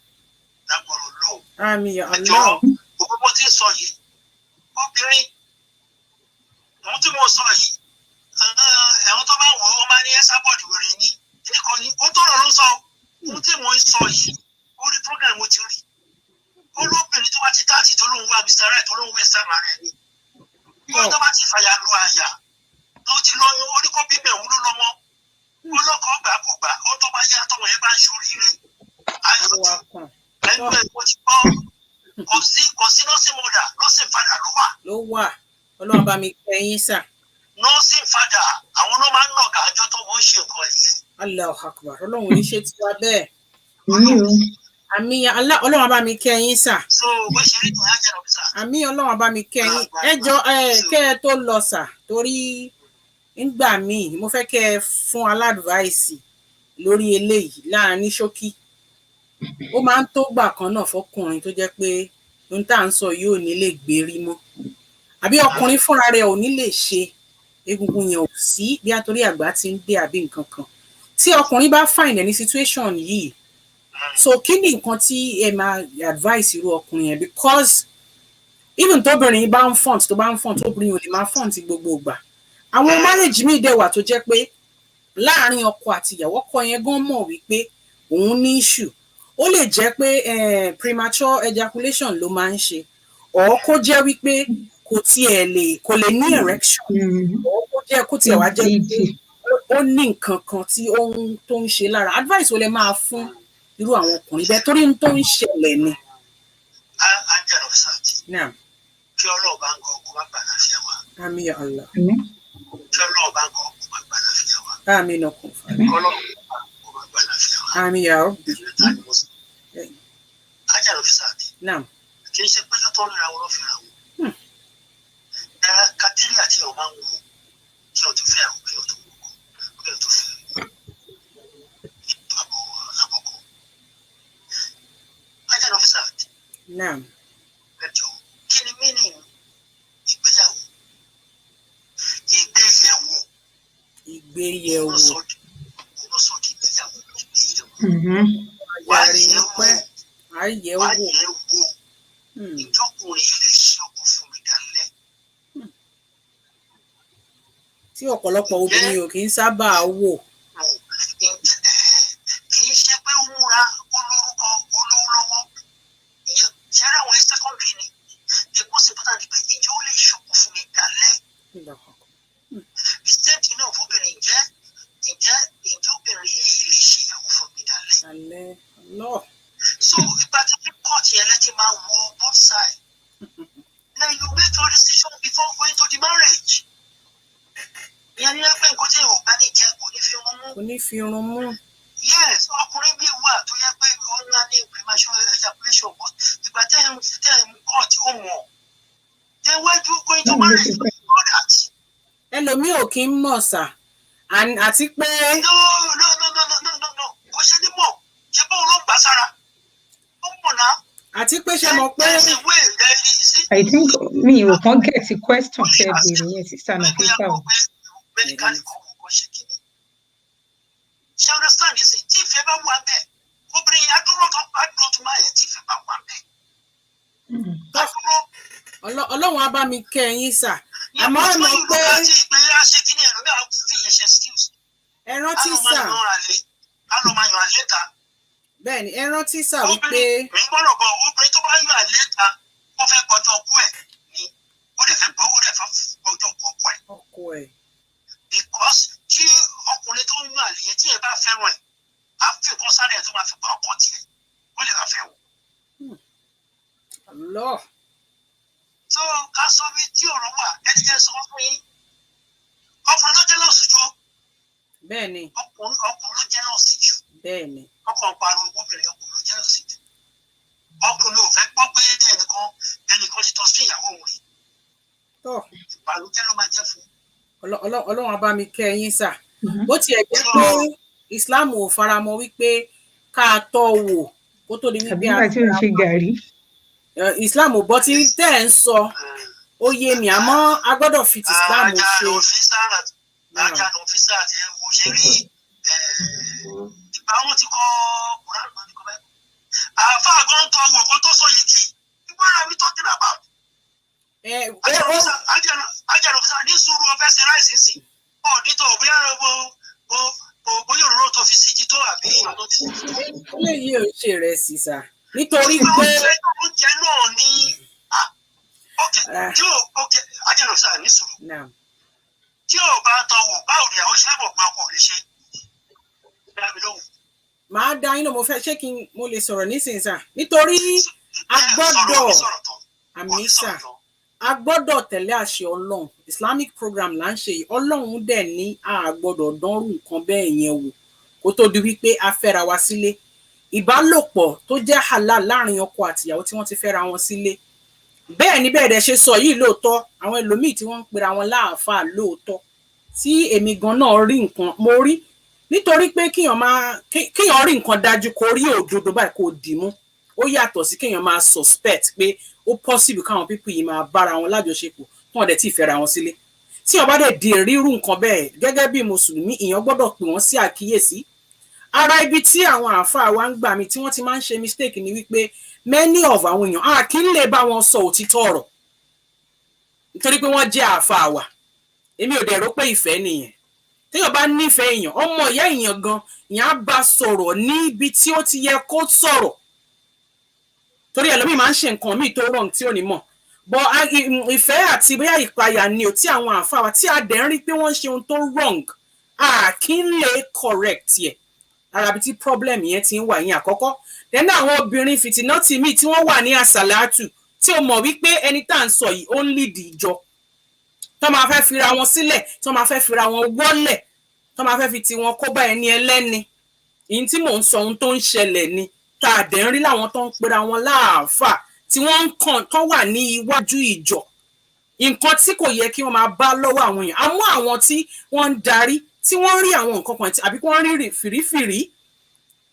lágbọ̀rọ̀ lọ́wọ́. Àmín ya Ẹjọ́ Allah. gbogbo tí ń sọ yìí obìnrin ohun tí mo sọ yìí ẹ̀wọ̀n tó bá wọ̀ ọ́ máa ní ẹ́sàbọ̀dì wèrè ní ẹnìkan ní ó tọrọ ló sọ ohun tí mo ń sọ yìí orí program mo ti rí olóbìnrin tó bá ti táàtì tó lóun wá Mr. Right tó lóun wẹ̀ sáà rẹ̀ ni kó tó bá ti fàyà lu àyà tó ti lóyún oníkó bíbẹ̀ òun ló lọ́mọ olókọ̀ gbà kò gbà ó tó bá yá tọmọ yẹn bá ń ṣoríire ayọ̀ tó ẹnu ẹ̀ mo ti gbọ́ kò sí nọ́ọ̀sì mọ́dà nọ́ọ̀sì fàdà ló wà. Ló wà. Ọlọ́run á bá mi kẹ́ yín sà. Nọ́ọ̀sì fàdà àwọn ló máa ń nàgà àjọ tó wọ́n ṣe nǹkan yìí. Allahu Akbar. Ọlọ́run ní ṣe tiwa bẹ́ẹ̀. Àmín ya Allah. Ọlọ́run á bá mi kẹ́ yín sà. So bó ṣe rí ìyá jẹ́ Nafeesa. Àmín Ọlọ́run á bá mi kẹ́ yín. Ẹ jọ̀ọ́ kẹ́ ẹ tó lọ sà torí nígbà míì mo fẹ́ kẹ́ ẹ fún aládùváìsì lórí eléyìí láàrin ṣókí. Ó máa ń tó gbà kan náà fọkùnrin tó jẹ́ pé ohun tá à ń sọ yìí ò ní lè gbérí mọ́. Àbí ọkùnrin fúnra rẹ̀ ò ní lè ṣe egungun yẹn ò sí bí àtòrí àgbà ti ń dé àbí nǹkan kan. Tí ọkùnrin bá find any situation yìí, so kí ni nǹkan tí ẹ máa advice irú ọkùnrin yẹn because even tóbìnrin bá ń font tó bá ń font obìnrin ò lè máa font gbogbo ìgbà. Àwọn marriage míì dẹ̀ wà tó jẹ́ pé láàárín ọkọ àti ìyàwó ọkọ yẹn gan mọ̀ wípé òun ní issue. Ó lè jẹ́ pé premature ejaculation ló máa ń ṣe or kó jẹ́ wípé kò lè ní erection, or kó jẹ́ kó tiẹ̀ wá jẹ́ pé ó ní nǹkan kan tí tó ń ṣe lára. Advice wo lẹ máa fún irú àwọn ọkùnrin bẹ́ẹ̀ torí tó ń ṣẹlẹ̀ ni. Angel of Sati. Naam. Kí Ọlọ́run bá ń kọ́ kó má gbà láfíà wa. Àmín ya Allah. Kí Ọlọ́run bá ń kọ́ kó má gbà láfíà wa. Àmín ọkùn fún mi. Kí Ọlọ́run kó má gbà láfíà wa. Àmín ya Rabbi. Angel of Sati. Naam. Kì í ṣe pé tó ń ra wọn ló fi ra wọn. Kátírì àti ọmọ ń wò kí o tó fẹ́ àwọn kí o tó wò kí o tó fẹ́ ètò àbọ̀kọ̀. Angel of Sati. Naam. Ẹjọ́ kí ni mí ní ìgbéyàwó? Ìgbéyàwó. Olóṣòdì ìgbéyàwó. Àyẹ̀wò. Ìjọkùnrin lè ṣe ọkọ fún mi dálẹ́. Tí ọ̀pọ̀lọpọ̀ obìnrin ò kì í sábà wò. Kì í ṣe pé ó múra olórúkọ olówó lọ́wọ́. Ṣé àwọn secondary ni? The most important is pé ìjọ lè ṣọkọ fún mi dálẹ́. Ìṣèjì náà fóbìnrin ìjọ obìnrin yìí lè ṣe ìyàwó fún mi dálẹ́. So ìgbà tí kọ́ọ̀tì ẹlẹ́tì máa wo both sides. Now you make your decision before going to the marriage. Ìyẹn ní ẹgbẹ́ nǹkan tí ò bá ní jẹ́ kò ní fi run mú. Yes, ọkùnrin bí wà tó yẹ pé ó ń lá ní premature ejaculation but ìgbà tẹ́ ń court ó mọ̀. Then why do you go into marriage with all that? Ẹlòmíì ò kí ń mọ̀ sà àti pé. No. Kò ṣe ní mọ̀ ṣé bóun ló ń gbà sára. Ó mọ̀ náà. Àti pé ṣe mọ̀ pé. I think mi ò kàn get the question tẹ́ bèrè yẹn sísá Nafeesa o. Ṣé understand this? Tí ìfẹ́ bá wà bẹ́ẹ̀, obìnrin adúró tó máa yẹ tí ìfẹ́ bá wà bẹ́ẹ̀. Ọlọ́run á bá mi kẹ́ yín sà. Àmọ́ ẹ mọ̀ pé. Ẹ rántí sà. Bẹ́ẹ̀ni, ẹ rántí sà wípé. Mi gbọ́dọ̀ bọ̀ obìnrin tó bá yọ àlẹ́ ta, ó fẹ́ gbọ́dọ̀ ọkọ ẹ̀ ni ó dẹ̀ fẹ́ gbọ́dọ̀ ọkọ ẹ̀. Because tí ọkùnrin tó ń yọ àlè yẹn tí ẹ bá fẹ́ràn ẹ̀ á fi nǹkan sáré ẹ̀ tó máa fi pa ọkọ tiẹ̀ ó lè máa fẹ́ wò. So ká sọ bí tí ọ̀rọ̀ wà ẹni jẹ́ sọ fún yín ọkùnrin ló jẹ́ lọ́sùn jù. Bẹ́ẹ̀ni. Ọkùnrin ló jẹ́ lọ́sùn jù. Bẹ́ẹ̀ni. Ọkùnrin pariwo obìnrin ọkùnrin ló jẹ́ lọ́sùn jù. Ọkùnrin ò fẹ́ gbọ́ pé ẹnìkan ti tọ́ sí ìyàwó òun rí. Ìbànújẹ́ ló máa jẹ́ fún un. Ọlọ́run á bá mi kẹ́ yín sà. Bó tiẹ̀ jẹ́ pé Islam ò faramọ́ wípé ká tọ́ wò kó tó di wípé. Àbí nígbà tí ò ń ṣe gàrí. Islam ò bọ́ tí tẹ́ ẹ̀ ń sọ ó yé mi àmọ́ a gbọ́dọ̀ fi ti Islam ṣe. Ajá ló fi sáà tí ẹ wo ṣe rí ìgbà wọn ti kọ Kùránì kan ní kọ bẹ́ẹ̀. Àáfàá gan tọ wò kó tó sọ yìí kì í gbọ́dọ̀ mi tọ́jú náà bá. Ajá ló fi sáà ní sùúrù ọ̀fẹ́ sí ráìsì sí ọ̀ nítorí bóyá òróró tó fi sí ti tó àbí ìyọ̀nà ti sí ti tó. Eléyìí ò ṣe rẹ̀ sí sà nítorí pé. Oúnjẹ náà ní ajá ló fi sáà ní sùúrù. Tí ò bá tọ wò báwo ni àwọn iṣẹ́ bọ̀ pé ọkọ̀ ò lè ṣe. Màá dá yín lọ mo fẹ́ ṣé mo lè sọ̀rọ̀ nísìnyí sà nítorí a gbọ́dọ̀ tẹ̀lé àṣẹ Ọlọ́run Islamic program là ń ṣe yìí Ọlọ́run dẹ̀ ní a gbọ́dọ̀ dánrù nǹkan bẹ́ẹ̀ yẹn wò kó tó di wípé a fẹ́ra wa sílé ìbálòpọ̀ tó jẹ́ halal láàrin ọkọ àtìyàwó tí wọ́n ti fẹ́ra wọn sílé bẹ́ẹ̀ ni bẹ́ẹ̀ dẹ̀ ṣe sọ yìí lóòótọ́ àwọn ẹlòmíì tí wọ́n ń pera wọn láàfáà lóòótọ́ tí èmi gan náà rí nǹkan mo rí nítorí pé kéèyàn rí nǹkan dájú kó rí òdodo báyìí kó dì mú ó yàtọ̀ sí kéèyàn máa suspect pé ó possible káwọn pípù yìí máa bára wọn lájọṣepọ̀ tí wọ́n dẹ̀ tí ì fẹ́ra wọn sílé tí wọ́n bá dẹ̀ di rírú nǹkan bẹ́ẹ̀ gẹ́gẹ́ bí mùsùlùmí èèyàn gbọ́dọ̀ pè wọ́n sí àkíyèsí ara ibi tí àwọn àáfàá wa ń gbà mí tí wọ́n ti máa ń ṣe mistake ni wípé many of àwọn èèyàn kì í lè bá wọn sọ òtítọ́ ọ̀rọ̀ nítorí pé wọ́n jẹ́ àáfàá wa èmi ò dẹ̀ rò pé ìfẹ́ nìyẹn téèyàn bá nífẹ̀ẹ́ èèyàn ọmọ ìyá èèyàn gan èèyàn á bá sọ̀rọ̀ níbi tí ó ti yẹ kó sọ̀rọ̀ torí ẹlòmíì máa ń ṣe nǹkan míì tó wrong tí ò ní mọ̀ but ìfẹ́ àti bóyá ìpayà ni ò tí àwọn àáfàá wa tí a dẹ̀ ń rí pé wọ́n ṣe ohun tó wrong kí n lè correct yẹ arabi tí problem yẹn ti ń wà yín àkọ́kọ́ then àwọn obìnrin fìtínátì míì tí wọ́n wà ní àsàlátù tí o mọ̀ wípé ẹni tá à ń sọ yìí ó ń lead ìjọ tó máa fẹ́ fira wọn sílẹ̀ tó máa fẹ́ fira wọn wọ́lẹ̀ tó máa fẹ́ fi tiwọn kó bá ẹni ẹlẹ́ni ìyí tí mò ń sọ ohun tó ń ṣẹlẹ̀ ni tá a dẹ̀ ń rí láwọn tó ń pera wọn láàfà tí wọ́n ń kàn tó wà ní iwájú ìjọ nǹkan tí kò yẹ kí wọ́n máa bá lọ́wọ́ àwọn èèyàn àmọ́ àwọn tí wọ́n ń darí tí wọ́n rí àwọn nǹkan kan àbí kí wọ́n rí fìrífìrí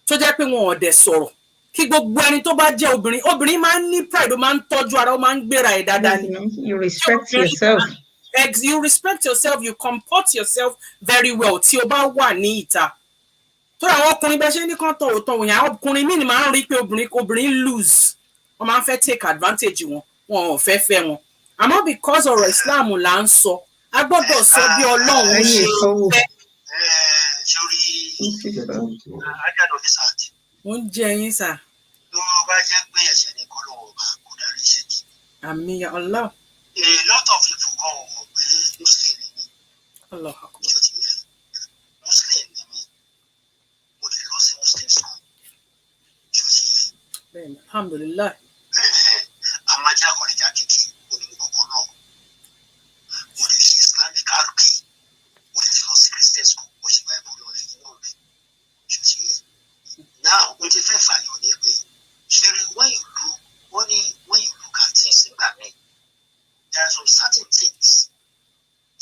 tó jẹ́ pé wọn ò dẹ̀ sọ̀rọ̀ kí gbogbo ẹni tó bá jẹ́ obìnrin máa ń ní pride ó máa ń tọ́jú ara ó máa ń gbéra ẹ̀ dáadáa ni. You respect yourself. You respect yourself, you comport yourself very well tí o bá wà ní ìta. tó àwọn ọkùnrin bẹ́ẹ̀ ṣe ní kán tọ̀wọ̀tọ̀wọ̀ yẹn ọkùnrin míì ni máa ń rí pé obìnrin lose wọ́n máa ń fẹ́ take advantage wọn ò fẹ́ fẹ́ wọn àmọ́ because ọ̀rọ̀ Islam là ń sọ a gbọ́dọ̀ sọ bí Ọlọ́run ṣe fẹ́. sórí ajáde ní sáàtì. ó ń jẹ yín sà. tó bá jẹ́ pé ẹ̀ṣẹ̀ ní kọ́ lọ́wọ́ bá kó darí ṣe kí. àmín ya Allah. a lot of people gan ò mọ̀ pé Muslim ni mí. Allah akbar. Muslim ni mí mo lè lọ sí Muslim school. bẹ́ẹ̀ni alhamdulillah. amájá kọ̀ọ̀lẹ́jà kìkì onígbòkọ̀ náà mo lè ṣe Islamic arki mo lè lọ sí Christian school mo ṣe báyìí mo lọ lẹ́yìn náà rẹ̀ ṣòṣì yẹ. now mo ti fẹ́ fàyọ̀ ní pé ṣeré when you look at things nígbà míì there are some certain things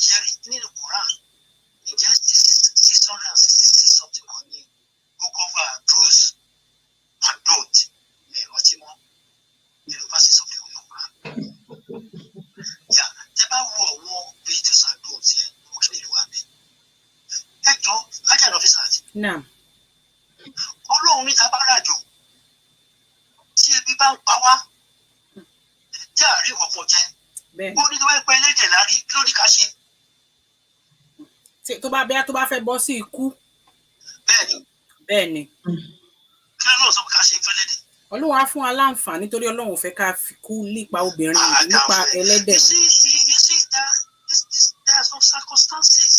ṣeré nínú Quran ǹjẹ́ 666 something kan ní ó cover do's and don't ní ìrántí mọ́ nínú verses of the Quran. tẹ́ bá wo àwọn do's and don'ts yẹn mo kí ni ìlú wa bẹ́ẹ̀. ẹ jọ ajá lọ fi sàájì. Ọlọ́run ní tabárajò tí ebi bá ń pa wá tí àárí ọ̀pọ̀ jẹ ó ní tó bá pẹ́ ẹlẹ́jẹ̀ lárí kí ló ní ká ṣe. tó bá fẹ́ bọ́ sí ikú. bẹ́ẹ̀ni. kí ló sọ pé ká ṣe fẹ́lẹ́dẹ̀. Olúwa á fún wa láǹfààní nítorí Ọlọ́run fẹ́ ká fi kú nípa obìnrin nípa ẹlẹ́dẹ̀. You see there are some circumstances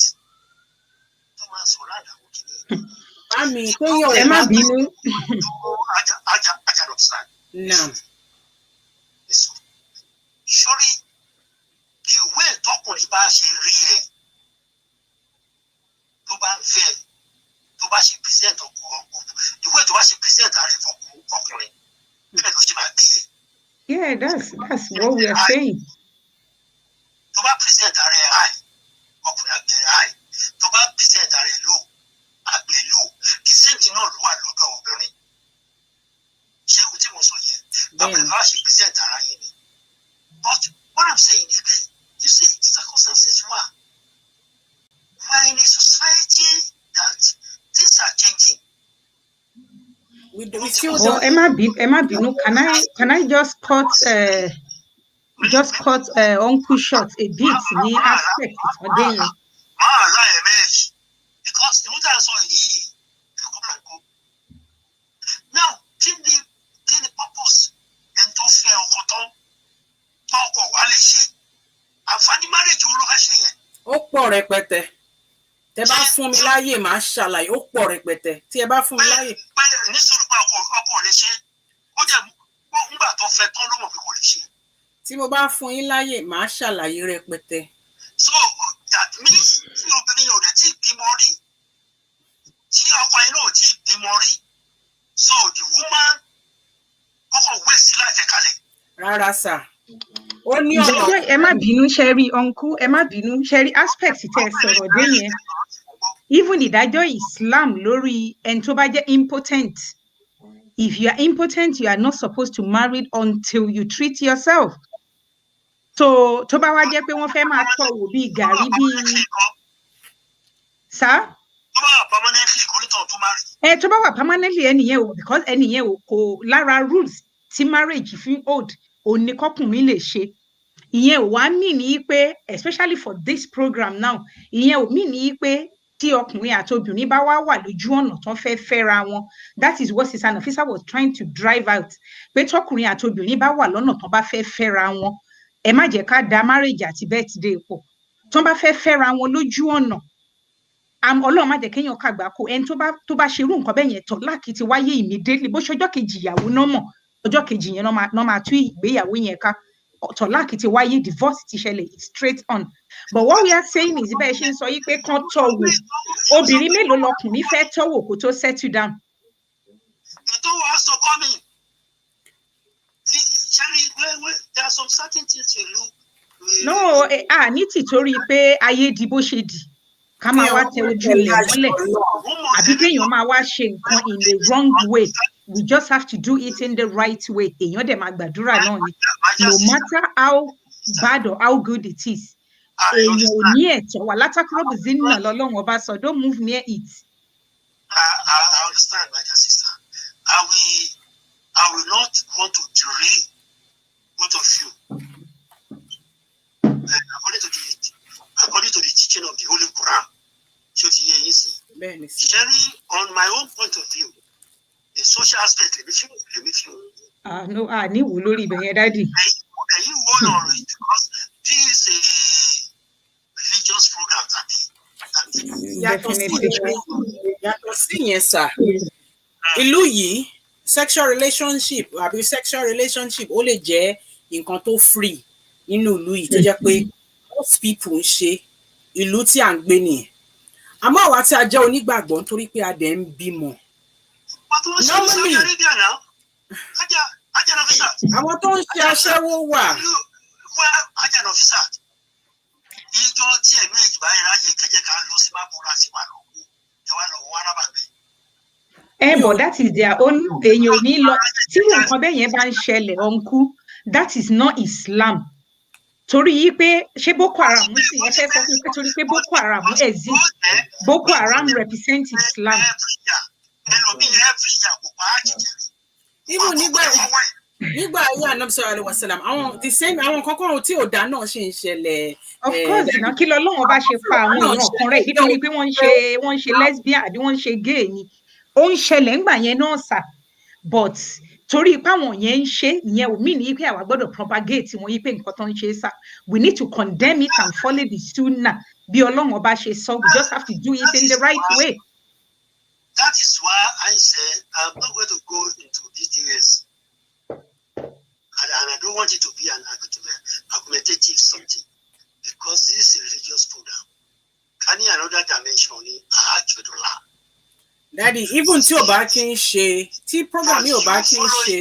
tó máa sọ̀rọ̀ àdàwọ̀ kìíní. Mami tó yọ ẹ má bínú. Ajá lọ sí sáà. Naam. Sórí ìwé ìtọ́kùnrin bá ṣe rí ẹ tó bá ń fẹ́ tó bá ṣe present ìwé tó bá ṣe present ààrẹ fọkùnrin bẹ́ẹ̀ ló ṣe máa gbé e. Yeah, that's what we are saying. tó bá present ààrẹ high ọkùnrin àgbẹ̀ high tó bá present ààrẹ low àgbẹ̀ low the same thing náà ló wà lọ́dọ̀ obìnrin. ṣé o tí mo sọ yẹn bàbá bá ṣe present ara yẹn ni. But what I'm saying is that you see circumstances were in a society that things are changing. We still don't. Emma Binu, can I just cut Uncle short a bit ní aspect ọdẹ yẹn. Máa la ẹ̀mẹ́jì because the water is all yìí now kí ni purpose ẹni tó fẹ́ ọkọ tán ọkọ wa lè ṣe àǹfààní marriage wo ló fẹ́ ṣe yẹn. ó pọ̀ rẹpẹtẹ tẹ bá fún mi láyè máa ṣàlàyé ó pọ̀ rẹpẹtẹ tí ẹ bá fún mi láyè. pé nítorí pé ọkọ lè ṣe ó jẹ́ nígbà tó fẹ́ tán ló mọ̀ pé kò lè ṣe. tí mo bá fún yín láyè máa ṣàlàyé rẹpẹtẹ. so that means tí obìnrin yóò rẹ̀ tí bímọ rí tí ọkọ yẹn náà tí bímọ rí so the woman kọ́kọ́ wé sí láìfẹ́ kalẹ̀. rárá sà ó ní ọ̀rọ̀. ẹ má bínú ṣẹ́rí uncle ẹ má bínú ṣẹ́rí aspect tẹ́ sọ̀rọ̀ dé yẹn even ìdájọ́ Islam lórí ẹni tó bá jẹ́ impotent if you are impotent you are not supposed to marry until you treat yourself so tó bá wá jẹ́ pé wọ́n fẹ́ máa tọ̀ wò bíi gàrí bíi sá. tó bá wà permanently kò ní tọ̀ tó máa rí. tó bá wà permanently ẹnìyẹn o because ẹnìyẹn o kò lára rules tí marriage fi hold òní kọkùnrin lè ṣe ìyẹn ò wá mí ní pé especially for this program now ìyẹn ò mí ní pé tí ọkùnrin àti obìnrin bá wá wà lójú ọ̀nà tán fẹ́ fẹ́ra wọn that is what Sister Nafeesa was trying to drive out pé tọkùnrin àti obìnrin bá wà lọ́nà tán bá fẹ́ fẹ́ra wọn ẹ má jẹ́ ká da marriage àti birthday pọ̀ tó bá fẹ́ fẹ́ra wọn lójú ọ̀nà Ọlọ́run má jẹ́ kéèyàn kàgbákò ẹni tó bá ṣerú nǹkan bẹ́ẹ̀ yẹn tọ̀ láàkì ti wáyé immediately bó ṣe ọjọ́ kejì ìyàwó náà mọ̀ ọjọ́ kejì yẹn náà máa tú ìgbéyàwó yẹn ká tọ̀ láàkì ti wáyé divorce ti ṣẹlẹ̀ it's straight on but what we are saying is bẹ́ẹ̀ ṣe ń sọ yí pé kán tọ̀ wò obìnrin mélòó lọkùnrin fẹ́ tọ̀ wò kó tó settle down. ètò wa sọ kọ́ mi there are some certain things you look. no ní tìtorí pé ayé di bó ṣe di ká máa wá tẹ ojú ilẹ̀ mọ́lẹ̀ àbí kéèyàn máa wá ṣe nǹkan in a wrong way we just have to do it in the right way èèyàn dẹ̀ máa gbàdúrà náà ni no matter how bad or how good it is èèyàn ò ní ẹ̀tọ́ wà látàkùrọ̀bù zina lọ́lọ́run ọba sọ don't move near it. I understand my dear sister I will not want to derail both of you according to the teaching of the Holy Quran. Sharing on my own point of view, the social aspect, no, ní wò lórí ibẹ̀ yẹn dádì. Can you hold on it because this is a religious program yàtọ̀ sí yẹn sà ìlú yìí sexual relationship ó lè jẹ́ nǹkan tó free nínú ìlú yìí tó jẹ́ pé most people ń ṣe ìlú tí à ń gbé nìyẹn àmọ́ àwa tí a jẹ́ onígbàgbọ́ nítorí pé a dẹ̀ ń bímọ. normally àwọn tó ń ṣe aṣẹ́wó wà. ìjọ tí ẹ̀mí ìjìbá yẹn ráyè kẹjẹ ká lọ sí mábúrò àti wà lọ́wọ́ ìjọba lọ́wọ́ arábàbẹ̀. But that is their own èèyàn ò ní lọ tí nǹkan bẹ́ẹ̀ yẹn bá ń ṣẹlẹ̀ ọ̀nkú that is not Islam. Torí yí pé ṣé Boko Haram sì ẹ fẹ́ sọ fún pé torí pé Boko Haram exist Boko Haram represent Islam. Even nígbà ayé Ànábì sallallahu alaihi wasallam àwọn the same àwọn kankan tí ò dá náà ṣe ń ṣẹlẹ̀. Of course náà kí lọ́lọ́run bá ṣe pa àwọn èèyàn kan rẹ̀ nítorí pé wọ́n ń ṣe lesbian àbí wọ́n ń ṣe gay ni ó ń ṣẹlẹ̀ ńgbà yẹn náà sà but torí ipá wọn yẹn ń ṣe ìyẹn ò mean ní pé àwa gbọ́dọ̀ propagate wọn yí pé nǹkan tó ń ṣe sà we need to condemn it and follow the sunnah bí Ọlọ́run ọba ṣe sọ we just have to do it in the right way. That is why I said I'm not going to go into details and I don't want it to be an argumentative something because this is a religious program. Can you another dimension in Ayeola? Daddy, even tí o bá kí ń ṣe tí program yìí ò bá kí ń ṣe.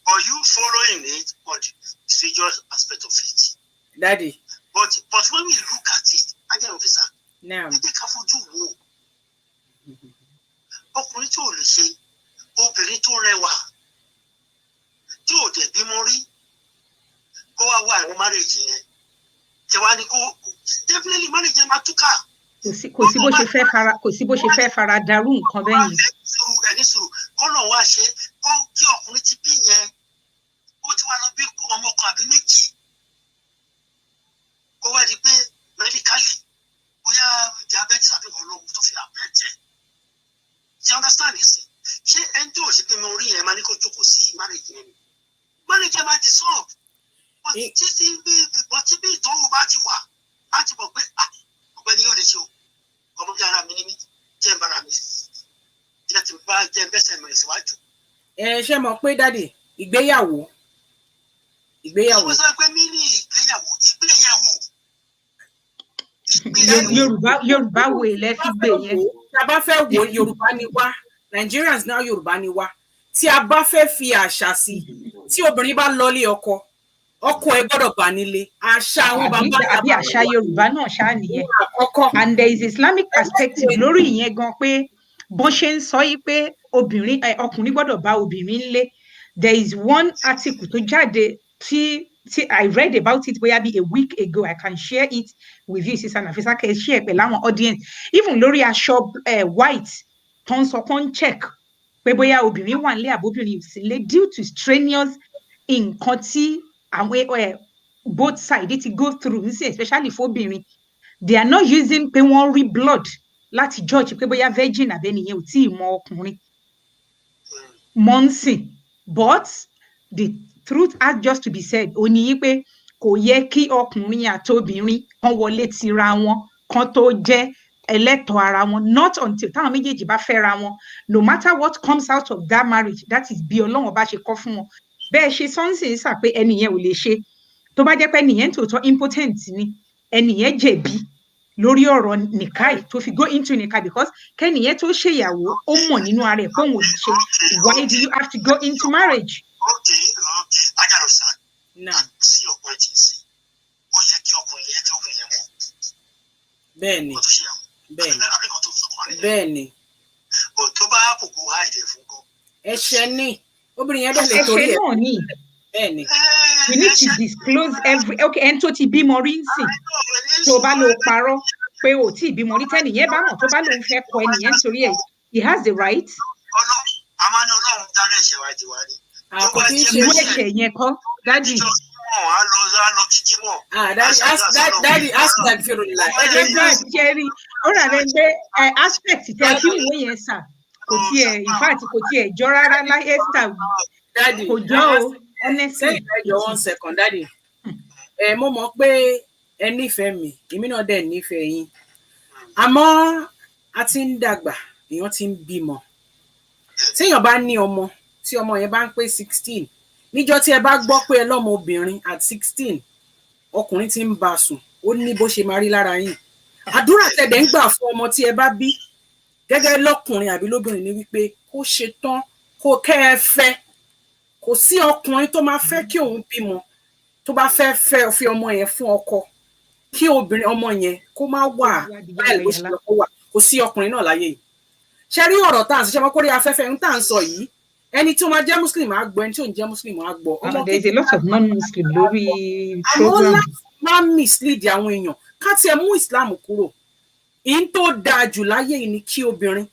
But you following it on the religious aspect of it. Daddy. But when we look at it, again, officer, now. We take a fojú wo. Ọkùnrin tí ò lè ṣe, obìnrin tó rẹwà, tí ò dẹ̀ bímọ rí, kó wá wá àwọn marriage yẹn. Jẹ̀wá ni kó definitely marriage yẹn máa túkà. Kò sí bó ṣe fẹ́ fara darú nǹkan bẹ́ẹ̀ yẹn. Ẹni sùúrù kó náà wá ṣe kó kí ọkùnrin ti bí yẹn ó ti wá lọ bí ọmọ kan àbí méjì kó wá di pé medically bóyá diabetes àbí ọlọ́run tó fi àpẹẹrẹ you understand this ṣé ẹni tí ò ṣe pé mo rí yẹn máa ní kó jókòó sí marriage yẹn ni marriage yẹn máa dissolve tí bí ìtọ́wò bá ti wà á ti bọ̀ pé ọ̀gbẹ́ni yóò lè ṣe o ọmọ bí ara mi ní jẹ́ ìbára mi jẹ́ ti bá jẹ́ bẹ́sẹ̀ mi síwájú. Ṣé mọ̀ pé dáàdì ìgbéyàwó. Mo sọ pé mí ní ìgbéyàwó. Yorùbá wo ilẹ̀ fi gbé yẹn. Tí a bá fẹ́ wo Yorùbá ni wá Nigerians náà Yorùbá ni wá tí a bá fẹ́ fi àṣà sí tí obìnrin bá lọlé ọkọ ẹ gbọ́dọ̀ bá nílé àṣà àwọn bàbá àbí àṣà Yorùbá náà ṣáà nìyẹn and there is Islamic perspective lórí ìyẹn gan pé bọ́n ṣe ń sọ yìí pé ọkùnrin gbọ́dọ̀ bá obìnrin lé there is one article tó jáde tí I read about it bóyá bí a week ago I can share it with you Sister Nafeesa kẹ́ share pẹ̀lú àwọn audience even lórí aṣọ white tó ń sọ kó ń check pé bóyá obìnrin wà nílé àbóbìnrin ò sí lé due to strenuous nǹkan tí àwọn both sides ti go through especially fóbìnrin they are not using pé wọ́n rí blood láti judge pé bóyá virgin àbẹ́nìyẹn ò tí ì mọ ọkùnrin mọ́nsìn but the truth has just to be said ó ní yí pé kò yẹ kí ọkùnrin àtobìnrin kan wọlé tira wọn kan tó jẹ́ ẹlẹ́tọ̀ọ́ ara wọn, not until táwọn méjèèjì bá fẹ́ra wọn, no matter what comes out of that marriage, that is bí Ọlọ́run bá ṣe kọ́ fún wọn. Bẹ́ẹ̀ ṣe sọ́nsìn sà pé ẹnìyẹn ò lè ṣe, tó bá jẹ́ pé ẹnìyẹn tòótọ́ impotent ni, ẹnìyẹn jẹ̀bi lórí ọ̀rọ̀ nìkáì tó fi go into nìkáì, because kẹ́nìyẹn tó ṣèyàwó ó mọ̀ nínú ara ẹ̀ pé òun ò lè ṣe. Why do you have to go into marriage? Okay, Ayeola, No. see your point is, ó yẹ kí ọkùnrin yẹ kí obìnrin yẹn mọ̀. Bẹ́ẹ̀ni. Ó tó ṣe àwọn. Bẹ́ẹ̀ni. Àbíkan tó sọ wà nílẹ̀. Bẹ́ẹ̀ni. Ò tó bá kòkó háìdè fún gan. Ẹ̀ṣẹ̀ ni. Obìnrin yẹn dẹ̀ lè torí Ẹ̀ṣẹ̀ ẹ̀. náà ni. Bẹ́ẹ̀ni. We need to disclose every, okay, ẹni tó ti bímọ rí ń sìn, tó bá lọ parọ́ pé ò tí ì bímọ rí, tẹ́nìyẹn bá mọ̀ tó bá lóun fẹ́ kọ ẹnìyẹn nítorí ẹ̀, he has the right. A máa ní Ọlọ́run dárí ẹ̀ṣẹ̀ wa jì wá ní. Kò kí ń ṣe Irú ẹ̀ṣẹ̀ yẹn kọ́, dádì. Á lọ kíkí mọ̀. Daddy, ask that for life. Exact, Jerry. Ó rà rẹ̀ pé aspect tẹ fi ń wò yẹn sà, kò tiẹ̀, in fact, kò tiẹ̀ jọ rárá láyé Esther wí. Daddy, Kò jọ o, honestly. Your 1 second, Daddy. Mo mọ̀ pé ẹ nífẹ̀ẹ́ mi, èmi náà dẹ̀ nífẹ̀ẹ́ yín. Àmọ́ a ti ń dàgbà, èèyàn ti ń bímọ. Téèyàn bá ní ọmọ, tí ọmọ yẹn bá ń pé 16, níjọ́ tí ẹ bá gbọ́ pé ẹ lọ́mọ obìnrin at 16, ọkùnrin ti ń bá a sùn, ó ní bó ṣe máa rí lára yín. Àdúrà tẹ̀dẹ̀ ń gbà fún ọmọ tí ẹ bá bí gẹ́gẹ́ lọ́kùnrin àbí lóbìnrin ni wípé kó ṣe tán kó kẹ́ ẹ fẹ́. Kò sí ọkùnrin tó máa fẹ́ kí òun bímọ tó bá fẹ́ fi ọmọ yẹn fún ọkọ, kí obìnrin ọmọ yẹn kó má wà báyìí bó ṣe lọ kó wà. Kò sí ọkùnrin náà láyé yìí. Ṣé rí ọ̀rọ̀ tá à ń sọ, ṣé wọ́n kórè afẹ́fẹ́ ń tà ń sọ yìí? Ẹni tí ó máa jẹ́ Muslim á gbọ́, ẹni tí ò ń jẹ́ Muslim á gbọ́. There is a lot of non-Muslim lórí Àwọn program. máa ń mislead àwọn èèyàn. Ká tiẹ̀ mú Islam kúrò. Ìyín tó dáa jù láyé yìí ni kí obìnrin.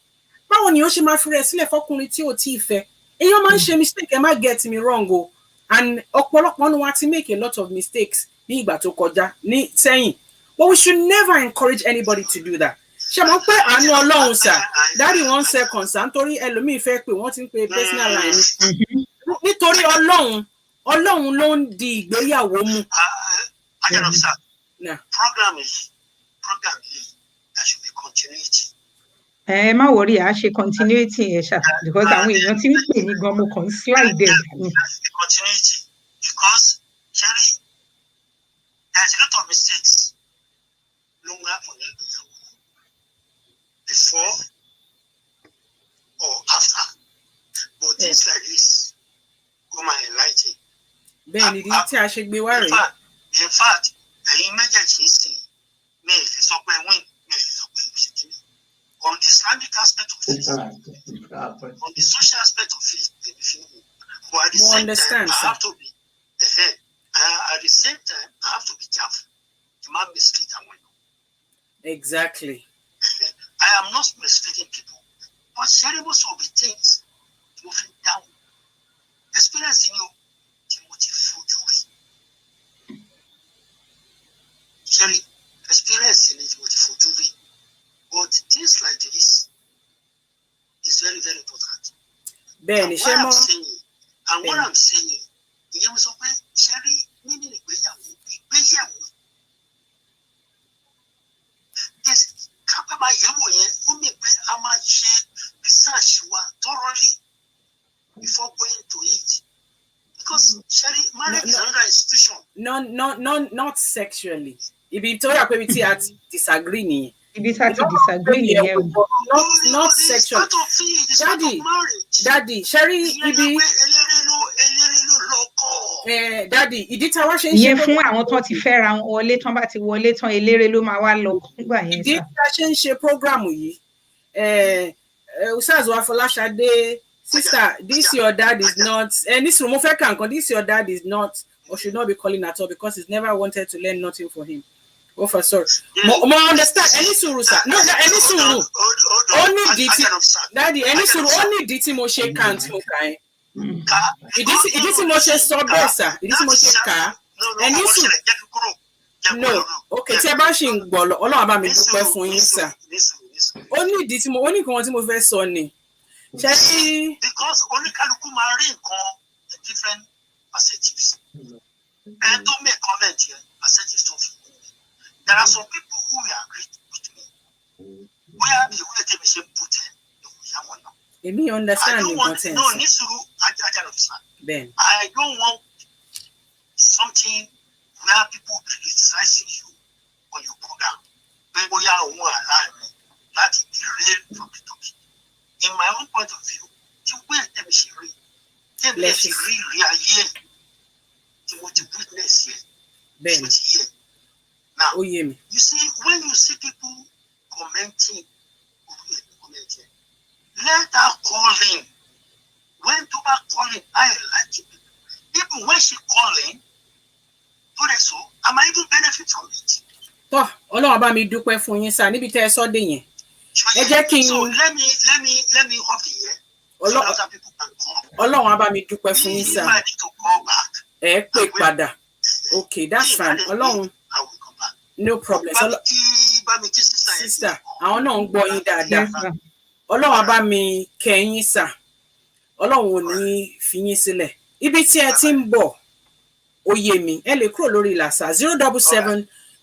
Báwo ni ó ṣe máa fi rẹ̀ sílẹ̀ fọ́kùnrin tí ò tí ì fẹ́? Èèyàn máa ń ṣe mistake, ẹ má get me wrong o. And ọ̀pọ̀lọpọ̀ ni wọ́n ti make a lot of mistakes ní ìgbà tó kọjá ní sẹ́yìn. But we should never encourage anybody to do that. Ṣé mo pé àánú Ọlọ́run sà? Daddy 1 second sà, nítorí ẹlòmíì fẹ́ pé wọ́n ti ń pe personal line. Nítorí Ọlọ́run ló ń di ìgbéyàwó mú. Ayeola, Nah. program yìí, there should be continuity. Ẹ má worry, a ṣe continuity yẹn ṣá, because àwọn èèyàn ti ń pè mí gan, mo kàn ń slide there. There should be continuity because, Jerry, there's a lot of mistakes long happen before or after. But things like this, come and enlighten. Bẹ́ẹ̀ ni tí a ṣe gbé wá rèé. In fact, ẹ̀yin méjèèjì sìn mi ì lè sọ pé win, mi ì lè sọ pé ṣe kí ni. On the Islamic aspect of it, on the social aspect of it, they be feeling. But at the same time, I have to be ahead. At the same time, I have to be careful. You might mislead someone. Exactly. I am not misleading people, but shareable will be things moving down. Experiencing you, Timothy Fujuri. Sherry, experiencing it with Fujuri. But things like this is very, very important. Bẹ́ẹ̀ni, ṣé mọ́? And what I'm saying, ìyẹn mo sọ pé Sherry nínú ìgbéyàwó. Yes, kápẹ́ máa yẹ̀wò yẹn, ó mi pé a máa ṣe research wa thoroughly before going to it. Because Sherry, marriage is another institution. Not sexually. Ibi tó yà pé ibi tí a ti disagree nìyẹn. Ibi tí a ti disagree nìyẹn o. Not sexual. Daddy, Sherry, ibi. Daddy, ìdí tá a wá ṣe ń ṣe. Ìyẹn fún àwọn tó ti fẹ́ra wọn wọlé, tán bá ti wọlé tán eléré ló máa wá lọ nígbà yẹn sá. Ìdí tá a ṣe ń ṣe program yìí. Usaz wa Fọláṣadé, sister, this your dad is not. This mo fẹ́ kà nǹkan, this your dad is not or should not be calling at all because he's never wanted to learn nothing for him. Oh, for sorry. Mo understand. Any sùúrù sir. No, any sùúrù. Only DT. Daddy, any sùúrù. Only DT mo ṣe can't mo kà ẹ́. Ìdí tí mo ṣe sọ bẹ́ẹ̀ sir. Ìdí tí mo ṣe kà á. Any sùúrù. No. Okay, tí ẹ bá ṣì ń gbọ́ lọ, Ọlọ́run bá mi dúpẹ́ fún yín sir. Only ìdí tí mo, ó ní nǹkan tí mo fẹ́ sọ ni. Ṣé kí. Because oníkálukú máa rí nǹkan different perspectives. And don't make comment here. I said this stuff. There are some people who will agree with me. Where the way they say put it, you understand I don't want no Nisuru. Ben. I don't want something where people criticizing you on your program. People are one alive. That is derailed from the topic. In my own point of view, to where them she read, them she read real here. To what you witness here. Ben. Now, you see, when you see people commenting, let her call in. When Tuba calling, I like it. Even when she calling, do they so? I might even benefit from it. Oh, Ọlọ́run bá mi dúpẹ́ fún yín sá níbi tẹ́ ẹ sọ dé yẹn. Ẹ jẹ́ kí n. So let me off the air. So that other people can call. Ọlọ́run bá mi dúpẹ́ fún yín sá. If I need to call back. Ẹ pè padà. Okay, that's fine. Ọlọ́run. I will come back. No problem. Sister, àwọn náà ń gbọ́ yín dáadáa. Ọlọ́run bá mi kẹ́ yín sá. Ọlọ́run ò ní fi yín sílẹ̀. Ibi tí ẹ ti ń bọ̀, ó yé mi. Ẹ lè kúrò lórí làṣà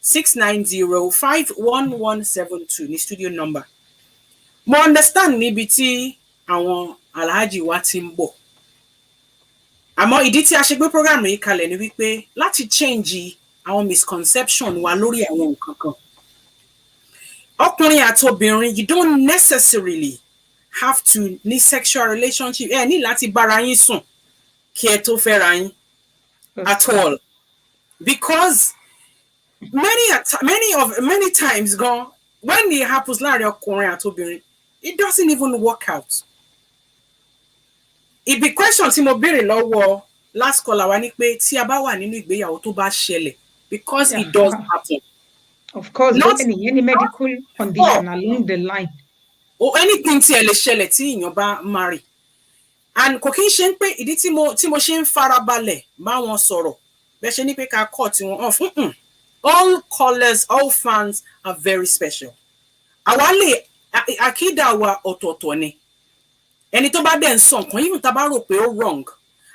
077-690-51172 ní studio number. Mo understand níbi tí àwọn alhaji wa ti ń bọ̀. Àmọ́ ìdí tí a ṣe gbé program yìí kalẹ̀ ni wípé láti change àwọn misconception wa lórí àwọn nǹkan kan. Ọkùnrin àti obìnrin, you don't necessarily have to need sexual relationship. Ẹ ní láti bára yín sùn kí ẹ tó fẹ́ra yín at all. Because many times gone, when it happens láàrin ọkùnrin àti obìnrin, it doesn't even work out. Ibi question tí mo béèrè lọ́wọ́ last caller wa ni pé tí a bá wà nínú ìgbéyàwó tó bá ṣẹlẹ̀, because it does happen. Of course, not any medical condition along the line. Or anything tí ẹ lè ṣẹlẹ̀ tí èèyàn bá marry. And kò kí n ṣe ń pé ìdí tí mo ṣe ń farabalẹ̀ bá wọn sọ̀rọ̀ bẹ́ẹ̀ ṣe ní pé ká cut wọn off. All callers, all fans are very special. Àwa lè àkídà wa ọ̀tọ̀ọ̀tọ̀ ni. Ẹni tó bá dẹ̀ ń sọ nǹkan, even tá bá rò pé ó wrong,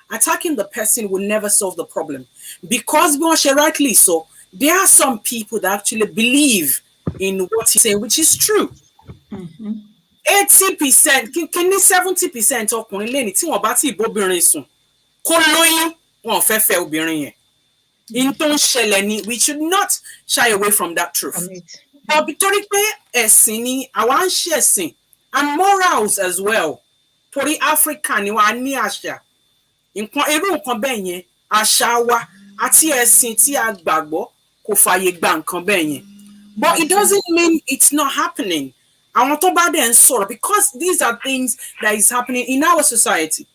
attacking the person will never solve the problem. Because bí wọ́n ṣe rightly so, there are some people that actually believe in what he's saying, which is true. 80%, kí ní 70% ọkùnrin lẹ́ni tí wọ́n bá ti bóbìnrin sùn, kó lóyún, wọn fẹ́ fẹ́ obìnrin yẹn. In tó ń ṣẹlẹ̀ ni, we should not shy away from that truth. But torí pé ẹ̀sìn ni, àwa ń ṣe ẹ̀sìn, and morals as well. Torí Africa ni wọ́n á ní àṣà. Irú nǹkan bẹ́ẹ̀ yẹn, àṣà wa àti ẹ̀sìn tí a gbàgbọ́ kò fàyè gba nǹkan bẹ́ẹ̀ yẹn. But it doesn't mean it's not happening. Àwọn tó bá dẹ̀ ń sọ̀rọ̀, because these are things that is happening in our society.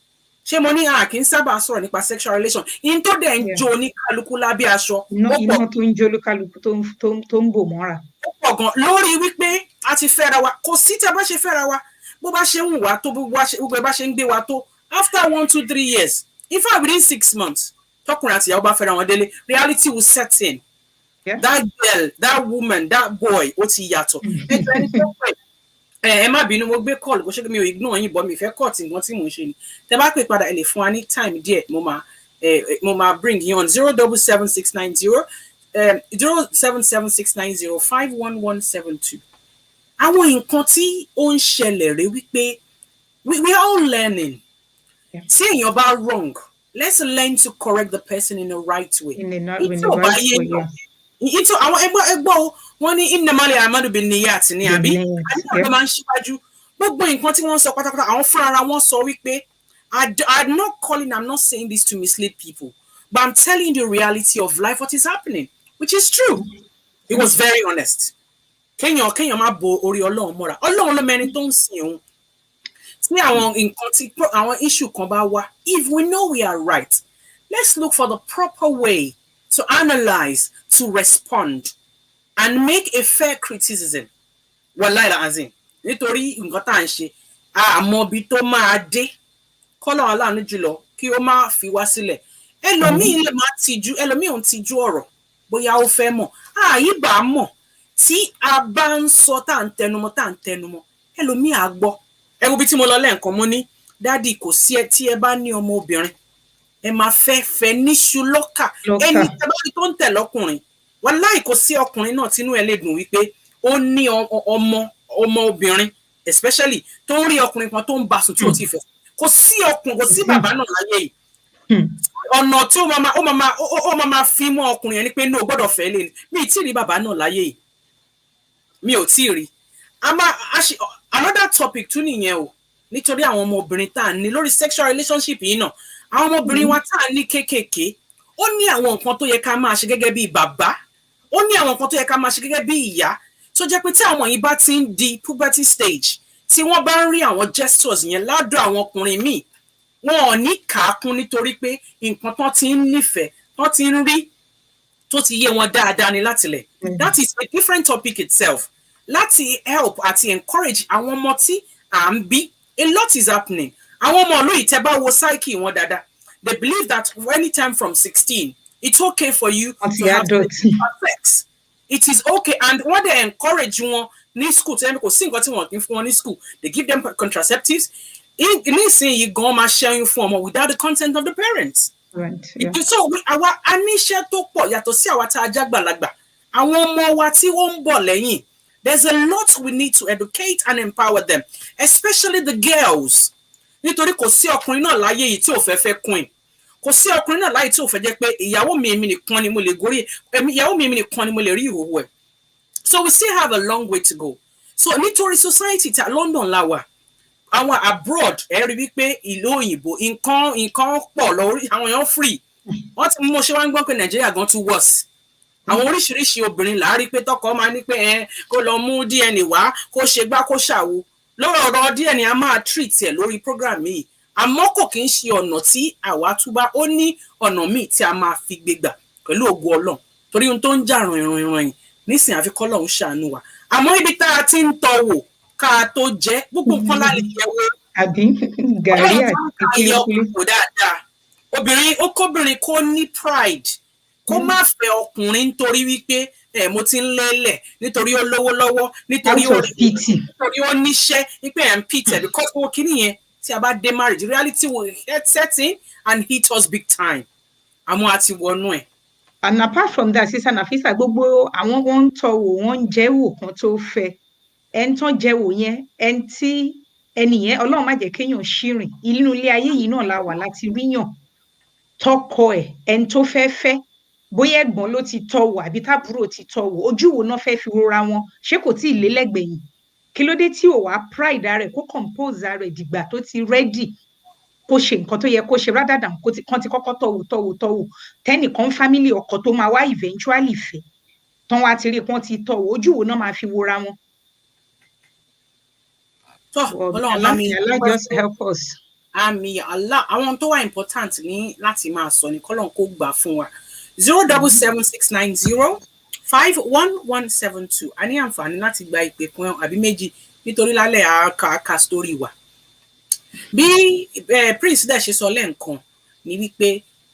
Ṣé mo ní kì í sábà sọ̀rọ̀ nípa sexual relation? In tó dẹ̀ ń jó ní kálukú lábẹ́ aṣọ. Iná tó ń jó lókàlùkù tó ń bò mọ́ra. Ó pọ̀ gan lórí wípé a ti fẹ́ra wa. Kò sí tí a bá ṣe fẹ́ra wa, bó bá ṣe ń wù wá tó, gbogbo bá ṣe ń gbé wa tó. After 1, 2, 3 years, in fact within 6 months, tọkùnrin àti ìyàwó bá fẹ́ra wọn délé, reality will set in. Yeah. That girl, that woman, that boy, ó ti yàtọ̀. Ẹ má bínú, mo gbé call, kò ṣe pé mi ò ignore yín, but mi fẹ́ cut nǹkan tí mò ń ṣe ni. Tẹ́ bá pè padà ẹ lè fún wa ní time díẹ̀, mo máa bring you on 077-690-51172. Àwọn nǹkan tí ó ń ṣẹlẹ̀ rèé wípé we are all learning. Tí èèyàn bá wrong, let's learn to correct the person in the right way. In the right way. Ito àwọn ẹgbọ́ wọn ní innamal a'malu binniyat ní àbí àníkàn máa ń ṣíwájú gbogbo nǹkan tí wọ́n sọ pátápátá àwọn fúnra wọn sọ wípé I'm not saying this to mislead people, but I'm telling you the reality of life, what is happening, which is true. It was very honest. Kéèyàn má bo orí Ọlọ́run mọ́ra. Ọlọ́run ló mẹ́ni tó ń sìn òun. Tí àwọn nǹkan tí àwọn issue kan bá wá, if we know we are right, let's look for the proper way to analyze, to respond, and make a fair criticism. Wallahi azim. Nítorí nǹkan tá à ń ṣe, àmọ́ bí tó máa dé, kọ́lọ̀ aláàánú jùlọ kí ó má fi wá sílẹ̀. Ẹlòmíì lè máa tijú, ẹlòmíì ò ń tijú ọ̀rọ̀, bóyá ó fẹ́ mọ̀. Yìí bá mọ̀, tí a bá ń sọ tá à ń tẹnumọ́, ẹlòmíì á gbọ́. Ẹ wo bí tí mo lọ lẹ́ẹ̀kan mo ní, dádì kò sí ẹ tí ẹ bá ní ọmọ obìnrin, ẹ máa fẹ́ níṣu lọ́kà ẹni tẹ́ bá rí tó ń tẹ̀ lọ́kùnrin wàláì kò sí ọkùnrin náà tínú ẹ lè dùn wípé ó ní ọmọ obìnrin especially tó ń rí ọkùnrin kan tó ń bá sùn tí ó ti fẹ́ kò sí bàbá náà láyé yìí ọ̀nà tí ó máa fi mọ́ ọkùnrin yẹn ni pé ní o gbọ́dọ̀ fẹ́ lé ní mi ì tí ì rí bàbá náà láyé yìí mi ò tí ì rí another topic tún nìyẹn o nítorí àwọn ọmọbìnrin tá à ní lórí sexual relationship yìí náà àwọn ọmọbìnrin wa tá à ní kéékèèké ó ní àwọn nǹkan tó yẹ ká máa ṣe gẹ́gẹ́ bí bàbá ó ní àwọn nǹkan tó yẹ ká máa ṣe gẹ́gẹ́ bí ìyá tó jẹ́ pé tí àwọn yìí bá ti ń di puberty stage tí wọ́n bá ń rí àwọn gestures yẹn ládùn àwọn ọkùnrin míì wọn ò ní kàákún nítorí pé nǹkan tán ti ń nífẹ̀ẹ́ tán ti ń rí tó ti yé wọn dáadáa ní látilẹ̀ that is a different topic itself láti help àti encourage àwọn ọmọ tí à ń bí a lot is happening àwọn ọmọ olóyè tẹ́ bá wo psyche wọn dáadáa they believe that anytime from 16 it's okay for you to have sex it is okay and when they encourage wọn ní school tẹ́lẹ̀ kò sí nǹkan tí wọ́n kì í fún wọn ní school they give them contraceptives nísìnyí gan máa ṣẹ́yún fún ọmọ without the consent of the parents. Right, yeah. So àwa aníṣẹ́ tó pọ̀ yàtọ̀ sí àwa tá a jágbàlagbà àwọn ọmọ wa tí wọ́n ń bọ̀ lẹ́yìn there's a lot we need to educate and empower them especially the girls nítorí kò sí ọkùnrin náà láyé yìí tí ò fẹ́ queen kò sí ọkùnrin náà láyé tí ò fẹ́ jẹ́ pé ìyàwó mi èmi nìkan ni mo lè gorí ìyàwó mi èmi nìkan ni mo lè rí ìhòòhò ẹ̀ so we still have a long way to go so nítorí society ta London la wà àwọn abroad ẹ rí wípé ìlú òyìnbó nǹkan pọ̀ lórí àwọn èèyàn free wọ́n ti mú ṣe wá ń gbọ́ pé Nàìjíríà gan tún worse àwọn oríṣiríṣi obìnrin là á rí pé tọkọ máa ní pé kó lọ mú DNA wá kó ṣe gbá kó ṣàwo lórí ọ̀rọ̀ DNA a máa treat ẹ̀ lórí program yìí àmọ́ kò kí ń ṣe ọ̀nà tí àwa túbá ó ní ọ̀nà míì tí a máa fi gbégbà pẹ̀lú ògo Ọlọ́run torí ohun tó ń jà ràn nísìnyí àfi k'Ọlọ́run ṣàánú wa àmọ́ ibi tá a ti ń tọ́ wò ká tó jẹ́ gbogbo nǹkan láti yẹ̀wò àbí gàrí àti kúlíkúlí dáadáa obìnrin kó ní pride kó má fẹ́ ọkùnrin nítorí wípé mo ti ń lélẹ̀ nítorí ó lówó lọ́wọ́ nítorí ó níṣẹ́ wípé ẹ̀ ń pìtẹ̀ because owó kìíní yẹn tí a bá dé marriage reality will set in and hit us big time àmọ́ àti wọnú ẹ̀. And apart from that sísá Nafeesa gbogbo àwọn wọn ń tọ́ wò wọ́n ń jẹ́ wò kan tó fẹ́ ẹni tán jẹ́ wò yẹn ẹni tí ẹni yẹn Ọlọ́run má jẹ́ kéèyàn ṣìrìn inú ilé ayé yìí náà la wà láti ríyàn tọkọ ẹ̀ ẹni tó fẹ́ bóyá ẹ̀gbọ́n ló ti tọ́ wò àbí tábúrò ti tọ́ wò ojú wo náà fẹ́ fi rora wọn ṣé kò tí ì lé lẹ́gbẹ̀yìn kí ló dé tí ò wá pride rẹ̀ kó compose rẹ̀ dìgbà tó ti ready kó ṣe nǹkan tó yẹ kó ṣe rather than kán ti kọ́kọ́ tọ́wò tẹ́nìkan family ọkọ tó máa wá eventually fẹ́ tán wá ti rí pọ́n ti tọ́wò ojú wo náà máa fi wora wọn. Allah just help us. Àmì Allah àwọn tó wà important ní láti máa sọ ní kọ́lọ́n kó gbà fún wa 07769051172 a ní àǹfààní láti gba ìpè kan àbí méjì nítorí lálẹ́ àáka story wa bí Prince dẹ̀ ṣe sọ lẹ́ǹkan ní wípé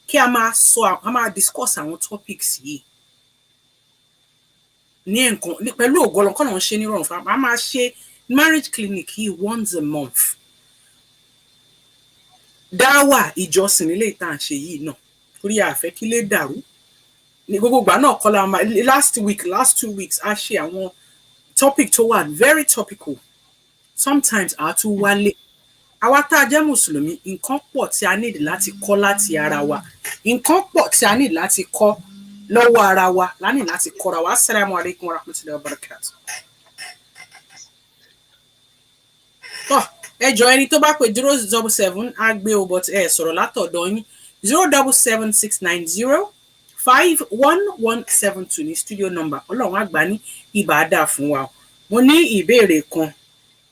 kí a máa discuss àwọn topics yìí ní ẹ̀ǹkan pẹ̀lú ògbọ́lọ́ kọ́nà ń ṣe nírọ̀rùn fún a máa ṣe marriage clinic yìí once a month dáwà ìjọsìn nílé ìtàn ṣe yìí náà torí àfẹ́ kí lè dàrú ní gbogbo ìgbà náà kọ́lá last 2 weeks a ṣe àwọn topic tó wà very topical sometimes a tún wálé àwa tá a jẹ́ mùsùlùmí nǹkan pọ̀ tí a nílò láti kọ́ láti ara wa nǹkan pọ̀ tí a nílò láti kọ́ lọ́wọ́ ara wa lánìí láti kọ́ra wa assalamu alaikum warahmatullahi wabarakatuh. ẹjọ́ ẹni tó bá pè 077 á gbé o but ẹ sọ̀rọ̀ látọ̀dọ̀ yín 07769051172 ní studio number Ọlọ́run àgbà ní ìbàdà fún wa mo ní ìbéèrè kan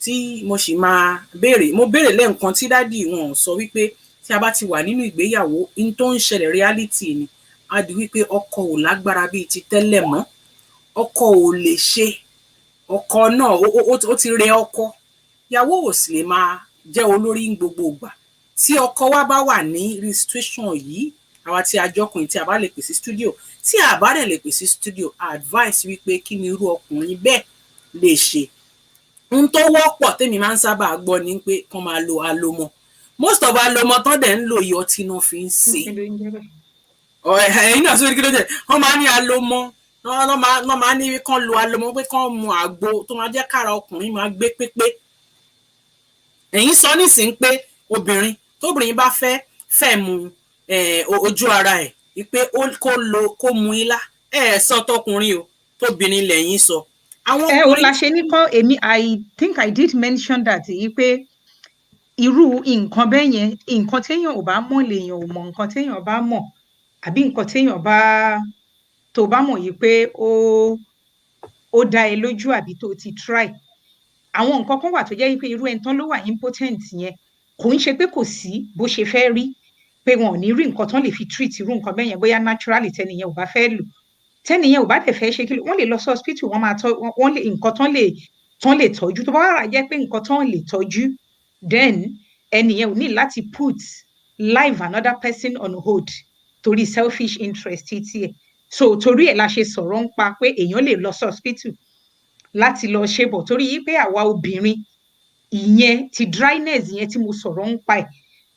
tí mo sì máa béèrè mo béèrè lẹ́ǹkan tí dádì wọn sọ wípé tí a bá ti wà nínú ìgbéyàwó in tó ń ṣẹlẹ̀ reality ni a di wípé ọkọ ò lágbára bíi ti tẹ́lẹ̀ mọ́ ọkọ ò lè ṣe ọkọ náà ó ti rẹ ọkọ ìyàwó ò sì lè máa jẹ́ olórí ní gbogbo ìgbà tí ọkọ wa bá wà ní restriction yìí àwa tí a jọkùnrin tí a bá lè pè sí studio tí a bá dẹ̀ lè pè sí studio advice wípé kí ni irú ọkùnrin bẹ́ẹ̀ lè ṣe ohun tó wọ́pọ̀ tèmi máa ń sábà gbọ́ ni pé kán máa lo àlòmọ̀ most of alomo tán dẹ̀ ń lò yìí ọtí náà fi ń ṣe. ẹ̀yin náà sórí kí ló dé wọ́n máa ní alomo wọ́n máa ní kán lo alomo pé kán mu àgbo tó máa jẹ́ kára ọkùnrin máa gbé pépé. ẹ̀yin sọ nísìnyí pé obìnrin tóbìnrin bá fẹ́ mu ojú ara ẹ̀ wípé kó mu ilá sọ tọkùnrin o tóbìnrin lẹ́yìn sọ. Ó la ṣe ní kọ́ èmi I think I did mention that yìí pé irú nǹkan bẹ́ẹ̀ yẹn nǹkan téèyàn ò bá mọ̀ lèèyàn ò mọ̀ nǹkan téèyàn bá mọ̀ àbí nǹkan téèyàn tó bá mọ̀ yìí pé ó dá ẹ lójú àbí tó ti try àwọn nǹkan kan wà tó jẹ́ pé irú ẹni tán ló wà impotent yẹn kò ń ṣe pé kò sí bó ṣe fẹ́ rí pé wọn ò ní rí nǹkan tán lè fi treat irú nǹkan bẹ́ẹ̀ yẹn bóyá naturally tẹnìyẹn ò bá fẹ́ lò tẹnìyẹn ò bá dẹ̀ fẹ́ ṣe kí wọ́n lè lọ sí hospital wọ́n máa wọ́n lè nǹkan tán lè tọ́jú tó bá wà jẹ́ pé nǹkan tán lè tọ́jú then ẹnìyẹn ò ní láti put life another person on hold torí selfish interest títí ẹ̀ so torí ẹ̀ la ṣe sọ̀rọ̀ ń pa pé èèyàn lè lọ sí hospital láti lọ ṣe bọ̀ torí yí pé àwa obìnrin ìyẹn ti dryness yẹn tí mo sọ̀rọ̀ ń pa ẹ̀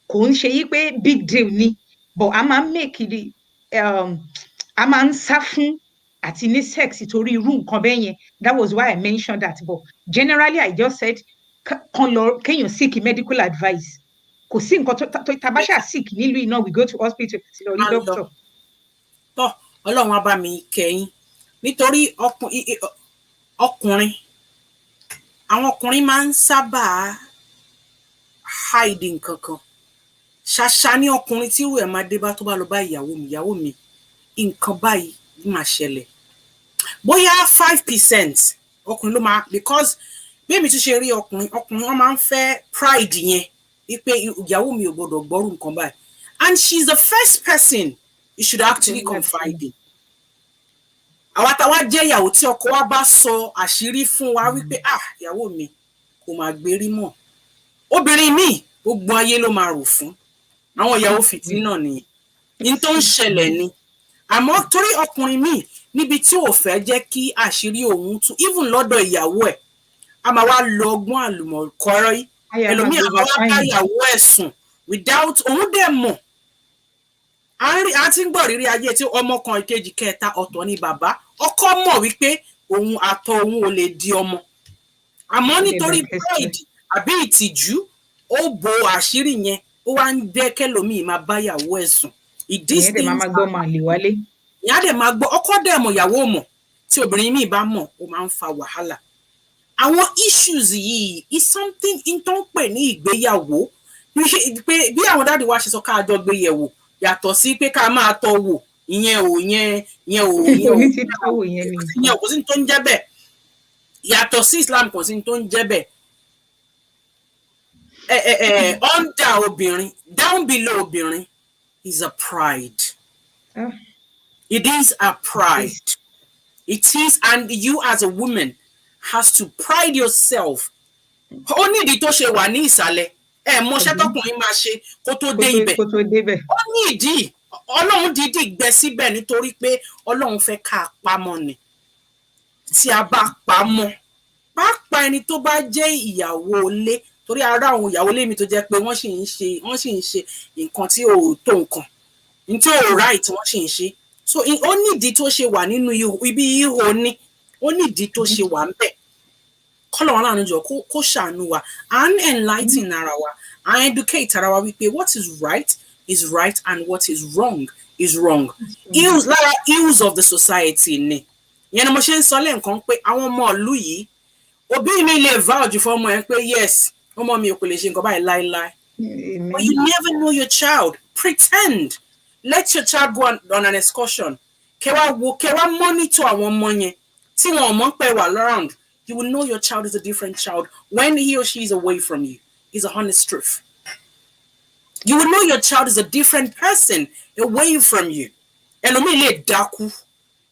kò ń ṣe yí pé big deal ni but a máa ń make it a máa ń sá fún àti ní sex torí irú nǹkan bẹ́ẹ̀ yẹn that was why I mentioned that but generally I just said kéèyàn seek medical advice kò sí nǹkan tó tabasha sick nílùú iná we go to hospital ti lọ rí doctor. tọ́ ọlọ́run á bá mi kẹ́yìn nítorí ọkùnrin àwọn ọkùnrin máa ń sábà hide nǹkan kan ṣàṣà ní ọkùnrin tí ìwé ẹ̀ máa dé bá tó bá lọ bá ìyàwó mi nǹkan báyìí máa ṣẹlẹ̀ bóyá 5% ọkùnrin ló máa because bí èmi tún ṣe rí ọkùnrin wọn máa ń fẹ́ pride yẹn wípé ìyàwó mi ò gbọdọ̀ gbọ́rù nǹkan báyìí and she's the first person you should actually confide in. àwa táwa jẹ́ ìyàwó tí ọkọ wa bá sọ àṣírí fún wa wípé ìyàwó mi kò máa gbérí mọ́ obìnrin míì gbogbo ayé ló máa rò fún àwọn ìyàwó fìtí náà nìyẹn ní tó ń ṣẹlẹ̀ ni àmọ́ torí ọkùnrin míì níbi tí ò fẹ́ jẹ́ kí àṣírí òun tú even lọ́dọ̀ ìyàwó ẹ̀ a máa wá lọ ọgbọ́n àlùmọ̀kọ́rọ́ yìí ẹlòmíì àwọn wá bá ìyàwó ẹ̀ sùn without òun dẹ̀ mọ̀ a ti ń gbọ́ rírí ayé tí ọmọ kan ìkejì kẹta ọ̀tọ̀ ni bàbá ọkọ mọ̀ wípé òun àtọ̀ òun ò lè di ọmọ àmọ́ nítorí pride àbí ìtìjú ó bo àṣírí yẹn ó wá ń dẹ́ kẹlòmíì máa bá ìyàwó ẹ̀ sùn ìyẹn dẹ̀ máa gbọ́ máa lè wálé ìyá dẹ̀ máa gbọ́ ọkọ dẹ̀ mọ̀ ìyàwó mọ̀ tí obìnrin míì bá mọ̀ ó máa ń fa wàhálà àwọn issues yìí is something in tó ń pè ní ìgbéyàwó pé bí àwọn dáàdi wa ṣe sọ ká jọ gbé yẹ̀wò yàtọ̀ sí pé ká máa tọ́ wò ìyẹn kò sí tó ń jẹ́ bẹ́ẹ̀ yàtọ̀ sí Islam kò sí tó ń jẹ́ bẹ́ẹ̀ under obìnrin down below obìnrin is a pride. It is a pride. It is, and you as a woman has to pride yourself. Ó nídìí tó ṣe wà ní ìsàlẹ̀ mọṣẹ́ tọkùnrin máa ṣe kó tó dé ibẹ̀. Ó nídìí Ọlọ́run dídì gbé síbẹ̀ nítorí pé Ọlọ́run fẹ́ ká pamọ́ ni. Tí a bá pamọ́ pàápàá ẹni tó bá jẹ́ ìyàwó ilé torí ara àwọn ìyàwó ilé mi tó jẹ́ pé wọ́n sì ń ṣe nǹkan tí ò tó nǹkan tí ò right wọ́n sì ń ṣe so ó nídìí tó ṣe wà nínú ibi ihò ní ó nídìí tó ṣe wà ń bẹ̀ kọ́lọ̀ wọn láàánú jọ kó ṣàánú wa à ń enlighten ara wa à ń educate ara wa wípé what is right and what is wrong is wrong. Lára ills of the society ni ìyẹn ni mo ṣe ń sọ lẹ́ǹkan pé àwọn ọmọ ìlú yìí òbí mi lè vouch fún ọmọ ẹ pé yes ọmọ mi ò kò lè ṣe nǹkan báyìí láéláé but you never know your child. Pretend. Let your child go on an excursion. Kẹwàá monitor àwọn ọmọ yẹn tí wọn ò mọ̀ pé wà around. You will know your child is a different child when he or she is away from you. It's a honest truth. You will know your child is a different person away from you. Ẹlòmíì lè dákú.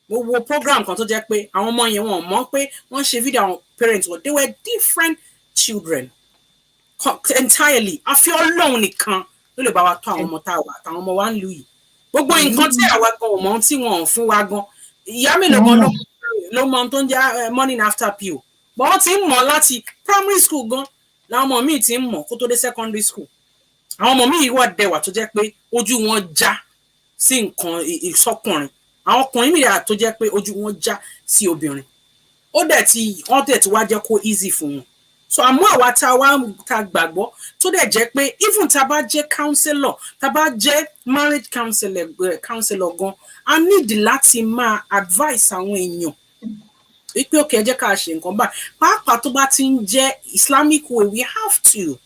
Mo wo program kan tó jẹ́ pé àwọn ọmọ yẹn wọn ò mọ̀ pé wọ́n ṣe video àwọn parents wọn. They were different children. Entirely. Àfi Ọlọ́run nìkan ló lè bá wa tó àwọn ọmọ tá a wà àtàwọn ọmọ wa ń lù yìí. Gbogbo nǹkan tí àwa gan ò mọ̀ tí wọn ò fún wa gan. Ìyá mélòó gan ló mọ̀ tó ń jẹ́ morning after pill. But wọ́n ti ń mọ̀ láti primary school gan. Làwọn ọmọ míì ti ń mọ̀ kó tó dé secondary school. àwọn ọmọ mi wà dẹwà tó jẹ́ pé ojú wọn já sí nǹkan ìsọkùnrin, àwọn ọkùnrin mìíràn tó jẹ́ pé ojú wọn já sí obìnrin, ó dẹ̀ tí wọ́n dẹ̀ tí wá jẹ́ kó easy fún wọn. So àmọ́ àwa tá a wá ta gbàgbọ́ tó dẹ̀ jẹ́ pé even tá a bá jẹ́ counselor, tá a bá jẹ́ marriage counselor gan, a need láti máa advice àwọn èèyàn wípé òkè ẹ jẹ́ ká ṣe nǹkan báyìí, pàápàá tó bá ti ń jẹ́ Islamic way, we have to.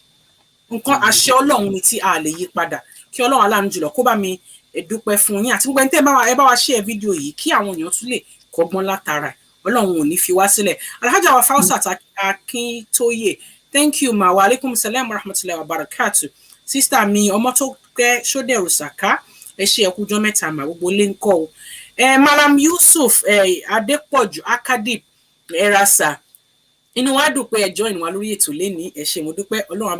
Nǹkan àṣẹ Ọlọ́run ni tí a lè yí padà. Kí Ọlọ́run aláàánú jùlọ kó bá mi dúpẹ́ fún yín àti gbogbo ẹni tẹ́ ẹ bá wa share fídíò yìí kí àwọn èèyàn tún lè kọ́gbọ́n látara ẹ̀. Ọlọ́run ò ní fi wá sílẹ̀. Alhaja wa Fausat Akintoye, thank you ma. Wa alaikum salam wa rahmatullahi wa barakatuh. Sister mi Ọmọ́tókẹ́ Ṣódẹ̀rù Sàká, ẹ ṣé ẹ kújọ́ mẹ́ta mà, gbogbo lè ń kọ́ o. Malam Yusuf Adépọ̀jù Akadip Erasa, inú wa dùn pé ẹ join wa lórí ètò lénìí, ẹ ṣé mo dúpẹ́. Ọlọ́run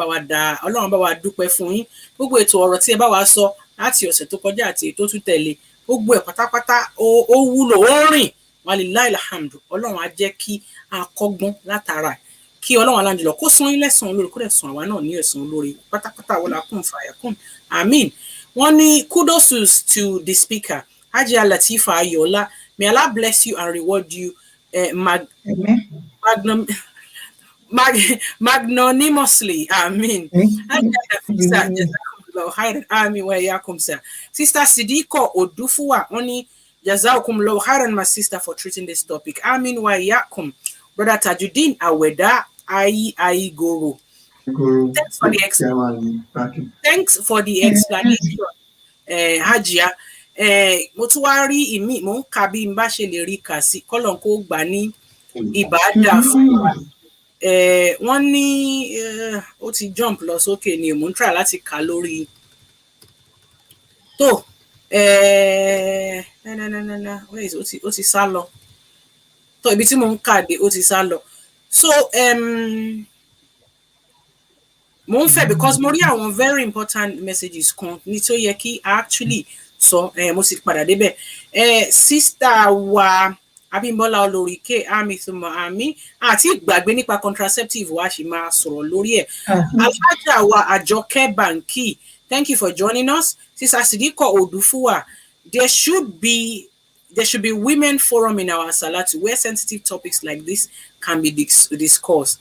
bá wa dúpẹ́ fún yín. Gbogbo ètò ọ̀rọ̀ tí ẹ bá wa sọ láti ọ̀sẹ̀ tó kọjá àti ètò tó tẹ̀lé, gbogbo ẹ̀ pátápátá ó wúlò, ó rìn. Walilahi alhamdu. Ọlọ́run á jẹ́ kí a kọ́gbọ́n látara ẹ̀. Kí Ọlọ́run aláǹdì lọ kó san yín lẹ́san olórí, kó dẹ̀ san àwa náà ní ẹ̀san olórí pátápátá. Wala kun fayakun. Amin. Wọ́n ní kudos to the speaker, Hajia Latifa Ayeola. May Allah bless you and reward you magnanimously. Amin. Hajia Nafeesa, jazakumullahu khairan. Amin wa iyyakum sir. Sister Sidiko Odufuwa, only jazakumullahu khairan, my sister, for treating this topic. Amin wa iyyakum. Brother Tajuddin Aweda Aigoro. Thanks for the explanation. Hajia. Mo tún wá rí ìmí, mo ń ka bí n bá ṣe lè rí kà sí, kọ́lọ́n kó gbà ní ìbádà fún wa. Wọ́n ní ó ti jump lọ sókè ni mo ń try láti kà lórí tó ó ti sá lọ tó ibi tí mo ń kà dé ó ti sá lọ. So mo ń fẹ́ because mo rí àwọn very important messages kan ní tó yẹ kí actually sọ, mo sì padà débẹ̀. Sister wa Abímbọ́lá Olóríkè àmì àti ìgbàgbé nípa contraceptive wa ṣì máa sọ̀rọ̀ lórí ẹ̀. Alhaja wa Àjọkẹ́ Banki, thank you for joining us. Sister Sidiko Odufuwa, there should be women forum in our salatu where sensitive topics like this can be discussed.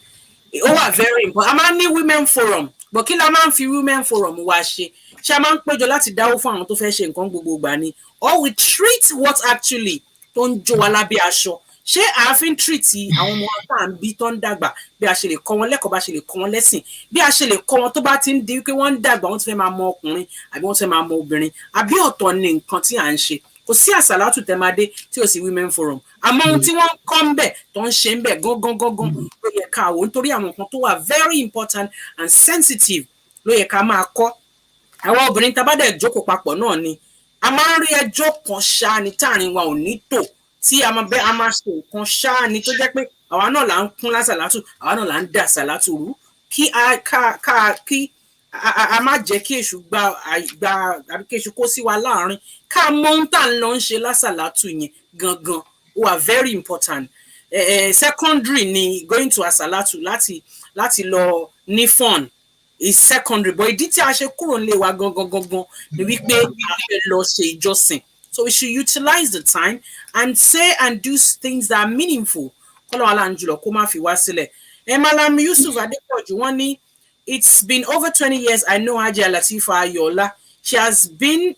Ó wà very important. A máa ní women forum, but kí la máa ń fi women forum wá ṣe? Ṣé a máa ń péjọ láti dáwó fún àwọn tó fẹ́ ṣe nǹkan gbogbo ìgbà ni? Or we treat what actually tó ń jó wa lábẹ́ aṣọ? Ṣé àáfin treat àwọn ọmọ tá à ń bí tó ń dàgbà bí a ṣe lè kọ́ wọn lẹ́kọ̀ọ́, bá ṣe lè kọ́ wọn lẹ́sìn, bí a ṣe lè kọ́ wọn tó bá ti ń di pé wọ́n ń dàgbà, wọ́n ti fẹ́ máa mọ ọkùnrin àbí wọ́n ti fẹ́ máa mọ obìnrin, àbí ọ̀tọ̀ ni nǹkan tí à ń ṣe? Kò sí àsàlátù tẹ́madé tí ò sí women forum. Àmọ́ ohun tí wọ́n kọ́ ń bẹ̀ tó ń ṣe ń bẹ̀ gangan ló yẹ ká wò, nítorí àwọn nǹkan tó wà very important and sensitive ló yẹ ká máa kọ́. Àwọn obìnrin tá bá dẹ̀ jókòó papọ̀ náà ni a máa ń rí ẹjọ́ kan ṣáá ni táàrin wa ò ní tò, tí a máa ṣe nǹkan ṣáá ni tó jẹ́ pé àwa náà là ń kún lásàlátù, àwa náà là ń dà sàlátù rú, kí a má jẹ́ kí èṣù gba àbí kí èṣù kó sí wa láàrin, ká mọ ohun tá à ń lọ ń ṣe lásàlátù yẹn gangan ó wà very important. Secondary ni going to àsàlátù láti lọ ní fun is secondary, but ìdí tí a ṣe kúrò nílé wa gangan ni wípé a fẹ́ lọ ṣe ìjọsìn. So we should utilize the time and say and do things that are meaningful. Kọ́lọ́ aláǹjùlọ kó má fi wá sílẹ̀. Malam Yusuf Adépọ̀jù, wọ́n ní it's been over 20 years I know Hajia Latifa Ayeola. She has been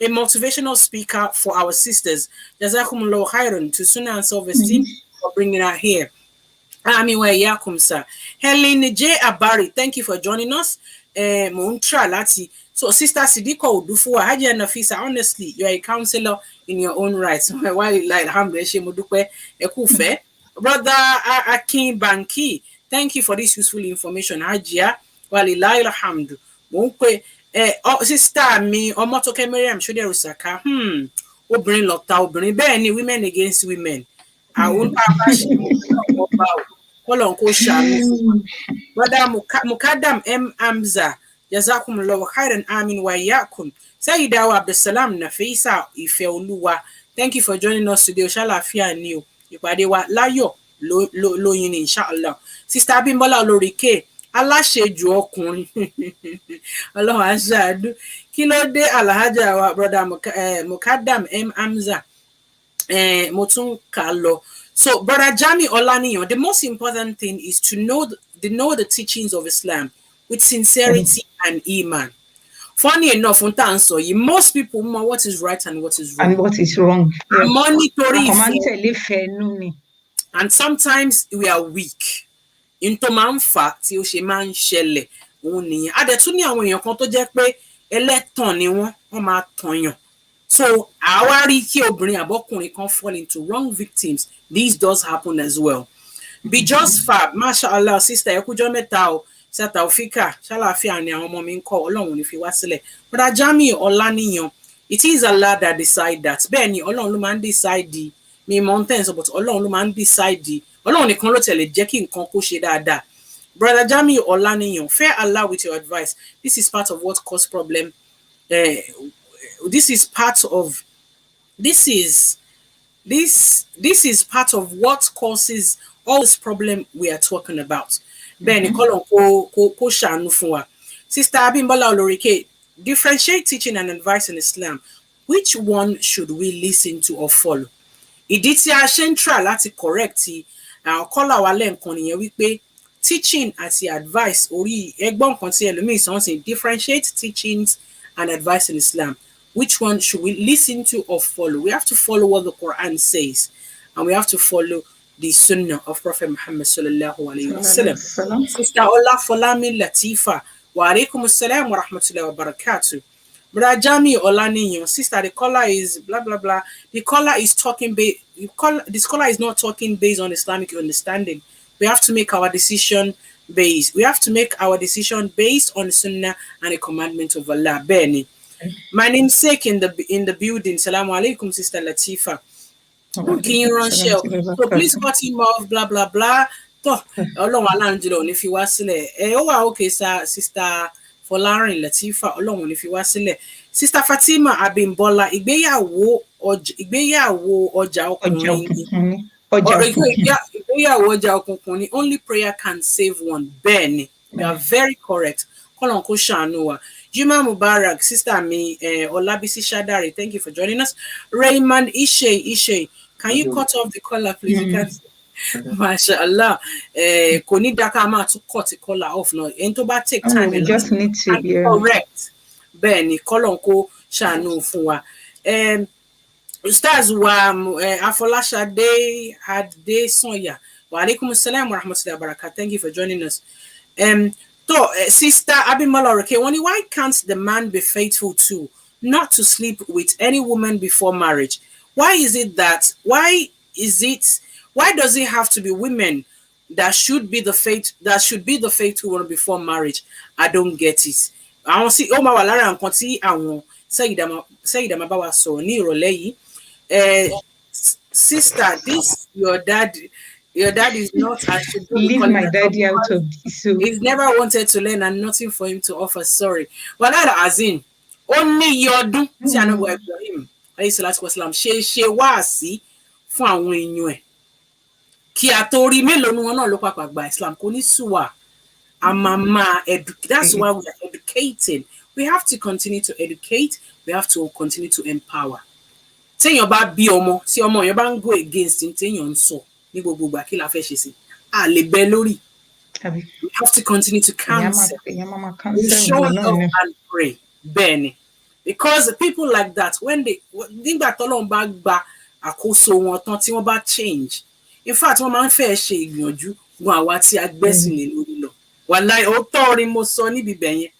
a motivational speaker for our sisters. Jazakumullahu khairan to Sunnah and Self-Esteem for bringing her here. Amin wa iyyakum sir. Helen J. Abari, thank you for joining us. Montra Lati. So Sister Sidiko Odufuwa, Hajia Nafeesa, honestly, you are a counselor in your own right. Brother Akin Banki, thank you for this useful information. Hajia, walilahi alhamdu. Sister mi Ọmọ́tókẹ́ Mariam Ṣódẹ̀rù Sàká, obìnrin lọ̀tá obìnrin, bẹ́ẹ̀ ni women against women. Àwọn bàbá ṣe ọba Ọlọ́run kó ṣàánú fún wa. Brother Mukadam M. Hamza, jazakumullahu khairan, amin wa iyyakum. Seyida wa Abdulsalam Nafeesa Ìfẹ́olúwa, thank you for joining us today. Ṣàlàáfíà ni o. Ìpàdé wa láyọ̀ lóyin ni inshallah. Sister Abímbọ́lá Olóríkè, aláṣejù ọkùnrin Ọlọ́run á ṣàánú kí ló dé alhaja wa brother Mukadam M Hamza mo tún kà lọ. So brother Jami Olaniyan, the most important thing is to know the teachings of Islam with sincerity and iman. Funny enough, most people know what is right and what is wrong. And what is wrong? Yeah. Monitoring. And sometimes we are weak. Into máa ń fà tí ó ṣe máa ń ṣẹlẹ̀ òun nìyẹn. A dẹ̀ tún ní àwọn èèyàn kan tó jẹ́ pé ẹlẹ́tàn ni wọ́n máa tànyàn. So àwa rí kí obìnrin àbọ́kùnrin kan fall into wrong victims. This does happen as well. Be just fab, mashallah, sister ẹ kújọ́ mẹ́ta o. Sata Ofika, ṣàlàáfíà ni àwọn ọmọ mi ń kọ́ Ọlọ́run ní fi wá sílẹ̀. Brother Jami Olaniyan, it is Allah that decide that. Bẹ́ẹ̀ ni Ọlọ́run ló máa ń decide mi mountains, but Ọlọ́run ló máa ń decide. Ọlọ́run nìkan ló tẹ̀lé jẹ́ kí nǹkan kó ṣe dáadáa. Brother Jami Olaniyan, fear Allah with your advice. This is part of what cause problem. This is part of what causes all this problem we are talking about. Bẹ́ẹ̀ni kọ́lọ̀ kó ṣàánú fún wa. Sister Abimbola Olorike, differentiate teaching and advice in Islam. Which one should we listen to or follow? Ìdí tí a ṣe ń try láti correct kọ́là wa lẹ́ǹkan nìyẹn wípé teaching àti advice orí ẹgbọ́n kan tí ẹlòmíì sọ ń differentiate teachings and advice in Islam. Which one should we listen to or follow? We have to follow what the Quran says, and we have to follow the Sunnah of Prophet Muhammad sallallahu alaihi wasallam. Sister Ola Folami Latifa, wa alaikum assalam wa rahmatullahi wa barakatuh. Brother Jami Olaniyan, sister, the caller is blah blah blah. The caller is talking this caller is not talking based on Islamic understanding. We have to make our decision based. We have to make our decision based on Sunnah and the commandment of Allah. Beni. My namesake in the building. Assalamu alaikum, Sister Latifa. So please cut him off, blah blah blah. Ọlọ́run aláǹjẹ́ ní fi wá sílẹ̀. Ó wà okay, Sister Fọlárin Latifa, Ọlọ́run ní fi wá sílẹ̀. Sister Fatima Abimbola, ìgbéyàwó ọjà ọkùnrin. Ìgbéyàwó ọjà ọkùnrin. Only prayer can save one. Bẹ́ẹ̀ni, you are very correct. Kọ́lọ́n kó ṣàánú wa. Juma Mubarak, sister me, Olabisi Shadari, thank you for joining us. Raymond Ishe, can you cut off the collar, please? You can't. Mashallah. Kò ní dáká máa tún cut the collar off now. And to take time. We just need to be correct. Bẹ́ẹ̀ni, Kọ́lọ́n kó ṣàánú fún wa. Ustaz wa Afolashade Adesonya. Wa alaikum assalam wa rahmatullahi wa barakatuh. Thank you for joining us. So, Sister Abimbola Olorike, why can't the man be faithful too, not to sleep with any woman before marriage? Why does it have to be women that should be the faithful one before marriage? I don't get it. I want to see Oma Walara and Konti and Seyida Mabawa so ni ìrọ̀lẹ́ yìí. Sister, your dad is not. I should leave my daddy out of this. So. He's never wanted to learn and nothing for him to offer. Sorry. Well, that as in only your do. See, I know what Ibrahim. Alayhi salatu wasalam. She wasi fún àwọn èèyàn ẹ̀. Kí a tó rí mélòó ni wọn náà ló pàpà gba Islam kò ní suwa. That's why we are educating. We have to continue to educate. We have to continue to empower. Téèyàn bá bí ọmọ, tí ọmọ yẹn bá ń go against téèyàn ń sọ. We have to continue to counsel. We show love and pray. Bẹ́ẹ̀ni. Because people like that, when nígbà tọ́lọ́run bá gba àkóso wọn tán tí wọ́n bá change. In fact, wọ́n máa ń fẹ́ ṣe ìgbìyànjú gun àwa tí a gbẹ́sìn lé lórí lọ. Wàláhì òótọ́ orin mo sọ níbi bẹ̀yẹn.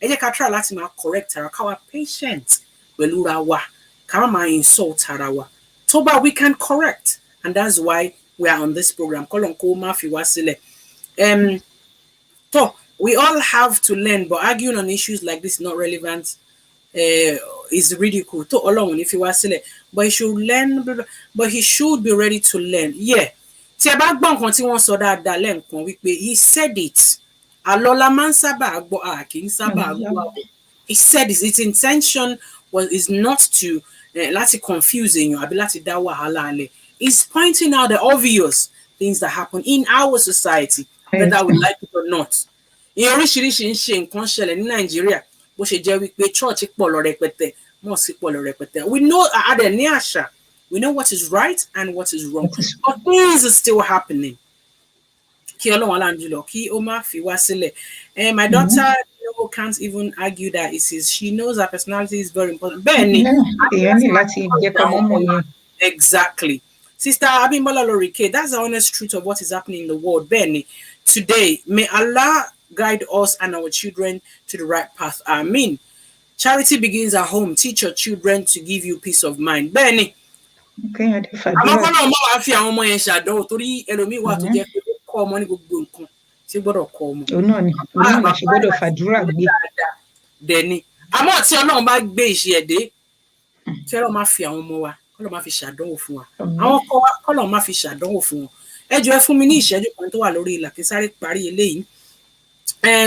Ẹ jẹ́ ká try láti máa correct ara ká wá patient pẹ̀lú ra wa. Ká má máa insult ara wa. Tó bá we can correct. And that's why we are on this program. So we all have to learn, but arguing on issues like this is not relevant. Is ridiculed. But he should learn, but he should be ready to learn. Yeah. He said it. He said it. Its intention is not to confusing you. Is pointing out the obvious things that happen in our society, whether we like it or not. ìyẹn oríṣiríṣi ń ṣe nǹkan ṣẹlẹ̀ ní Nàìjíríà bó ṣe jẹ́ wípé church pọ̀ lọ rẹpẹtẹ mosque pọ̀ lọ rẹpẹtẹ. We know adẹ̀ ní àṣà, we know what is right and what is wrong, but things are still happening. Kí Ọlọ́run aláǹjú lọ kí ó má fi wá sílẹ̀. My daughter can't even argue that it is, she knows her personality is very important. Bẹ́ẹ̀ni, exactly. Sister Abimbola Lorike, that's the honest truth of what is happening in the world. Bẹ́ẹ̀ni, today, may Allah guide us and our children to the right path. Amen. Charity begins at home. Teach your children to give you peace of mind. Bẹ́ẹ̀ni. Àmọ́ kọ́nà ọmọ wa fi àwọn ọmọ yẹn ṣàdánwò torí ẹlòmíì wà tó jẹ́ pé ó kọ́ ọmọ ní gbogbo nǹkan tí gbọ́dọ̀ kọ́ ọmọ. Òun náà la ṣe gbọ́dọ̀ fàdúrà gbé. Dẹ̀ni. Àmọ́ tí Ọlọ́run bá gbé ìṣe ẹ̀dẹ́, kí Ọlọ́run má fi àwọn ọmọ wa, kọ́lọ́run má fi ṣàdánwò fún wa. Àwọn ọkọ wa, kọ́lọ́run má fi ṣàdánwò fún wọn. Ẹ jọ̀ọ́ ẹ fún mi ní ìṣẹ́jú kan tó wà lórí ìlà kí sáré parí eléyìí.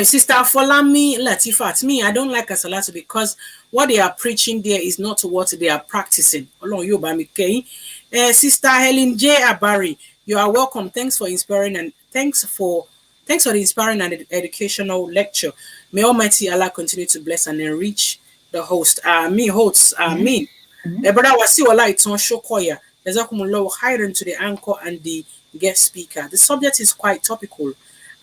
Sister Folami Latifat, me, I don't like Asalatu because what they are preaching there is not what they are practicing. Sister Helen J. Abari, you are welcome. Thanks for inspiring and thanks for the inspiring and educational lecture. May Almighty Allah continue to bless and enrich the host. Hosts. Amen. Brother Wasiwala Iton Shokoya, Jazakumullahu khairan to the anchor and the guest speaker. The subject is quite topical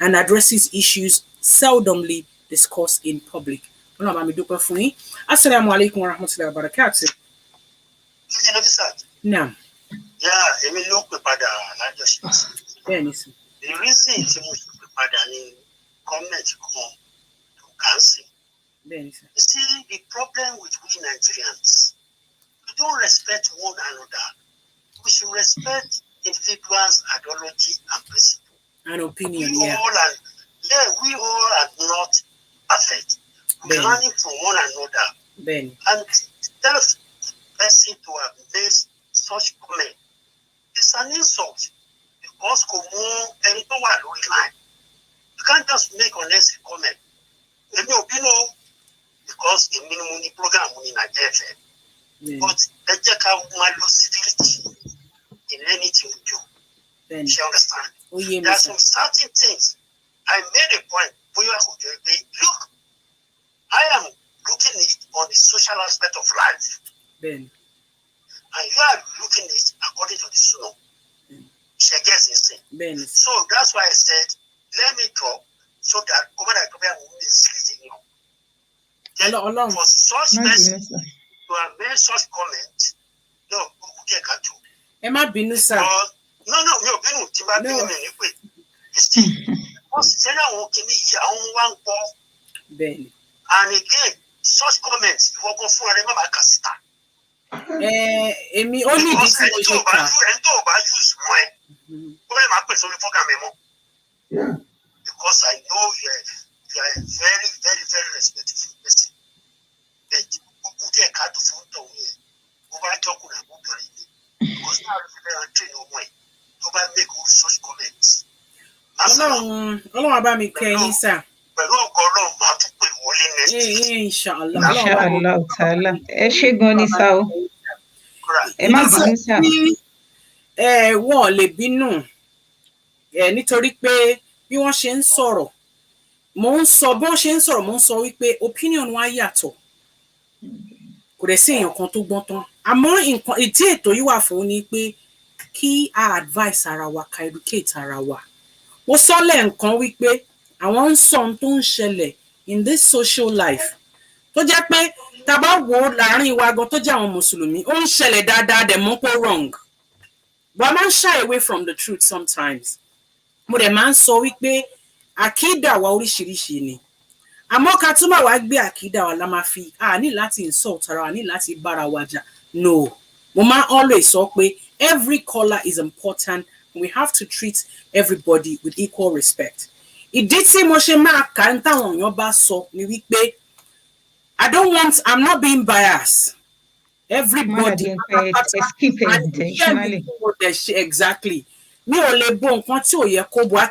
and addresses issues seldomly discussed in public. Assalamu alaikum wa rahmatullahi wa barakatuh. Now, the reason comment to cancel. You see, the problem with we Nigerians, we don't respect one another. We should respect individuals' ideology and principle. An opinion, we all are not perfect. We're learning from one another. And that person to have made such comment is an insult because you can't just make unnecessary comment. Because a minimum program in Nigeria. But civility in anything we do. You understand? There are some certain things. I made a point. Look, I am looking at it on the social aspect of life. And you are looking at it according to the Sunnah. She gets insane. So that's why I said, let me talk so that over the problem will mislead you. For such person to have made such comment, no, who get cut to? Emma Binusa. No, you see, and again, such comments, you will go for a remember Casita. Only this is use because I know you are a very, very, very respectful person. But who get cut to phone to me? Over talking about because now I'm trained away. Over make all such comments. Ọlọ́run bá mi kẹ́yìn sà. Pẹ̀lú ọkọ̀ Ọlọ́run máa tún pè wọlé next week. Inshallah. Inshallah ta'ala. Ẹ ṣé gan ni sá o. Ẹ má bínú sá. Wọ́n lè bínú nítorí pé bí wọ́n ṣe ń sọ̀rọ̀ mo ń sọ wípé opinion wa yàtọ̀. Kò dẹ̀ sí èèyàn kan tó gbọ́n tán. Àmọ́ nǹkan ìdí ètò yìí wà fún ni pé kí a advice ara wa, ká educate ara wa. Mo sọ lẹ́ẹ̀kan wípé àwọn ń sọ ohun tó ń ṣẹlẹ̀ in this social life tó jẹ́ pé tá bá wò láàrin wa gan tó jẹ́ àwọn mùsùlùmí ó ń ṣẹlẹ̀ dáadáa dẹ̀ mọ́ pé wrong. But I máa ń shy away from the truth sometimes. Mo dẹ̀ máa ń sọ wípé àkídà wa oríṣiríṣi ni. Àmọ́ ká tún máa wá gbé àkídà wa la máa fi ní láti insult ara wa, ní láti bára wa jà. No. Mo máa always sọ pé every color is important. We have to treat everybody with equal respect. Ìdí tí mo ṣe máa kà ń táwọn èèyàn bá sọ ni wípé I'm not being biased. Everybody intentionally. Exactly. Mi ò lè bo nǹkan tí ò yẹ kó bo. I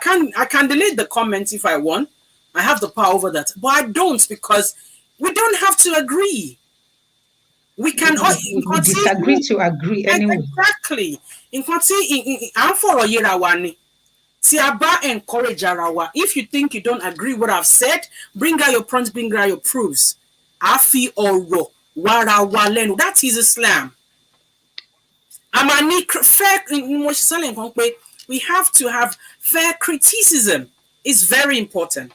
can delete the comments if I want. I have the power over that. But I don't because we don't have to agree. We can we disagree to agree anyway. Exactly. Nǹkan tí à ń fọ̀rọ̀ yẹra wa ni. tí a bá encourage ara wa, if you think you don't agree with what I've said, bring out your prompts, bring out your proofs. A fi ọ̀rọ̀ wára wa lẹ́nu. That is Islam. We have to have fair criticism. It's very important.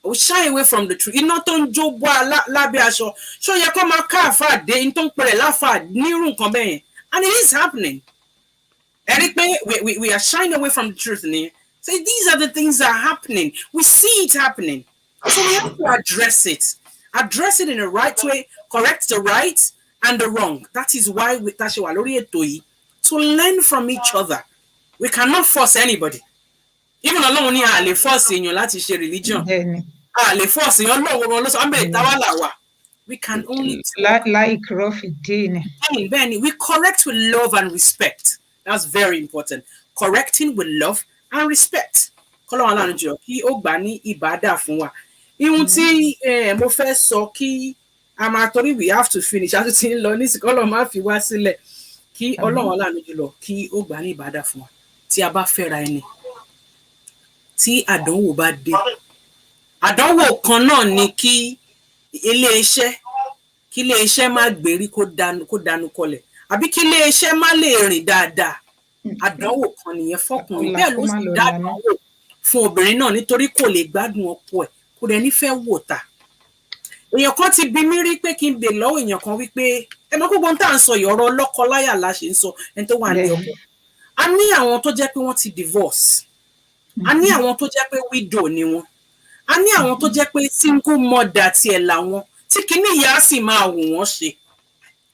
We shy away from the truth. Iná tó ń jó bọ́ lábẹ́ aṣọ. Ṣó yẹ kó máa ká àfáà dé, in tó ń pẹ̀rẹ̀ láfáà nírú nǹkan bẹ́ẹ̀ yẹn. And it is happening. Eric, we are shying away from the truth. So these are the things that are happening. We see it happening. So we have to address it. Address it in the right way, correct the right and the wrong. That is why we to learn from each other. We cannot force anybody. Even alone here, I force in your Latin religion. I force in your we can only like Rafideen. We correct with love and respect. That's very important. Correcting with love and respect. Kọ́lọ́run Ọlọ́run jọ̀ọ́ kí ó gbà ní ìbádà fún wa. Ihun tí mo fẹ́ sọ kí a máa torí we have to finish. A tún ti ń lọ ní Ọlọ́run má fi wá sílẹ̀. Kí Ọlọ́run Ọlọ́run jùlọ kí ó gbà ní ìbádà fún wa. Tí a bá fẹ́ra ẹni. Tí àdánwò bá dé. Àdánwò kan náà ni kí ilé-iṣẹ́ má gbérí kó dànù kọlẹ̀. Àbí kí ilé-iṣẹ́ má lè rìn dáadáa. Àdánwò kan nìyẹn fọ́kùnrin. Bẹ́ẹ̀ ló sì dánwò fún obìnrin náà nítorí kò lè gbádùn ọkọ ẹ̀, kò dẹ̀ nífẹ̀ẹ́ wò ta. Èèyàn kan ti bi mí rí pé kí n bè lọ́wọ́ èèyàn kan wípé ẹ mọ̀ gbogbo ohun tá à ń sọ yìí ọ̀rọ̀ lọ́kọ-láyà la ṣe ń sọ ẹni tó wà ní ọkọ. A ní àwọn tó jẹ́ pé wọ́n ti divorce. A ní àwọn tó jẹ́ pé widow ni wọ́n. A ní àwọn tó jẹ́ pé single mother tiẹ̀ làwọn tí kinní ìyá sì máa wù wọ́n ṣe.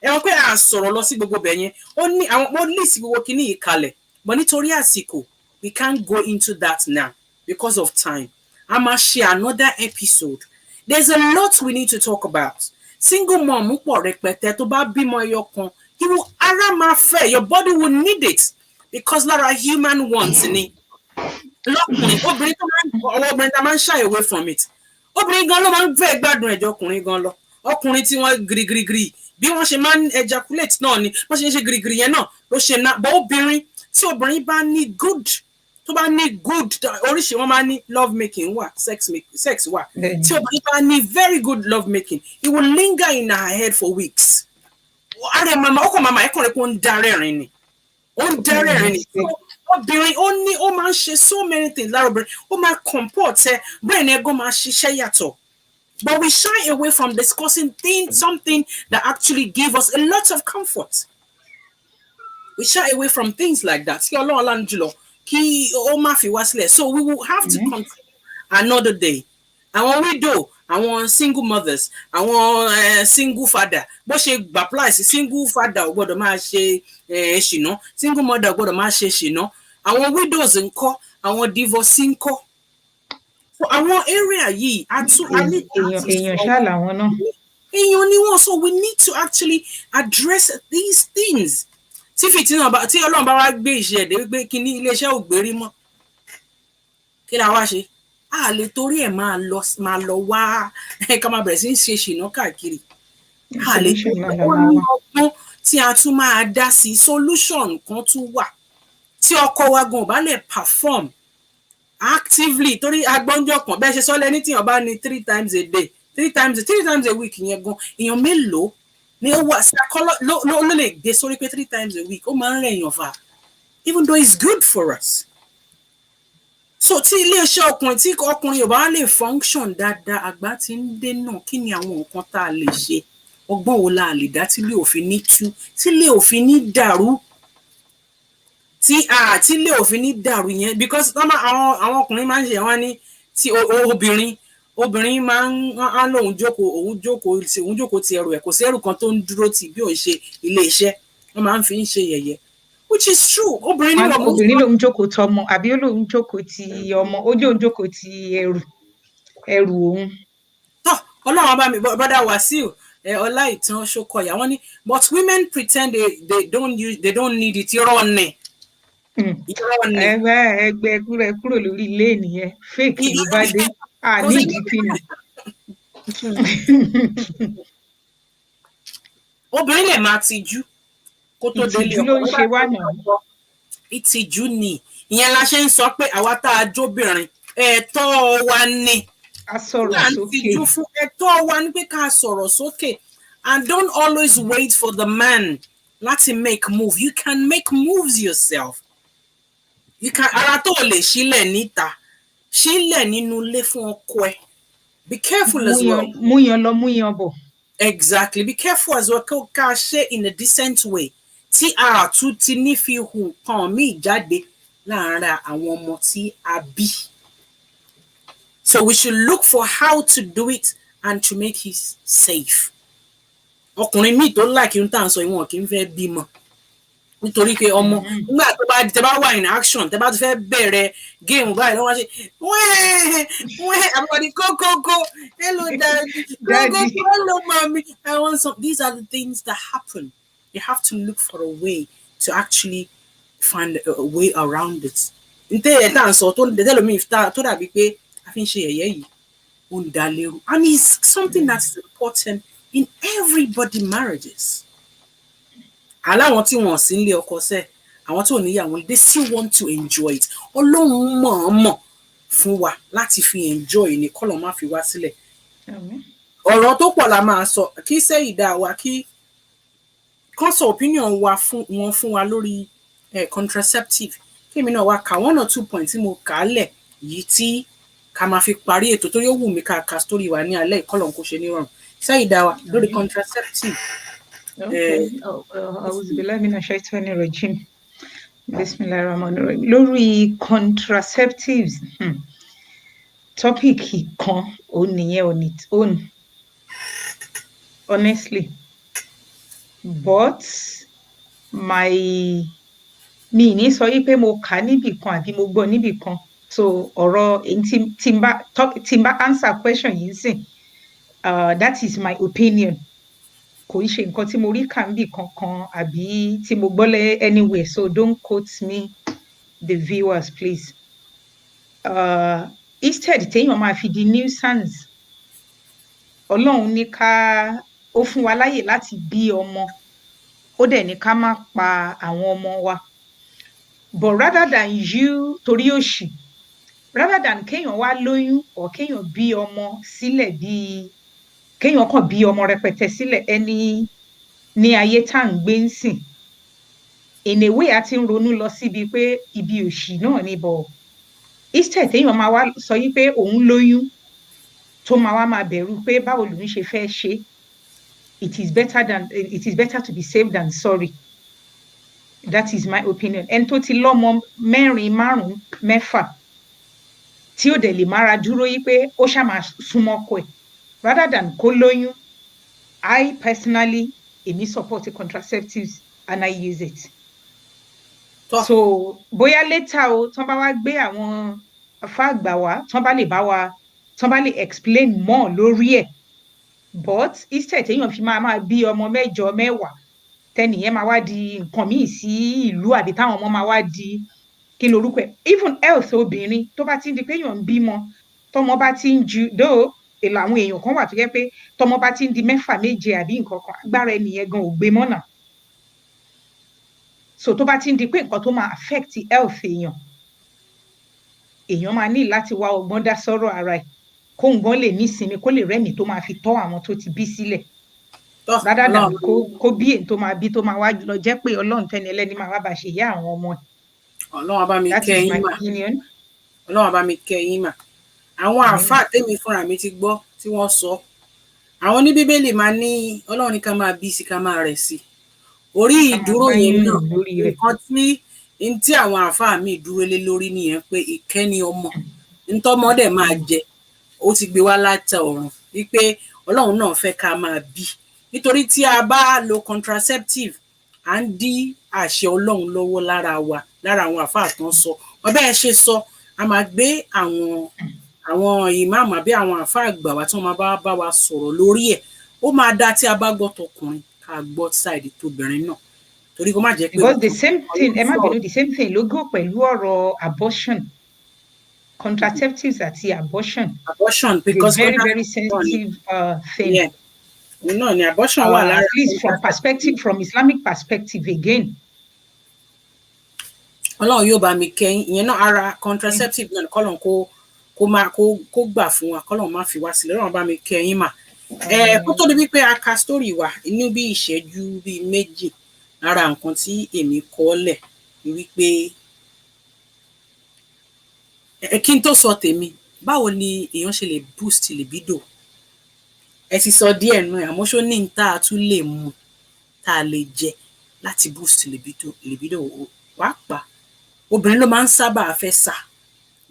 Ẹ mọ̀ pé a sọ̀rọ̀ lọ sí gbogbo bẹ̀ yẹn. Ó ní àwọn mo list gbogbo kinní yìí kalẹ̀. But nítorí àsìkò, we can't go into that now because of time. I must share another episode. There's a lot we need to talk about. Single mom pọ̀ rẹpẹtẹ tó bá bímọ ẹyọ kan, ara máa fẹ́, your body will need it because lára human wants ni. Lọ́kùnrin, obìnrin tó máa ń shy away from it. Obìnrin gan ló máa ń fẹ́ gbádùn ẹ̀jọ̀ ọkùnrin gan lọ. Ọkùnrin tí wọ́n girigirigiri bí wọ́n ṣe máa ń ejaculate náà ni wọ́n ṣe ń ṣe girigiri yẹn náà ló ṣe ná. But obìnrin tí obìnrin bá ní good tó bá ní good oríṣi wọn máa ní love making wà sex wà tí obìnrin bá ní very good love making it will linger in her head for weeks. Ààrẹ màmá ọkọ màmá ẹkùnrin kò ń darẹ́rìn ni obìnrin ó máa ń ṣe so many things lára obìnrin ó máa comport brain ẹ̀gbọ́n máa ṣiṣẹ́ yàtọ̀. But we shy away from discussing something that actually give us a lot of comfort. We shy away from things like that. So we will have to continue another day. Àwọn widow, àwọn single mothers, àwọn single father. Bó ṣe apply sí single father ò gbọ́dọ̀ máa ṣe ṣìnà, single mother ò gbọ́dọ̀ máa ṣe ṣìnà. Àwọn widows ńkọ́, àwọn divorcee ńkọ́. So àwọn area yìí èèyàn ṣá làwọn náà. Èèyàn ni wọ́n, so we need to actually address these things. Tí fìtínà bá tí Ọlọ́run bá wá gbé iṣẹ́ ẹ̀dẹ́ wípé kíní iléeṣẹ́ ò gbérí mọ́ kí la wá ṣe a lè torí ẹ̀ máa lọ wá ká máa bẹ̀rẹ̀ sí í ṣe ṣìnà káàkiri a lè ó ní ọgbọ́n tí a tún máa dá sí solution kan tún wà tí ọkọ wa gan bá lè perform actively torí agbọ́njọ́ kan bẹ́ẹ̀ ṣe sọ lẹ́ni tí èèyàn bá ní 3 times a day 3 times a week yẹn gan èèyàn mélòó ni ó wà ló lè gbé sórí pé 3 times a week ó máa ń rẹ̀yàn fà even though it's good for us. So tí iléeṣẹ́ ọkùnrin tí ọkùnrin Yorùbá lè function dáadáa àgbà tí ń dé náà kí ni àwọn nǹkan tá a lè ṣe ọgbọ́n wo la lè dá tí ilé òfin ní tú tí ilé òfin ní dàrú tí ilé òfin ní dàrú yẹn because àwọn ọkùnrin máa ń ṣe wọ́n ní tí obìnrin máa ń lóun jókòó ti ẹrù ẹ̀ kò sí ẹrù kan tó ń dúró tì bí òun ṣe ilé iṣẹ́ wọ́n máa ń fi ń ṣe yẹ̀yẹ́ which is true. Obìnrin ló ń jókòó tọmọ àbí ó lóun jókòó ti ọmọ ó jókòó ti ẹrù òun. Tó Ọlọ́run bá mi bọ́dà Wàsíù Ọláìtàn Ṣókọyà wọ́n ní but women pretend they don't need it irọ́ ni. Ẹgbẹ́ kúrò lórí ilé nìyẹn fake ló bá dé ní ìdípínà. Obìnrin lè máa tijú kó tó délé ọkọ. Ìtìjú ló ń ṣe wá náà. Ìtìjú ni ìyẹn la ṣe ń sọ pé àwa tá a jóbìnrin ẹ̀tọ́ wa ni a sọ̀rọ̀ sókè. fún ẹ̀tọ́ wa ni pé ká sọ̀rọ̀ sókè, and don't always wait for the man láti make move. You can make moves yourself. You can ara tó lè sílẹ̀ níta, sílẹ̀ nínú ilé fún ọkọ ẹ. Be careful as well. Múyan lọ múyan bọ̀. Exactly. Be careful as well. Ká ṣe in a decent way. Tí a tún ti ní fi hù kan mí jáde láàárín àwọn ọmọ tí a bí. So we should look for how to do it and to make it safe. Ọkùnrin míì tó like ń tà ń sọ ìwọ̀n kì í fẹ́ bímọ. Nítorí pé ọmọ nígbà tó bá tẹ bá wà in action, tẹ bá ti fẹ́ bẹ̀rẹ̀ game báyìí lọ́wọ́ ṣe wẹ́ẹ̀ àbọ̀dí kókókó, hello daddy, hello mommy, I want some. These are the things that happen. You have to look for a way to actually find a way around it. Ntẹ́ ẹ̀ tá à ń sọ tó tẹ́lómi tó dàbí pé a fi ń ṣe ẹ̀yẹ́ yìí ó ń dá lérú. And it's something that's important in everybody's marriages. Aláwọn tí wọ́n sì ń lé ọkọ sẹ́, àwọn tí ò níyàwó, they still want to enjoy it. Ọlọ́run mọ̀ fún wa láti fi enjoy ní kọ́lọ̀ má fi wá sílẹ̀. Ọ̀rọ̀ tó pọ̀ la máa sọ kí Seyida wa kí kán sọ opinion wa fún wa lórí contraceptive. Kí èmi náà wá ka 1 or 2 points tí mo kà á lẹ̀ yìí tí ká máa fi parí ètò tó yóò wù mí ká ka story wa ní alẹ́ ìkọlọ̀ kó ṣe nírọ̀rùn. Seyida wa lórí contraceptive. Lórí contraceptives, topic kan ó nìyẹn on its own, honestly, but mi ní sọ yí pé mo kà níbì kan àbí mo gbọ́ níbì kan, so ọ̀rọ̀ tí n bá answer question yìí sìn, that is my opinion. Kò í ṣe nǹkan tí mo rí kà níbì kankan àbí tí mo gbọ́ lẹ́ anywhere, so don't quote me, the viewers, please. Instead téèyàn máa fi di nuisance, Ọlọ́run ní ó fún wa láyè láti bí ọmọ, ó dẹ̀ ní ká má pa àwọn ọmọ wa. But rather than torí òṣì, rather than kéèyàn wá lóyún or kéèyàn bí ọmọ sílẹ̀ kéèyàn kàn bí ọmọ rẹpẹtẹ sílẹ̀ ní ayé tá à ń gbé ń sìn, in a way a ti ń ronú lọ síbi pé ibi òṣì náà ni, bọ̀ instead téèyàn máa wá sọ yí pé òun lóyún tó máa bẹ̀rù pé báwo lòun ṣe fẹ́ ṣe. It is better to be safe than sorry. That is my opinion. Ẹni tó ti lọ́mọ 4, 5, 6 tí ó dẹ̀ lè mára dúró yí pé ó ṣá máa súnmọ́ ọkọ ẹ̀, rather than kó lóyún. I personally support contraceptives and I use it. So bóyá later tán bá wá gbé àwọn afáàgbà wá, tán bá lè explain more lórí ẹ̀. But instead téèyàn fi máa bí ọmọ 8, 10, tẹ́nìyẹn máa wá di nǹkan míì sí ìlú àbí táwọn ọmọ máa wá di kí lorúkọ ẹ̀. Even health obìnrin tó bá ti ń di pé èèyàn ń bímọ, tọmọ bá ti ń ju èlò àwọn èèyàn kan wà tó jẹ́ pé tọmọ bá ti ń di 6, 7 àbí nǹkan kan, agbára ẹnìyẹn gan ò gbé mọ́nà. So tó bá ti ń di pé nǹkan tó máa affect health èèyàn máa ní láti wá ọgbọ́n dá sọ́rọ̀ ara ẹ̀, kóun gan lè nísinmi, kó lè rẹ́mi tó máa fi tọ́ àwọn tó ti bí sílẹ̀. Rather than kó bí èyí tó máa bí tó máa wá lọ jẹ́ pé Ọlọ́run tẹ́ni ẹlẹ́ni máa wá bá ṣe yá àwọn ọmọ ẹ̀. Ọlọ́run bá mi kẹ́ yín mà. Ọlọ́run bá mi kẹ́ yín mà. Àwọn àáfàá tèmi fúnra mi ti gbọ́ tí wọ́n sọ. Àwọn ní Bíbélì máa ní Ọlọ́run ní ká máa bí sí ká máa rẹ̀ sí. Orí ìdúró yẹn náà nǹkan tí àwọn àáfàá mi dúró lé lórí nìyẹn pé ìkẹ́ni ọmọ ntọ́mọdé máa jẹ, ó ti gbé wá láti ọ̀run wípé Ọlọ́run náà fẹ́ ká máa bí. Nítorí tí a bá lo contraceptive, à ń dí àṣẹ Ọlọ́run lọ́wọ́ lára àwọn àfáà tó ń sọ. Wọ́n bẹ́ẹ̀ ṣe sọ, a máa gbé àwọn ìmáàmù àbí àwọn àfáà àgbà wa tí wọ́n máa bá wa sọ̀rọ̀ lórí ẹ̀. Ó máa dá tí a bá gbọ́ tọkùnrin ká gbọ́ side tóbìnrin náà. Torí kó má jẹ́ pé because the same thing, ẹ má bínú, the same thing ló go pẹ̀lú ọ̀rọ̀ abortion, contraceptives àti abortion. Abortion, because very very sensitive thing. Yeah. No, ni abortion wà lára. At least from Islamic perspective again. Ọlọ́run yóò bá mi kẹ́yìn ìyẹn náà ara contraceptive náà kọ́lọ́n kó gbà fún wa kọ́lọ́n má fi wá sílẹ̀ Ọlọ́run bá mi kẹ́yìn mà. Kó tó di wípé a ka story wa inú bí ìṣẹ́jú bí méjì lára nǹkan tí èmi kọ́ lẹ̀ ni wípé kí n tó sọ tèmi báwo ni èèyàn ṣe lè boost libido ẹ ti sọ díẹ̀ nù ẹ̀ àmọ́ ṣó ní tá a tún lè mu tá a lè jẹ láti boost libido wàá pa obìnrin ló máa ń sábà fẹ́ sà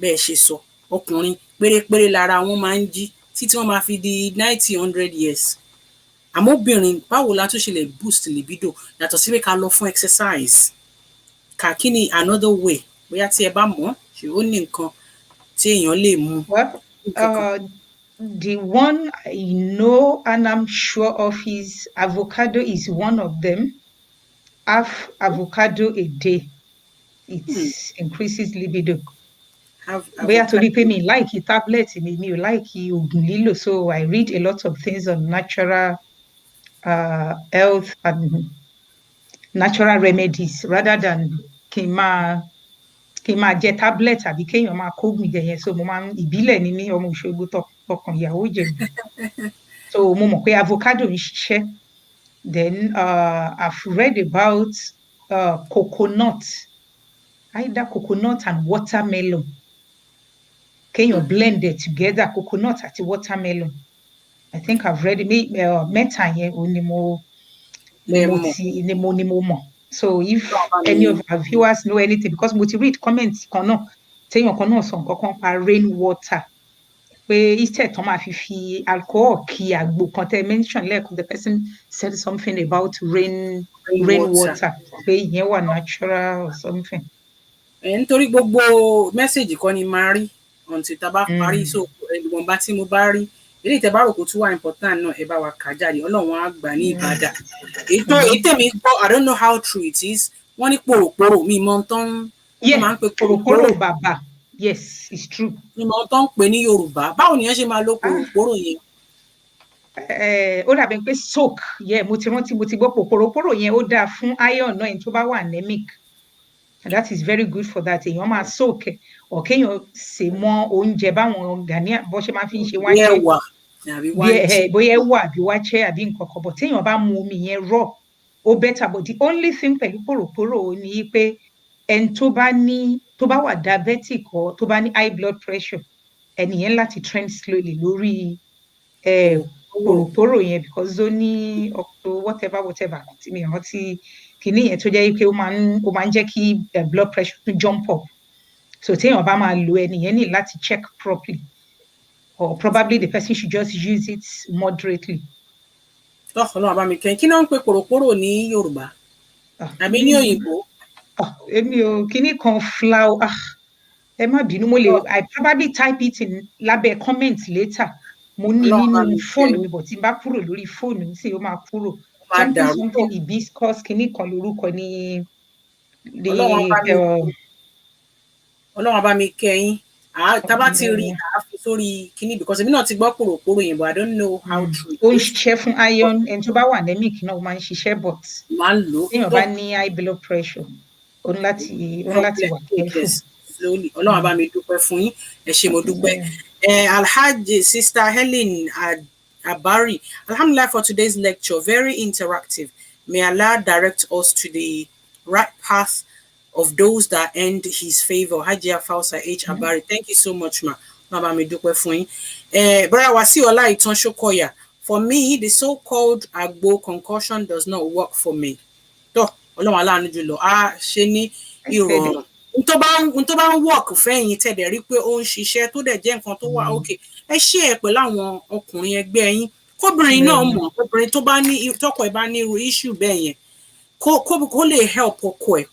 bẹ́ẹ̀ ṣe sọ ọkùnrin pérépéré lára wọn máa ń jí títí wọ́n máa fi di 90-100 years àmọ́ obìnrin báwo la tún ṣe lè boost libido yàtọ̀ sí pé ká lọ fún exercise kà kí ni another way bóyá tí ẹ bá mọ̀ ṣe ó ní nǹkan tí èèyàn lè mu. The one I know and I'm sure of is avocado is one of them. Half avocado a day. It increases libido. Bóyá torí pé mi like tablet mi ò like oògùn lílò so I read a lot of things on natural health and natural remedies rather than kí n máa jẹ tablet àbí kéèyàn máa kóògùn jẹ yẹn so mo máa ń ìbílẹ̀ ní ọmọ Òṣogbo tọkàn ìyàwó jẹ̀bi so mo mọ̀ pé avocado ń ṣiṣẹ́ then I've read about coconut either coconut and watermelon kéèyàn blend it together coconut àti watermelon I think I've read mẹ́ta yẹn o ni mo mọ̀ so if any of our viewers know anything because mo ti read comments kan náà téèyàn kan náà sọ nǹkan kan pa rain water pé instead tó máa fi alcohol kí àgbo kan tẹ́ mention lẹ́ẹ̀kan the person said something about rain water pé ìyẹn wà natural or something. Nítorí gbogbo mẹ́sẹ̀gì kan ni máa rí until tá a bá parí so ìwọ̀nba tí mo bá rí eléyìí tẹ́ bá rò kó tún wà important náà ẹ bá wa kà jáde Ọlọ́run á gbà ní ìbádà èyí tèmi gbọ́ I don't know how true it is wọ́n ní pòròpórò mi mọ tán máa ń pe pòròpórò bàbà yes it's true. mi mọ tán pè ní Yorùbá báwo nìyẹn ṣe máa lo pòròpórò yẹn. Ó dàbí pé soak mo ti rántí mo ti gbọ́ pòròpórò yẹn ó dáa fún iron náà ẹni tó bá wà anemic. And that is very good for that. Èèyàn máa soak or kéèyàn sè mọ́ oúnjẹ báwọn Ghanaian bó ṣe máa fi ń ṣe wáńjẹ. Bóyá ẹ̀wà àbí wáńjẹ àbí nǹkan kan bọ̀ téèyàn bá mu omi yẹn raw ó better but the only thing pẹ̀lú pòròpórò ni pé ẹni tó bá wà diabetic or tó bá ní high blood pressure ẹni yẹn láti trend slowly lórí pòròpórò yẹn because ó ní whatever tí mi rántí kìíní yẹn tó jẹ́ pé ó máa ń jẹ́ kí blood pressure tún jump up so téèyàn bá máa lo ẹni yẹn ní láti check properly or probably the person should just use it moderately. Ọlọ́run bá mi kẹ́yìn kí náà ń pe pòròpórò ní Yorùbá àbí ní òyìnbó. Èmi ò kíní kan flour ẹ má bínú mo lè I probably type it in lábẹ́ comment later mo ní nínú fóònù mi bọ̀ tí n bá kúrò lórí fóònù mi sì ó máa kúrò something hibiscus kíní kan lórúkọ ní Ọlọ́run bá mi kẹ́yìn tábà ti rí àáfi sórí kíní because èmi náà ti gbọ́ pòròpórò yẹn but I don't know how true. Ó ń ṣiṣẹ́ fún iron ẹni tó bá wà anemic náà ó máa ń ṣiṣẹ́ but téèyàn bá ní high blood pressure ó ní láti wà careful. Ọlọ́run bá mi dúpẹ́ fún yín ẹ ṣé mo dúpẹ́. Alhaji Sister Helen Abari, Alhamdulillah for today's lecture, very interactive. May Allah direct us to the right path of those that earned his favor. Hajia Fausa H. Abari, thank you so much, ma. Baba mi dúpẹ́ fún yín. Brother Wasi Olaitan Shokoya, for me, the so-called agbo concussion does not work for me. Tó, Ọlọ́run aláàánú jùlọ, ṣe ní ìrọ̀rùn. N tó bá ń work fẹ́yìn tẹ̀dẹ̀ rí pé ó ń ṣiṣẹ́ tó dẹ̀ jẹ́ nǹkan tó wà okay ẹ ṣe ẹ pẹ̀lú àwọn ọkùnrin ẹgbẹ́ yín kóbìnrin náà mọ̀ obìnrin tó bá ní tọkọ ẹ̀ bá ní irú issue bẹ́ẹ̀ yẹn kó lè help ọkọ ẹ̀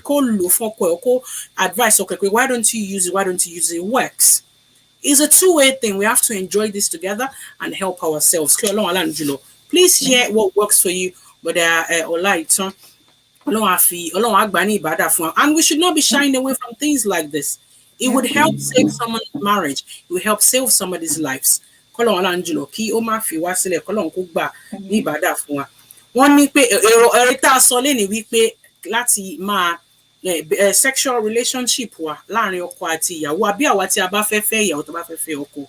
kó lò fún ọkọ ẹ̀ kó advice ọkọ ẹ̀ pé why don't you use it it works. It's a two-way thing. We have to enjoy this together and help ourselves. Kí Ọlọ́run aláàánú jùlọ. Please share what works for you, but Olaitan. Ọlọ́run á gbà ní ìbádà fún wa. And we should not be shying away from things like this. It would help save someone's marriage. It would help save somebody's lives. Kọ́lọ́run aláàánú jùlọ kí ó má fi wá sílẹ̀ kọ́lọ́run kó gbà ní ìbádà fún wa. Wọ́n ní pé èrò tá a sọ lénìí wípé láti máa sexual relationship wa láàrin ọkọ àti ìyàwó àbí àwa tí a bá fẹ́ fẹ́ ìyàwó tó bá fẹ́ fẹ́ ọkọ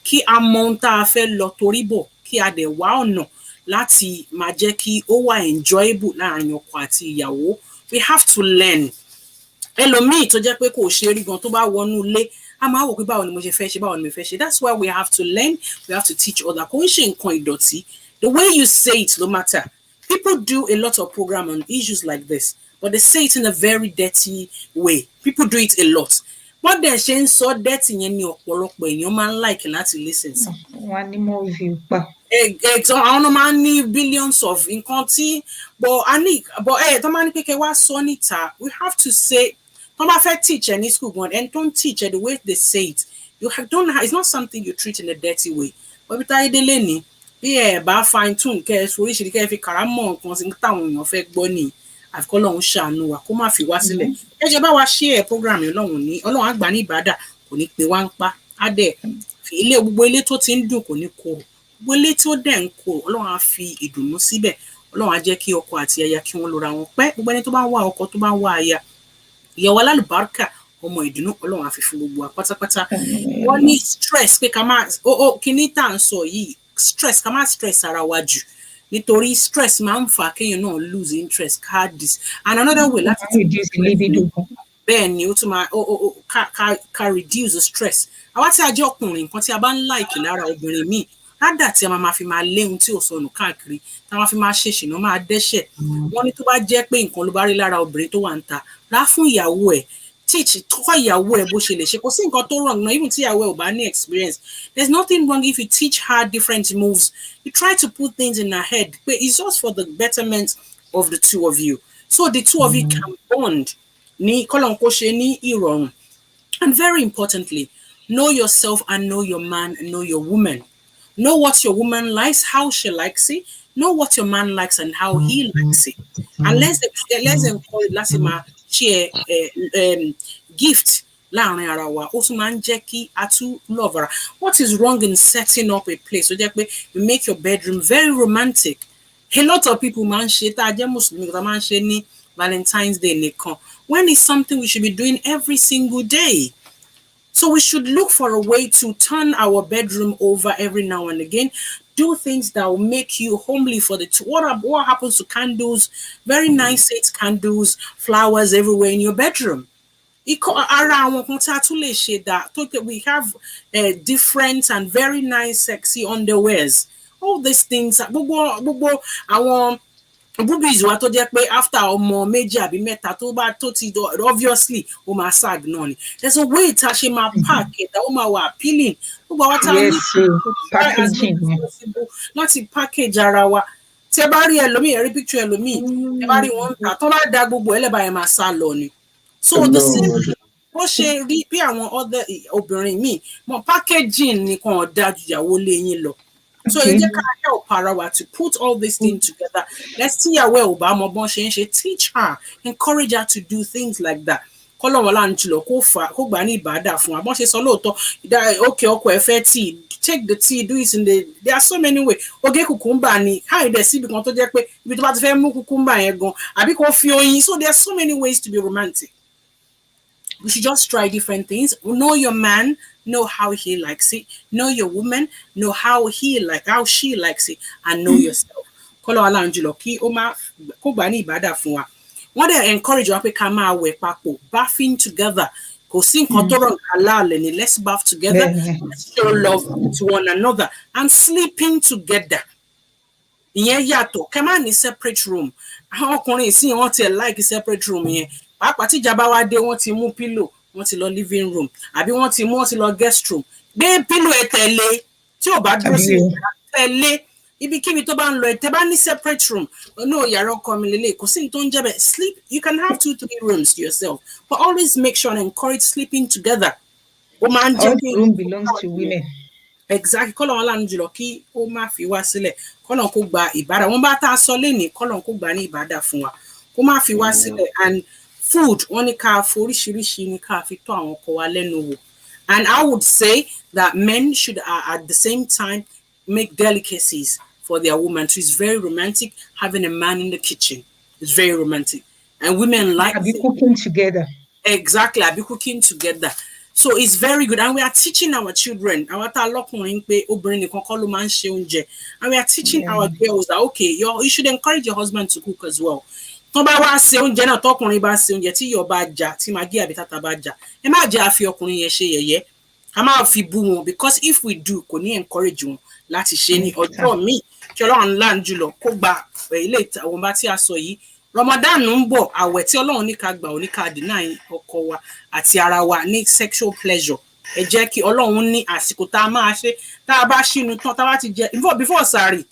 kí a mọ ohun tá a fẹ́ lọ torí bọ̀ kí a dẹ̀ wá ọ̀nà láti máa jẹ́ kí ó wà enjoyable láàrin ọkọ àti ìyàwó. We have to learn. Ẹlòmíì tó jẹ́ pé kò ṣe rí gan tó bá wọnú ilé a máa wò pé báwo ni mo ṣe fẹ́ ṣe báwo ni mo fẹ́ ṣe. That's why we have to learn, we have to teach other. Kò ń ṣe nǹkan ìdọ̀tí. The way you say it no matter. People do a lot of program on issues like this, but they say it in a very dirty way. People do it a lot. What they're saying so dirty yẹn ni ọ̀pọ̀lọpọ̀ èèyàn máa ń like láti listen sí. Wọ́n ní more view pa. Àwọn máa ń ní billions of nǹkan tí but tó máa ń ní pé kẹ́ wá sọ níta, we have to say tó bá fẹ́ teach any school gan and don't teach the way they say it. It's not something you treat in a dirty way. But bí táyé délé ni bí ẹ bá fine tune kẹ́ ẹ oríṣiríṣi kẹ́ ẹ fi kàrámọ̀ nǹkan sí táwọn èèyàn fẹ́ gbọ́ ni àfikọ́ lọ́hún ṣàánú wa kó má fi wá sílẹ̀. Ẹ jẹ́ bá wa share program yẹn Ọlọ́run àgbà ní ìbádà kò ní pe wá ń pa á dẹ̀ fi gbogbo ilé tó ti ń dùn kò ní korò gbogbo ilé tó dẹ̀ ń korò Ọlọ́run á fi ìdùnnú síbẹ̀ Ọlọ́run á jẹ́ kí ọkọ àti aya kí wọ́n lora wọn pẹ́ gbogbo ẹni tó bá ń wá ọkọ tó bá ń wá aya ìyàwó alálùbáríkà ọmọ ìdùnnú Ọlọ́run á fi fún gbogbo wa pátápátá. Wọ́n ní stress pé ká má kíní tá à ń sọ yìí stress ká má stress ara wa jù nítorí stress máa ń fà kéèyàn náà lose interest cardis and another way láti reduce libido. bẹ́ẹ̀ ni ó tún máa ká reduce the stress. Àwa tí a jẹ́ ọkùnrin nǹkan tí a bá ń like lára obìnrin míì rádà tí a máa fi máa léhun tí ò sọnù káàkiri tá a máa fi máa ṣe ṣìnà máa dẹ́ṣẹ̀. Wọ́n ní tó bá jẹ́ pé nǹkan ló bá rí lára obìnrin tó wà ń ta rà fún ìyàwó ẹ̀ teach kọ́ ìyàwó ẹ̀ bó ṣe lè ṣe kò sí nǹkan tó wrong náà even tí ìyàwó ẹ̀ ò bá ní experience there's nothing wrong if you teach her different moves you try to put things in her head but it's just for the betterment of the two of you so the two of you can bond ní kọ́lọ́n kó ṣe ní ìrọ̀rùn. And very importantly know yourself and know your man and know your woman. Know what your woman likes, how she likes it. Know what your man likes and how he likes it. And let's encourage láti máa share gift láàrin ara wa ó tún máa ń jẹ́ kí a tún love ara. What is wrong in setting up a place ó jẹ́ pé you make your bedroom very romantic. A lot of people máa ń ṣe tá a jẹ́ mùsùlùmí tá a máa ń ṣe ní Valentine's Day nìkan when it's something we should be doing every single day. So we should look for a way to turn our bedroom over every now and again. Do things that will make you homely for the two. What happens to candles? Very nice set candles, flowers everywhere in your bedroom. We have different and very nice, sexy underwears. All these things. Boobies wa tó jẹ́ pé after ọmọ méjì àbí mẹ́ta tó bá tó ti obviously ó máa sag náà ni. There's a way tá a ṣe máa pack it that ó máa wà appealing. Gbogbo àwọn táwọn ní láti package ara wa. Tí ẹ bá rí ẹlòmíì, ẹ rí picture ẹlòmíì, ẹ bá rí wọn ta tó bá da gbogbo ẹlẹ́bàá yẹn máa sá lọ ni. So the same bó ṣe rí bí àwọn other obìnrin míì mọ packaging nìkan ọ̀dà ju ìyàwó lé yín lọ. So you just help her to put all these things together. Let's see her where Obama teach her, encourage her to do things like that. Okay, take the tea, do it in the there are so many ways. Okay, kukumba ni how they see because to jẹ́ pé ibi tó bá ti fẹ́ mú kukumba yẹn gan àbí kò fi oyin. So there are so many ways to be romantic. We should just try different things. Know your man, know how he likes it. Know your woman, know how she likes it, and know yourself. Kọ́lọ́ aláǹjùlọ kí ó má kó gbà ní ìbádà fún wa. Wọ́n dẹ̀ encourage wa pé ká máa wẹ̀ papọ̀, bathing together. Kò sí nǹkan tó rọrùn halal ni. Let's bath together. Let's show love to one another and sleeping together. Ìyẹn yàtọ̀. Kẹ́ má ní separate room. Àwọn ọkùnrin ìsìn wọn tiẹ̀ like separate room yẹn. Pàápàá tí ìjàmbá wa dé wọ́n ti mú pillow wọ́n ti lọ living room àbí wọ́n ti lọ guest room gbé pillow ẹ tẹ̀lé tí ò bá dúró sí tẹ̀lé ibikíbi tó bá ń lọ ẹ tẹ́ bá ní separate room no yàrá ọkọ mi lélẹ̀ kò sí tó ń jẹ́ bẹ́ẹ̀ sleep you can have 2-3 rooms to yourself but always make sure and encourage sleeping together. Ó máa ń jẹ́ kí room belongs to women. Exactly kọ́lọ̀ wọn lánàá jùlọ kí ó má fi wá sílẹ̀ kọ́lọ̀ kó gba ìbádà wọn bá tá a sọ lénìí kọ́lọ̀ kó gba ní ìbádà fún wa kó má fi wá sílẹ̀ and food wọ́n ní ká foríṣiríṣi ní ká fi tó àwọn ọkọ wa lẹ́nu wò and I would say that men should at the same time make delicacies for their woman. So it's very romantic having a man in the kitchen. It's very romantic. and women like I'll be cooking together. exactly, I'll be cooking together. So it's very good, and we are teaching our children. And we are teaching Yeah. our girls that okay, you should encourage your husband to cook as well. Tó bá wá ṣe oúnjẹ náà tọkùnrin bá ṣe oúnjẹ tí iyọ̀ bá jà tí màgí àbí tata bá jà ẹ má jẹ́ àfi ọkùnrin yẹn ṣe yẹ̀yẹ́ ká má fi bú wọn because if we do kò ní encourage wọn láti ṣe ní ọjọ́ míì kí Ọlọ́run ńlá jùlọ kó gba ilé ìtàwọn bá tí a sọ yìí Ramadan ń bọ̀ àwẹ̀ tí Ọlọ́run ní ká gbà ò ní ká deny ọkọ wa àti ara wa ní sexual pleasure ẹ jẹ́ kí Ọlọ́run ní àsìkò tá a máa ṣe tá a bá ṣínú tán tá a bá ti jẹ before sàárì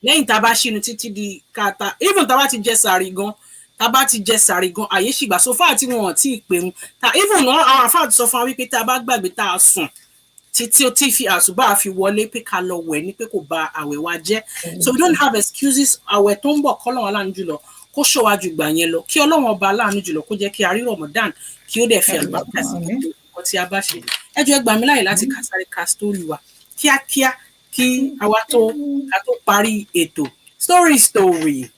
lẹ́yìn tá a bá ṣínú títí di kàtà even tá a bá ti jẹ sàárì gan tá a bá ti jẹ sàárì gan àyè ṣìgbà so far tí wọn ò tí ì pè ń ta even àwọn àfáà sọ fún wa wípé tá a bá gbàgbé tá a sùn títí ó tí fi àsùbá fi wọlé pé ká lọ wẹ̀ ní pé kò bà àwẹ̀ wa jẹ́ so we don't have excuses àwẹ̀ tó ń bọ̀ kọ́lọ́run aláàánú jùlọ kó ṣọ́wájú gbà yẹn lọ kí Ọlọ́run ọba aláàánú jùlọ kó jẹ́ kí a rí Ramadan kí ó dẹ̀ fi àlùbáríkà sí nǹkan tí a bá ṣe ẹ jọ̀ọ́ ẹ gbà mí láyè láti kásáré ka story wa kíákíá kí àwa tó parí ètò story.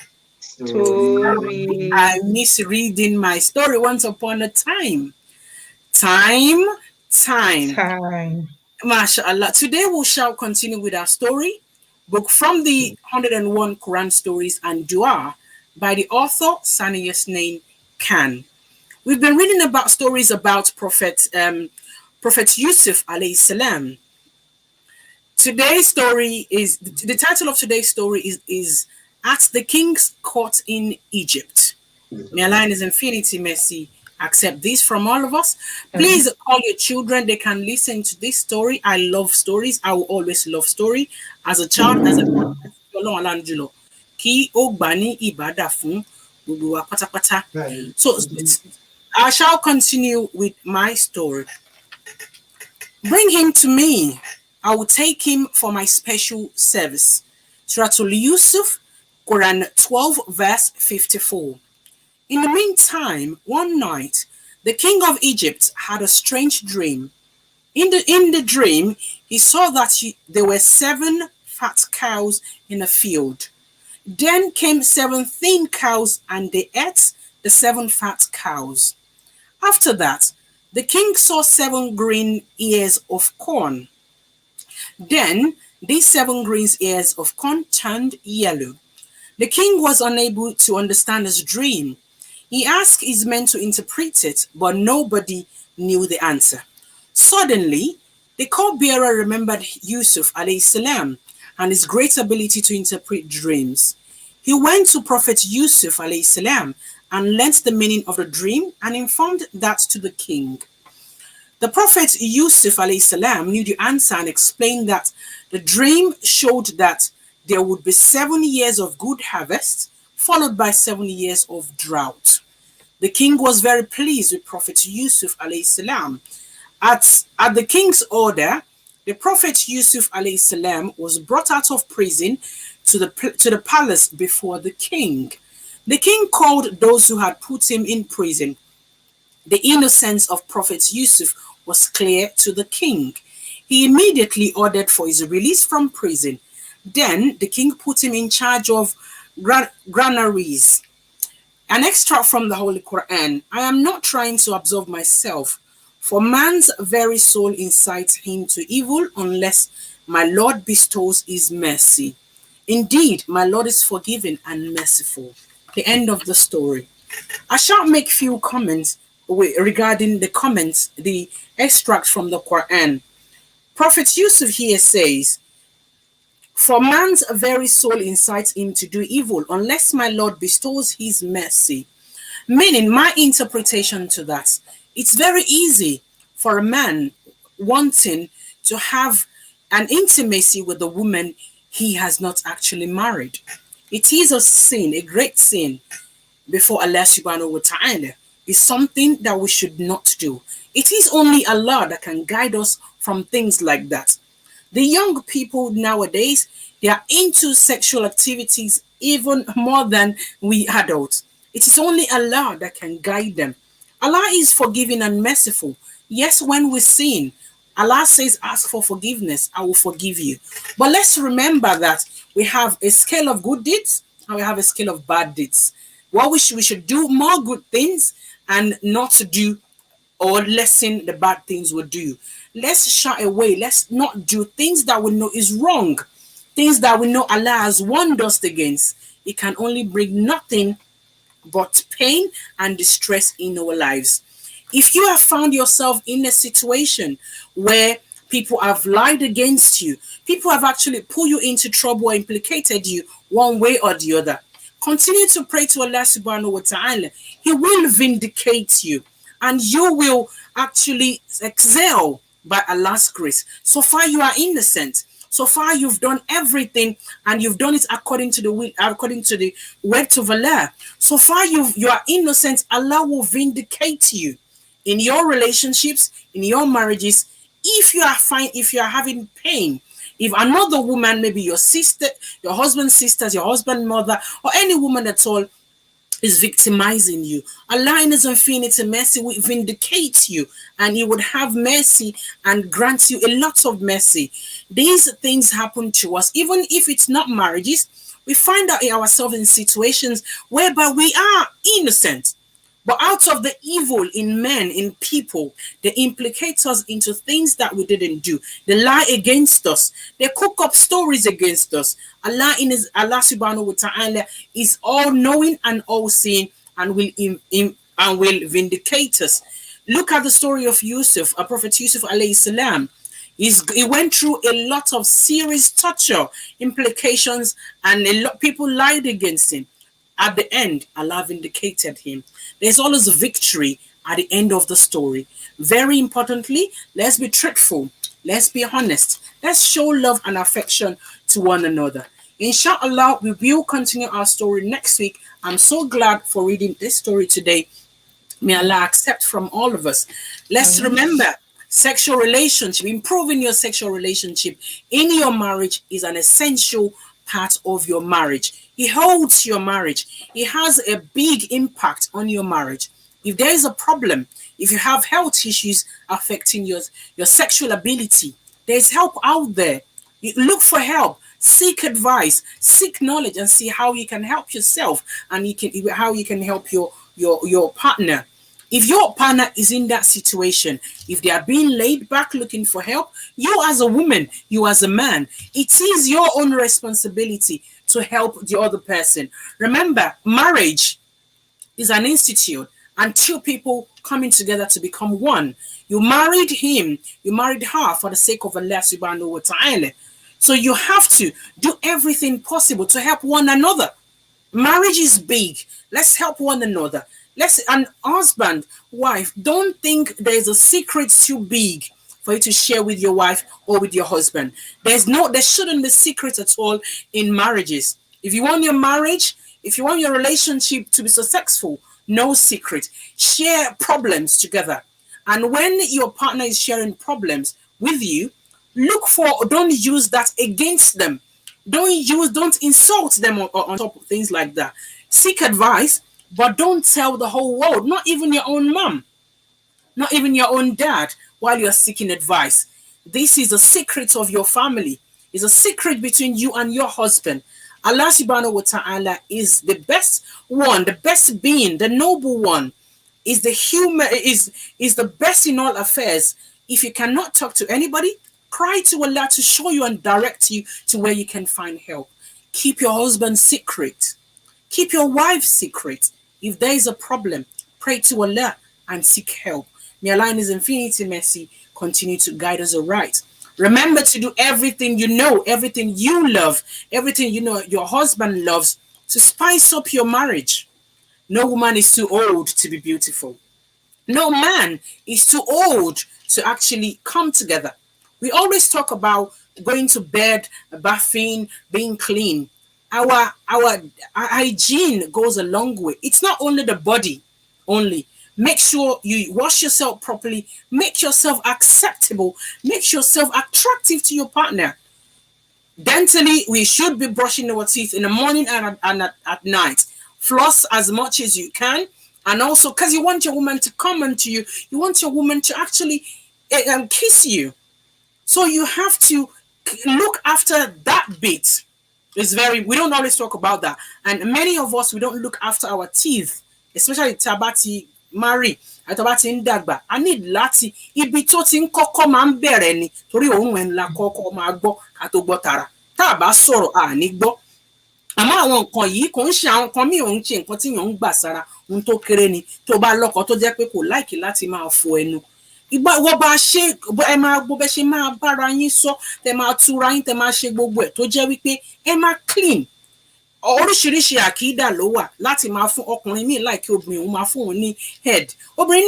I miss reading my story once upon a time. Time. MashaAllah. Today we shall continue with our story book from the 101 Quran Stories and Dua by the author Sani Yasnain Khan. We've been reading about stories about Prophet Yusuf alayhi salam. Today's story is the title of today's story is At the King's Court in Egypt. May Allah in His infinity mercy accept this from all of us. Please call your children. They can listen to this story. I love stories. I will always love story. As a child, as a so I shall continue with my story. Bring him to me. I will take him for my special service. Surah Yusuf, Quran 12, verse 54. In the meantime, one night, the king of Egypt had a strange dream. In the dream, he saw that there were 7 fat cows in a field. Then came 7 thin cows, and they ate the 7 fat cows. After that, the king saw 7 green ears of corn. Then these 7 green ears of corn turned yellow. The king was unable to understand his dream. He asked his men to interpret it, but nobody knew the answer. Suddenly, the cupbearer remembered Yusuf alayhi salam and his great ability to interpret dreams. He went to Prophet Yusuf alayhi salam and learnt the meaning of the dream and informed that to the king. The Prophet Yusuf alayhi salam knew the answer and explained that the dream showed that there would be 7 years of good harvest, followed by 7 years of drought. The king was very pleased with Prophet Yusuf alayhi salam. At the king's order, the Prophet Yusuf alayhi salam was brought out of prison to the palace before the king. The king called those who had put him in prison. The innocence of Prophet Yusuf was clear to the king. He immediately ordered for his release from prison. Then the king put him in charge of granaries. An extract from the Holy Quran. I am not trying to absolve myself, for man's very soul incites him to evil unless my Lord bestows his mercy. Indeed, my Lord is forgiving and merciful. The end of the story. I shall make few comments regarding the extract from the Quran. Prophet Yusuf here says, for man's very soul incites him to do evil unless my Lord bestows his mercy. Meaning, my interpretation to that, it's very easy for a man wanting to have an intimacy with a woman he has not actually married. It is a sin, a great sin before Allah subhanahu wa ta'ala. It's something that we should not do. It is only Allah that can guide us from things like that. The young people nowadays, they are into sexual activities even more than we adults. It is only Allah that can guide them. Allah is forgiving and merciful. Yes, when we sin, Allah says, ask for forgiveness, I will forgive you. But let's remember that we have a scale of good deeds and we have a scale of bad deeds. What we should do more good things and not to do or lessen the bad things we do. Let's shy away. Let's not do things that we know is wrong, things that we know Allah has warned us against. It can only bring nothing but pain and distress in our lives. If you have found yourself in a situation where people have lied against you, people have actually pulled you into trouble or implicated you one way or the other, continue to pray to Allah subhanahu wa ta'ala. He will vindicate you and you will actually excel by Allah's grace. So far you are innocent. So far you've done everything and you've done it according to the will, according to the word of Allah. So far you are innocent. Allah will vindicate you in your relationships, in your marriages. If you are fine, if you are having pain, if another woman, maybe your sister, your husband's sisters, your husband's mother, or any woman at all is victimizing you, Allah in His infinite mercy will vindicate you and He would have mercy and grant you a lot of mercy. These things happen to us, even if it's not marriages. We find ourselves in situations whereby we are innocent. But out of the evil in men, in people, they implicate us into things that we didn't do. They lie against us. They cook up stories against us. Allah subhanahu wa ta'ala is all knowing and all seeing and will vindicate us. Look at the story of Yusuf, Prophet Yusuf alayhi salam. He went through a lot of serious torture, implications, and people lied against him. At the end, Allah vindicated him. There's always a victory at the end of the story. Very importantly, let's be truthful. Let's be honest. Let's show love and affection to one another. Inshallah, we will continue our story next week. I'm so glad for reading this story today. May Allah accept from all of us. Let's remember, sexual relationship, improving your sexual relationship in your marriage is an essential part of your marriage. It holds your marriage. It has a big impact on your marriage. If there is a problem, if you have health issues affecting your sexual ability, there's help out there. You look for help, seek advice, seek knowledge, and see how you can help yourself and how you can help your partner. If your partner is in that situation, if they are being laid back looking for help, you as a woman, you as a man, it is your own responsibility to help the other person. Remember, marriage is an institute and two people coming together to become one. You married him, you married her for the sake of Allah subhanahu wa ta'ala. So you have to do everything possible to help one another. Marriage is big. Let's help one another. And husband, wife, don't think there's a secret too big for you to share with your wife or with your husband. There shouldn't be secrets at all in marriages. If you want your marriage, if you want your relationship to be successful, no secret. Share problems together. And when your partner is sharing problems with you, don't use that against them. Don't insult them on top of things like that. Seek advice, but don't tell the whole world, not even your own mom, not even your own dad, while you're seeking advice. This is a secret of your family. It's a secret between you and your husband. Allah subhanahu wa ta'ala is the best one, the best being, the noble one, is the best in all affairs. If you cannot talk to anybody, cry to Allah to show you and direct you to where you can find help. Keep your husband secret. Keep your wife secret. If there is a problem, pray to Allah and seek help. May Allah in His infinity mercy continue to guide us aright. Remember to do everything you know, everything you love, everything you know your husband loves to spice up your marriage. No woman is too old to be beautiful. No man is too old to actually come together. We always talk about going to bed, bathing, being clean. Our hygiene goes a long way. It's not only the body only. Make sure you wash yourself properly. Make yourself acceptable. Make yourself attractive to your partner. Dentally, we should be brushing our teeth in the morning and at night. Floss as much as you can. And also, because you want your woman to come onto you, you want your woman to actually kiss you. So you have to look after that bit. we don't always talk about that. And many of us, we don't look after our teeth, especially tabati marry, tabati ndagba. I need láti, ibi tó ti ń kọ́kọ́ máa ń bẹ̀rẹ̀ ni, torí òun ẹ̀ ńlá kọ́kọ́ máa gbọ́ ká tó gbọ́ tara. Tá bá sọ̀rọ̀ à ní gbọ́. Àmọ́ àwọn nǹkan yìí kò ń ṣe àwọn nǹkan míì, òun ṣe nǹkan tí yàn ń gbà sára, ohun tó kéré ni. Tó bá lọ́kọ tó jẹ́ pé kò láìkì láti máa fọ ẹnu. Ìgbà wo bá ṣe ẹ máa gbọ́ bẹ́ ṣe máa bára yín sọ, tẹ máa túra yín, tẹ máa ṣe gbogbo ẹ̀ tó jẹ́ wípé ẹ máa clean. Oríṣiríṣi àkídà ló wà láti máa fún ọkùnrin míì láìkí obìnrin òun máa fún òun ní head. Obìnrin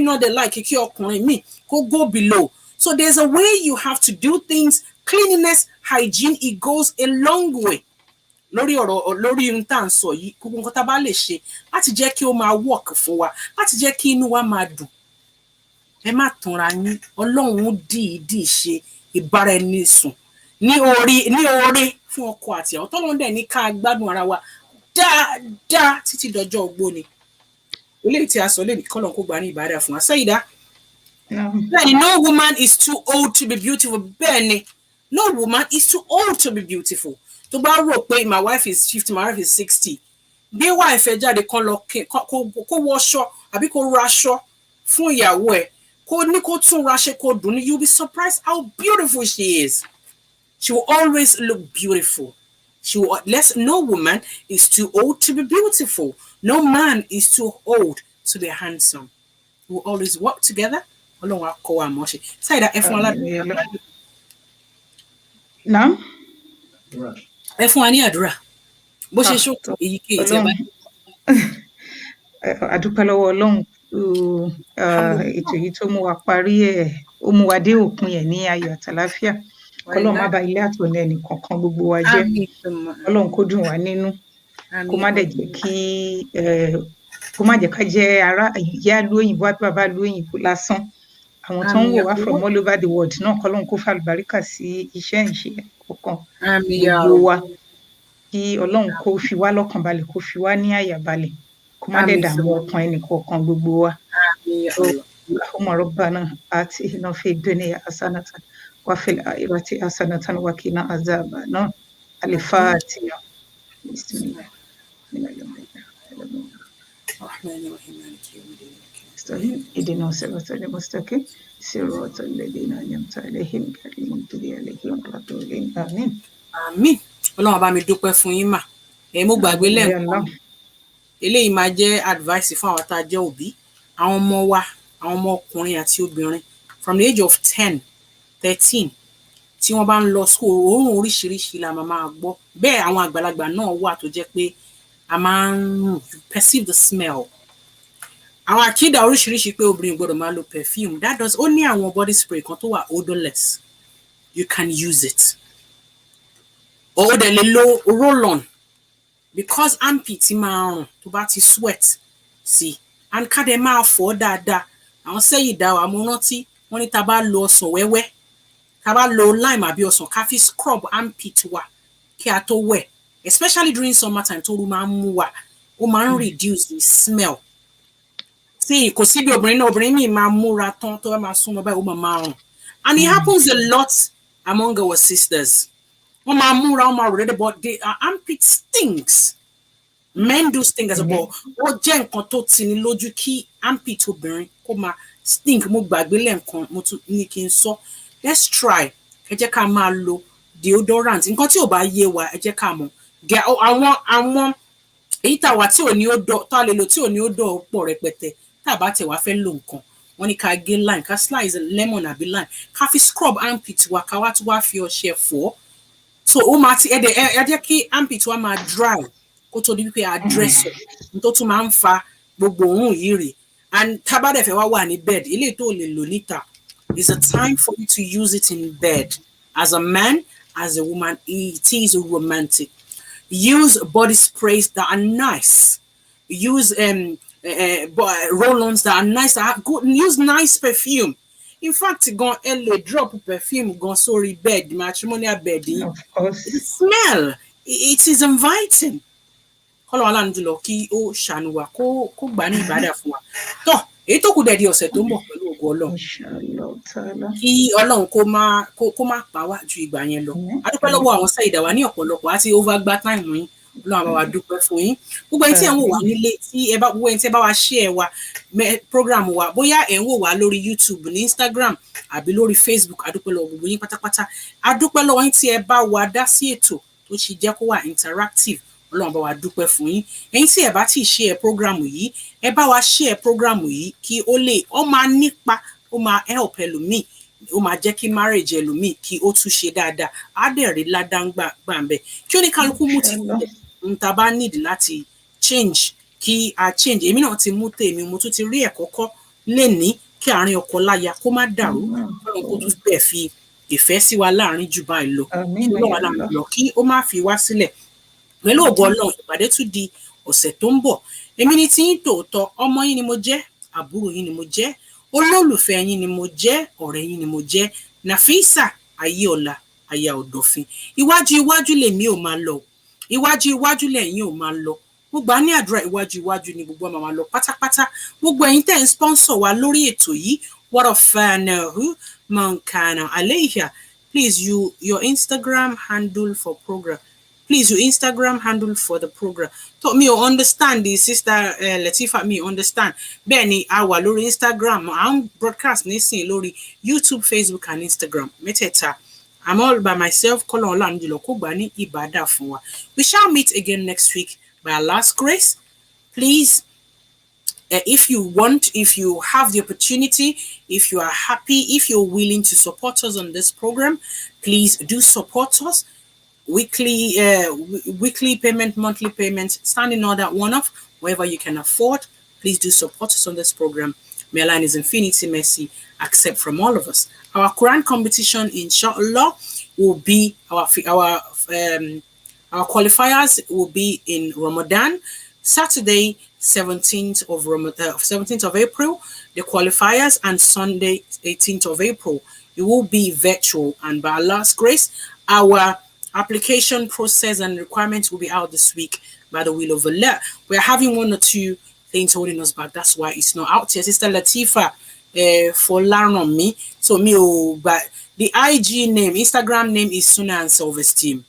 náà dẹ̀ láìkí kí ọkùnrin míì kó go below. So there's a way you have to do things. Cleanliness, hygiene, it goes a long way. Lórí ohun tá à ń sọ yìí, gbogbo nǹkan tá bá lè ṣe láti jẹ́ kí ó máa work fún wa, láti jẹ́ kí inú wa máa dùn. Ẹ má tanra yín, Ọlọ́run dìídì ṣe ìbáraẹnisùn ní oore fún ọkọ àti ìyàwó. Tọ́lọ́run dẹ̀ ní ká gbádùn ara wa dáadáa títí dọjọ́ ogbó ni. Eléyìí tí a sọ lẹ́nìí kọ́lọ́run kó gbà ní ìbádà fún wa. Seyida, bẹ́ẹ̀ni, no woman is too old to be beautiful. Bẹ́ẹ̀ni, no woman is too old to be beautiful. Tó bá rò pé my wife is 50, my wife is 60. Bí wife ẹ jáde kan lọ kó wọṣọ àbí kó raṣọ fún ìyàwó ẹ̀, kó ní kó tún raṣẹ kó dùn ní, you'll be surprised how beautiful she is. She will always look beautiful. No woman is too old to be beautiful. No man is too old to be handsome. We will always work together. Ọlọ́run á kọ́ wa mọ̀ ṣe. Seyida, ẹ fún wa ládùúrà. Naam. Ẹ fún wa ní àdúrà. Bó ṣe ṣókò èyíkéyìí tí ẹ bá. A dúpẹ́ lọ́wọ́ Ọlọ́run. Ètò yìí tó mú wa parí ẹ̀, ó mú wa dé òpin ẹ̀ ní ayọ̀ àtàláfíà. Ọlọ́run má bà ilé àtọ̀nà ẹnì kankan gbogbo wa jẹ́. Ọlọ́run kó dùn wá nínú. Kó má dẹ̀ jẹ́ kó má jẹ́ ká jẹ́ ará ìyá ìlú òyìnbó àti bàbá ìlú òyìnbó lásán. Àwọn tó ń wò wá from all over the world náà, k'Ọlọ́run kó fàlùbáríkà sí iṣẹ́ ìṣe kọ̀ọ̀kan gbogbo wa. Kí Ọlọ́run kó fi wá lọ́kàn balẹ̀, kó fi wá ní àyà balẹ̀. Kó má dẹ̀ dààmú ọkàn ẹnì kọ̀ọ̀kan gbogbo wa. Allahumma rabbana atina fid dunya hasanatan wa fil akhirati hasanatan wa qina azaban nar. Al-Fatiha. Bismillah. اهدنا الصراط المستقيم صراط الذين أنعمت عليهم غير المغضوب عليهم ولا الضالين آمين. Àmín. Ọlọ́run bá mi dúpẹ́ fún yín mà. Mo gbàgbé lẹ́ẹ̀kan. Eléyìí máa jẹ́ advice fún àwọn tá a jẹ́ òbí. Àwọn ọmọ wa, àwọn ọmọ ọkùnrin àti obìnrin from the age of 10, 13 tí wọ́n bá ń lọ school, òórùn oríṣiríṣi la máa gbọ́. Bẹ́ẹ̀ àwọn àgbàlagbà náà wà tó jẹ́ pé a máa ń perceive the smell. Àwọn àkídà oríṣiríṣi pé obìnrin gbọ́dọ̀ máa lo perfume. That does ó ní àwọn body spray kan tó wà odorless. You can use it. Or dẹ̀ lè lo roll-on because armpit máa rùn tó bá ti sweat sí. And ká dẹ̀ máa fọ̀ dáadáa. Àwọn Seyida wa mo rántí wọ́n ní tá bá lo ọsàn wẹ́wẹ́, tá bá lo lime àbí ọsàn ká fi scrub armpit wa kí a tó wẹ̀. Especially during summer time tó rú máa ń mú wa. Ó máa ń reduce the smell. Sí, kò sí bí obìnrin mi máa múra tán tó bá máa súnmọ́ báyìí ó máa rùn. And it happens a lot among our sisters. Wọ́n máa múra, wọ́n máa rò but their armpit stinks. Men do stink as well. Ó jẹ́ nǹkan tó tini lójú kí armpit obìnrin kó máa stink. Mo gbàgbé lẹ́ẹ̀kan mo tún ní kí n sọ. Let's try. Ẹ jẹ́ ká máa lo deodorant. Nǹkan tí ò bá yé wa ẹ jẹ́ ká mọ̀. Àwọn èyí tá wà tí ò ní ó dọ̀ tá lè lò tí ò ní ó dọ̀ pọ̀ rẹpẹtẹ. Tá bá tẹ̀ wá fẹ́ lo nǹkan. Wọ́n ní ká gé lime, ká slice lemon àbí lime. Ká fi scrub armpit wa, ká wá tún wá fi ọṣẹ fọ̀. So ó máa ti ẹ jẹ́ kí armpit wa máa dry kó tó di wípé a dress up. N tó tún máa ń fa gbogbo òórùn yìí rè. And tá bá dẹ̀ fẹ́ wá wà ní bed, eléyìí tó lè lò níta. It's a time for you to use it in bed. As a man, as a woman, it is romantic. Use body sprays that are nice. Use roll-ons that are nice, that are good. Use nice perfume. In fact, go drop perfume, go sorry bed, matrimonial bed. Of course. The smell, it is inviting. Kọ́lọ́ Ọlọ́run kí ó ṣàánú wa kó gbà ní ìbádà fún wa. Tó, èyí tó kù dẹ̀ di ọ̀sẹ̀ tó ń bọ̀ pẹ̀lú ògo Ọlọ́run. Inshallah ta'ala. Kí Ọlọ́run kó má pa wá ju ìgbà yẹn lọ. A dúpẹ́ lọ́wọ́ àwọn Seyida wa ní ọ̀pọ̀lọpọ̀ àti overgba time yín. Ọlọ́run bá wa dúpẹ́ fún yín. Gbogbo ẹni tí ẹ̀ ń wò wá nílé, gbogbo ẹni tí ẹ bá wa share wa program wa, bóyá ẹ̀ ń wò wá lórí YouTube, ní Instagram àbí lórí Facebook, a dúpẹ́ lọ́wọ́ gbogbo yín pátápátá. A dúpẹ́ lọ́wọ́ yín tí ẹ bá wa dá sí ètò tó ṣe jẹ́ kó wà interactive. Ọlọ́run bá wa dúpẹ́ fún yín. Ẹ̀yin tí ẹ bá ti share program yìí, ẹ bá wa share program yìí kí ó máa nípa, ó máa help ẹlòmíì, ó máa jẹ́ kí marriage ẹlòmíì kí ó tún ṣe dáadáa. Á dẹ̀ rí ládàǹgbà gbàǹbẹ̀. Kí oníkálukú mú ti ń ta bá need láti change, kí a change. Èmi náà ti mú tèmi, mo tún ti rí ẹ̀kọ́ kọ́ lénìí kí àárín ọkọ láya kó má dàrú. Ọlọ́run kó tún bẹ̀ fi ìfẹ́ sí wa láàrin jù báyìí lọ. Kí Ọlọ́run wa láàrin lọ, kí ó má fi wá sílẹ̀. Pẹ̀lú ògo Ọlọ́run, ìpàdé tún di ọ̀sẹ̀ tó ń bọ̀. Èmi ni tí yín tòótọ́, ọmọ yín ni mo jẹ́, àbúrò yín ni mo jẹ́, olólùfẹ́ yín ni mo jẹ́, ọ̀rẹ́ yín ni mo jẹ́, Nafeesa Ayeola aya Ọ̀dọ̀fin. Iwájú iwájú lèmi ò máa lọ, iwájú iwájú lẹ́yìn ò máa lọ. Mo gbà ní àdúrà iwájú iwájú ni gbogbo ọmọ wa lọ pátápátá. Gbogbo ẹ̀yin tẹ́ ń sponsor wa lórí ètò yìí, warafanahu mankana alayha. Please, your Instagram handle for program. Please, your Instagram handle for the program. So me understand the sister Latifa, me understand. Bẹ́ẹ̀ni, a wà lórí Instagram, à ń broadcast nísìnyí lórí YouTube, Facebook and Instagram. Mẹ́tẹ̀ẹ̀ta. I'm all by myself. Kọ́lọ́ ọ̀la níjùlọ kó gbà ní ìbádà fún wa. We shall meet again next week by Allah's grace. Please, if you have the opportunity, if you are happy, if you're willing to support us on this program, please do support us. Weekly payment, monthly payment, standing order, one-off, wherever you can afford. Please do support us on this program. May Allah in His infinity mercy accept from all of us. Our Quran competition, inshallah, will be our qualifiers will be in Ramadan, Saturday, 17th of April, the qualifiers, and Sunday, 18th of April. It will be virtual, and by Allah's grace, our application process and requirements will be out this week by the will of Allah. We're having one or two things holding us back. That's why it's not out here. Sister Latifa for learn on me. So but the IG name, Instagram name is Sunnah and Self-Esteem.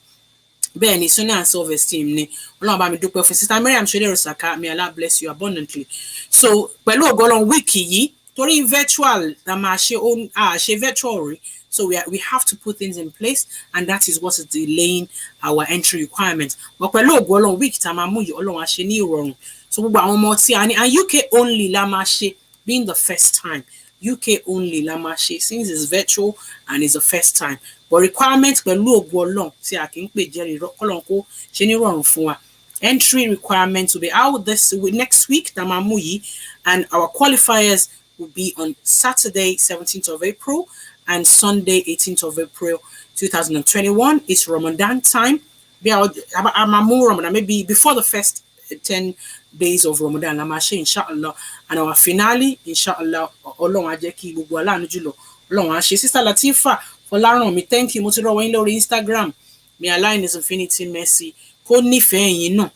Bẹ́ẹ̀ni, Sunnah and Self-Esteem ni. Ọlọ́run bá mi dúpẹ́ fún Sister Miriam Shede Saka. May Allah bless you abundantly. So pẹ̀lú ògo Ọlọ́run wíìkì yìí, torí virtual la máa ṣe virtual rí. So we have to put things in place, and that is what is delaying our entry requirements. But pẹ̀lú ògo Ọlọ́run week tá máa mú yìí, Ọlọ́run á ṣe ní ìrọ̀rùn. So gbogbo àwọn ọmọ tí a ní, and UK only la máa ṣe, being the first time. UK only la máa ṣe, since it's virtual and it's the first time. But requirements pẹ̀lú ògo Ọlọ́run tí a kì í pè jẹ́rìí Ọlọ́run kó ṣe ní ìrọ̀rùn fún wa. Entry requirements will be out next week tá máa mú yìí, and our qualifiers will be on Saturday, 17th of April, and Sunday, 18th of April, 2021. It's Ramadan time. Ramadan, maybe before the first 10 days of Ramadan, inshallah. And our finale, inshallah, Ọlọ́run á jẹ́ kí gbogbo aláàánú jùlọ, Ọlọ́run á ṣe. Sister Latifa, Fọláràn mi, thank you. Mo ti rọwọ́ yín lórí Instagram. May Allah in His infinity mercy kó nífẹ̀ẹ́ yín náà,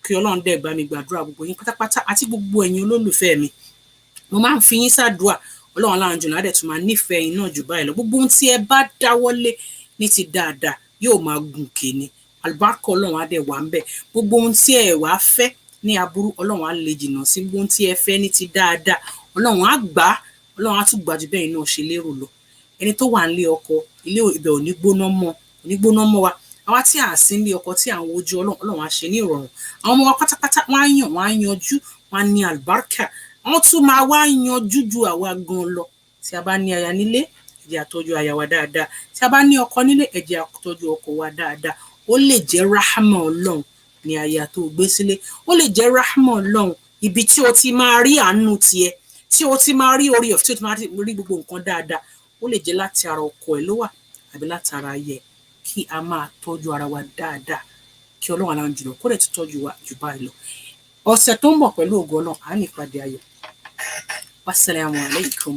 kí Ọlọ́run dẹ̀ bá mi gbàdúrà gbogbo yín pátápátá àti gbogbo ẹ̀yin olólùfẹ́ mi. Mo máa ń fi yín ṣàdúà, Ọlọ́run aláàánú jùlọ á dẹ̀ tún máa nífẹ̀ẹ́ yín náà jù báyìí lọ. Gbogbo ohun tí ẹ bá dáwọ́lé ní ti dáadáa yóò máa gùnkè ni. Àlùbáríkà Ọlọ́run á dẹ̀ wà ń bẹ̀. Gbogbo ohun tí ẹ wá fẹ́ ní aburú, Ọlọ́run á lè jìnnà sí. Gbogbo ohun tí ẹ fẹ́ ní ti dáadáa, Ọlọ́run á gbà á, Ọlọ́run á tún gbà jù bẹ́ẹ̀ náà ṣe lérò lọ. Ẹni tó wà nílé ọkọ, ilé ibẹ̀ ò ní gbóná mọ́ wa. Àwa tí à sí nílé ọkọ tí à ń wojú Ọlọ́run á ṣe ní ìrọ̀rùn. Àwọn ọmọ wa pátápátá wọ́n á yanjú, wọ́n á ní àlùbáríkà. Wọ́n tún máa wá yanjú ju àwa gan lọ. Tí a bá ní aya nílé, ẹ jẹ́ á tọ́jú aya wa dáadáa. Tí a bá ní ọkọ nílé, ẹ jẹ́ á tọ́jú ọkọ wa dáadáa. Ó lè jẹ́ rahma Ọlọ́run ní aya tó gbé sílé. Ó lè jẹ́ rahma Ọlọ́run ibi tí o ti máa rí àánú tiẹ̀, tí o ti máa rí orí ọ̀fẹ́, tí o ti máa rí gbogbo nǹkan dáadáa. Ó lè jẹ́ láti ara ọkọ ẹ̀ ló wà, àbí láti ara ayé. Kí a máa tọ́jú ara wa dáadáa, kí Ọlọ́run aláàánú jùlọ kó dẹ̀ tún tọ́jú wa jù báyìí lọ. Ọ̀sẹ̀ tó ń bọ̀ pẹ̀lú ògo Ọlọ́run, à ní ìpàdé ayọ̀. Wassalamu alaikum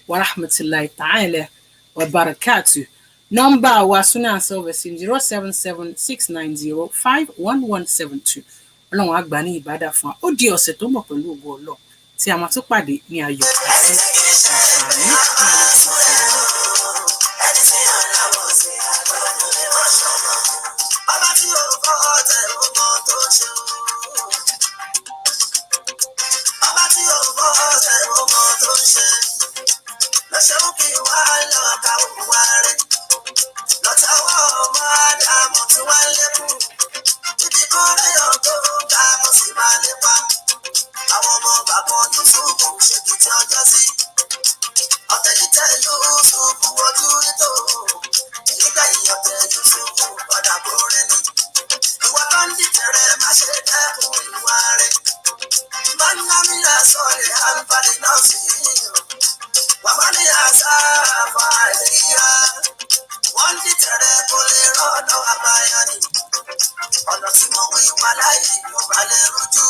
wa rahmatullahi ta'ala wa barakatuh. Number wa Sunnah and Self-Esteem 07769051172. Ọlọ́run á gbà ní ìbádà fún wa. Ó di ọ̀sẹ̀ tó ń bọ̀ pẹ̀lú ògo Ọlọ́run. tí a máa tún pàdé ní ayọ̀ àti àǹfààní ní alẹ́ tí ó fẹ́. ẹni tí ó láwọ̀ sí àgbọ̀nù lè wọ́n ṣọmọ. Ọba tí ó kọ́ ọ̀tẹ̀ ọmọ tó ṣe o. Ọba tí ó kọ́ ọ̀tẹ̀ ọmọ tó ṣe. Lọ́ṣẹ́ ó kí wá lọ ká òun wá rẹ̀. Lọ́tàwọ́ ọmọ Ádámù tí wá lékún. Ibi kan réyàn tó ń ga mo sì máa lépa. Àwọn ọmọ bàbá Yúsúfù ṣèkìtì ọjọ́ sí. Ọ̀tẹ̀ yìí tẹ̀ Yúsúfù ojú nítò. Nígbà yìí ọ̀tẹ̀ Yúsúfù padà kó rẹ̀ ní. Ìwà tó ń dìtẹ̀rẹ̀ má ṣe dẹ́kun ìwà rẹ̀. Mánàmíyà sọ̀rọ̀ àǹfààní náà sí i. Wàmánì àṣà àfàìyá. Wọ́n ń dìtẹ̀rẹ̀ kó lè rọ́nà àbáyọ ni. Ọ̀nà tí mo wí wà láyé ló bá lè rújú.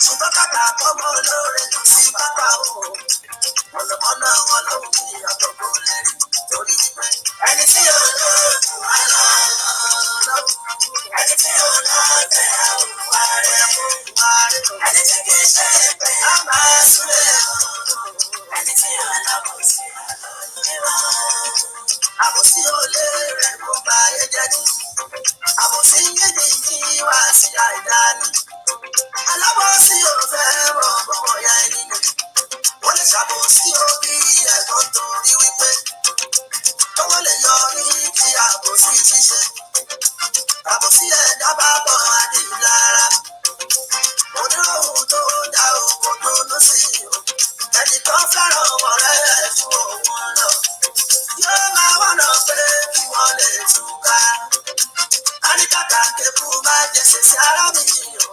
Ṣùgbọ́n kàkà kọ́mọ olóore lù sí pápá o. Mọ̀nàmọ́ná wọn ló ń fi àtọ̀kọ́ lérí. Torí pé ẹni tí ò lóògùn wá lọ́wọ́. Ẹni tí ò lọ́tẹ̀ àwùwá rẹ̀ fún ìwà rẹ̀. Ẹni tí kì í ṣe pé a máa súlé o. Ẹni tí ò lábọ̀ sí àlọ́. Àbòsí olè rẹ̀ kó bá ayé jẹ́ ni. Àbòsí yéde ní wá sí àìdáni. Alábòsí ò fẹ́ rọ̀ bọ́bọ̀ ya ẹni nù. Wọ́n lè ṣàbòsí òbí ẹ̀gbọ́n torí wípé owó lè yọ ní kí àbòsí ṣíṣe. Àbòsí ẹ̀dá bá bọ̀ adìlára. Oníròhùn tó dá oko tó ló sì o. Ẹni tó fẹ́ràn ọmọ rẹ̀ fún òun lọ. Yóò máa wọ̀nà pé kí wọ́n lè túká. Àníkàkà kẹ́kù máa jẹ̀sẹ̀ sí ara mi o.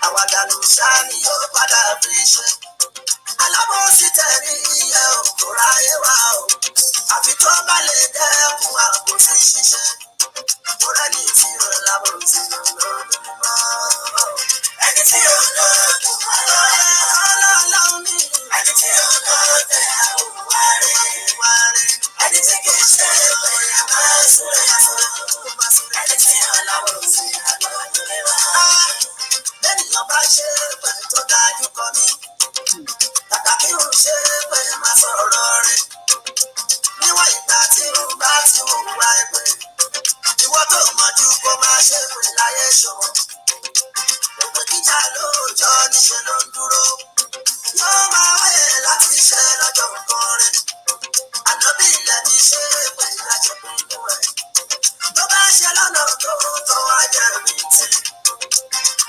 Àwàdànù ṣáà ni yóò padà fi ṣe. Alábòsí tẹ̀rí iye òkú ráyé wá o. Àfi tó bá lè dẹ́kun àbòsí ṣíṣe. Mo rẹ́ni tí ò lábòsí lọ́dún mọ́. Ẹni tí ò lọ́dún mọ́ ọlọ́run mi. Ẹni tí ò lọ́dún àwùwá rẹ̀. Ẹni tí kì í ṣe pé a máa súré tó. Ẹni tí ò lábòsí àgbọ̀dún lè wá. Lẹ́nìyàn bá ṣe pé tó dájú kọ mí. Kàkà kí n ṣe pé má sọ̀rọ̀ rẹ̀. Níwọ̀n ìgbà tí n bá ti hùwà ẹgbẹ́. Ìwọ tó mọ̀jú kó máa ṣe pé láyé ṣòwò. Òpè kíjà lóòjọ́ níṣẹ́ ló ń dúró. Yóò máa wáyé láti ṣe lọ́jọ́ nǹkan rẹ̀. Ànábì ilẹ̀ ti ṣe pé ìlàjẹ̀kùn inú ẹ̀. Tó bá ṣe lọ́nà tó tọ́ wá jẹ́ mi tì.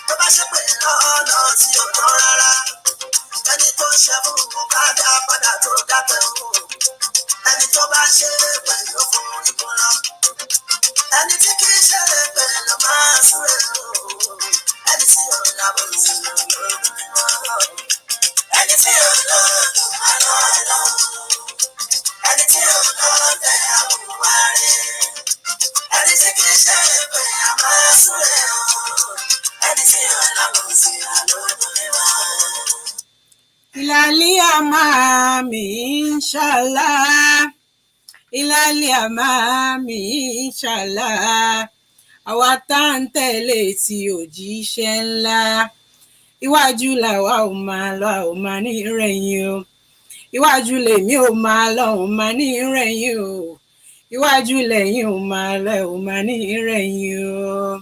Tó bá ṣe pé lọ́nà tí ò tán rárá. Ẹni tó ṣe fún un ká dá padà tó dákẹ́ o. Ẹni tó bá ṣe pẹ̀lú fún ikú lọ. Ẹni tí kì í ṣe pẹ̀lú máa súré o. Ẹni tí ò lábọ̀ sí lọ́dún mímọ́. Ẹni tí ò lọ́dún àlọ́. Ẹni tí ò lọ́tẹ̀ àwùwá rẹ̀. Ẹni tí kì í ṣe pẹ̀lú máa súré o. Ẹni tí ò lábọ̀ sí lọ́dún mímọ́. Ilalia mami inshallah. Ilalia mami inshallah. Àwa tá ń tẹ̀lé tí òjíṣẹ́ ńlá. Iwájú làwa ò máa lọ, a ò máa ní rẹ̀yìn o. Iwájú lèmi ò máa lọ, ò máa ní rẹ̀yìn o. Iwájú lẹ́yìn ò máa lọ, ò máa ní rẹ̀yìn o.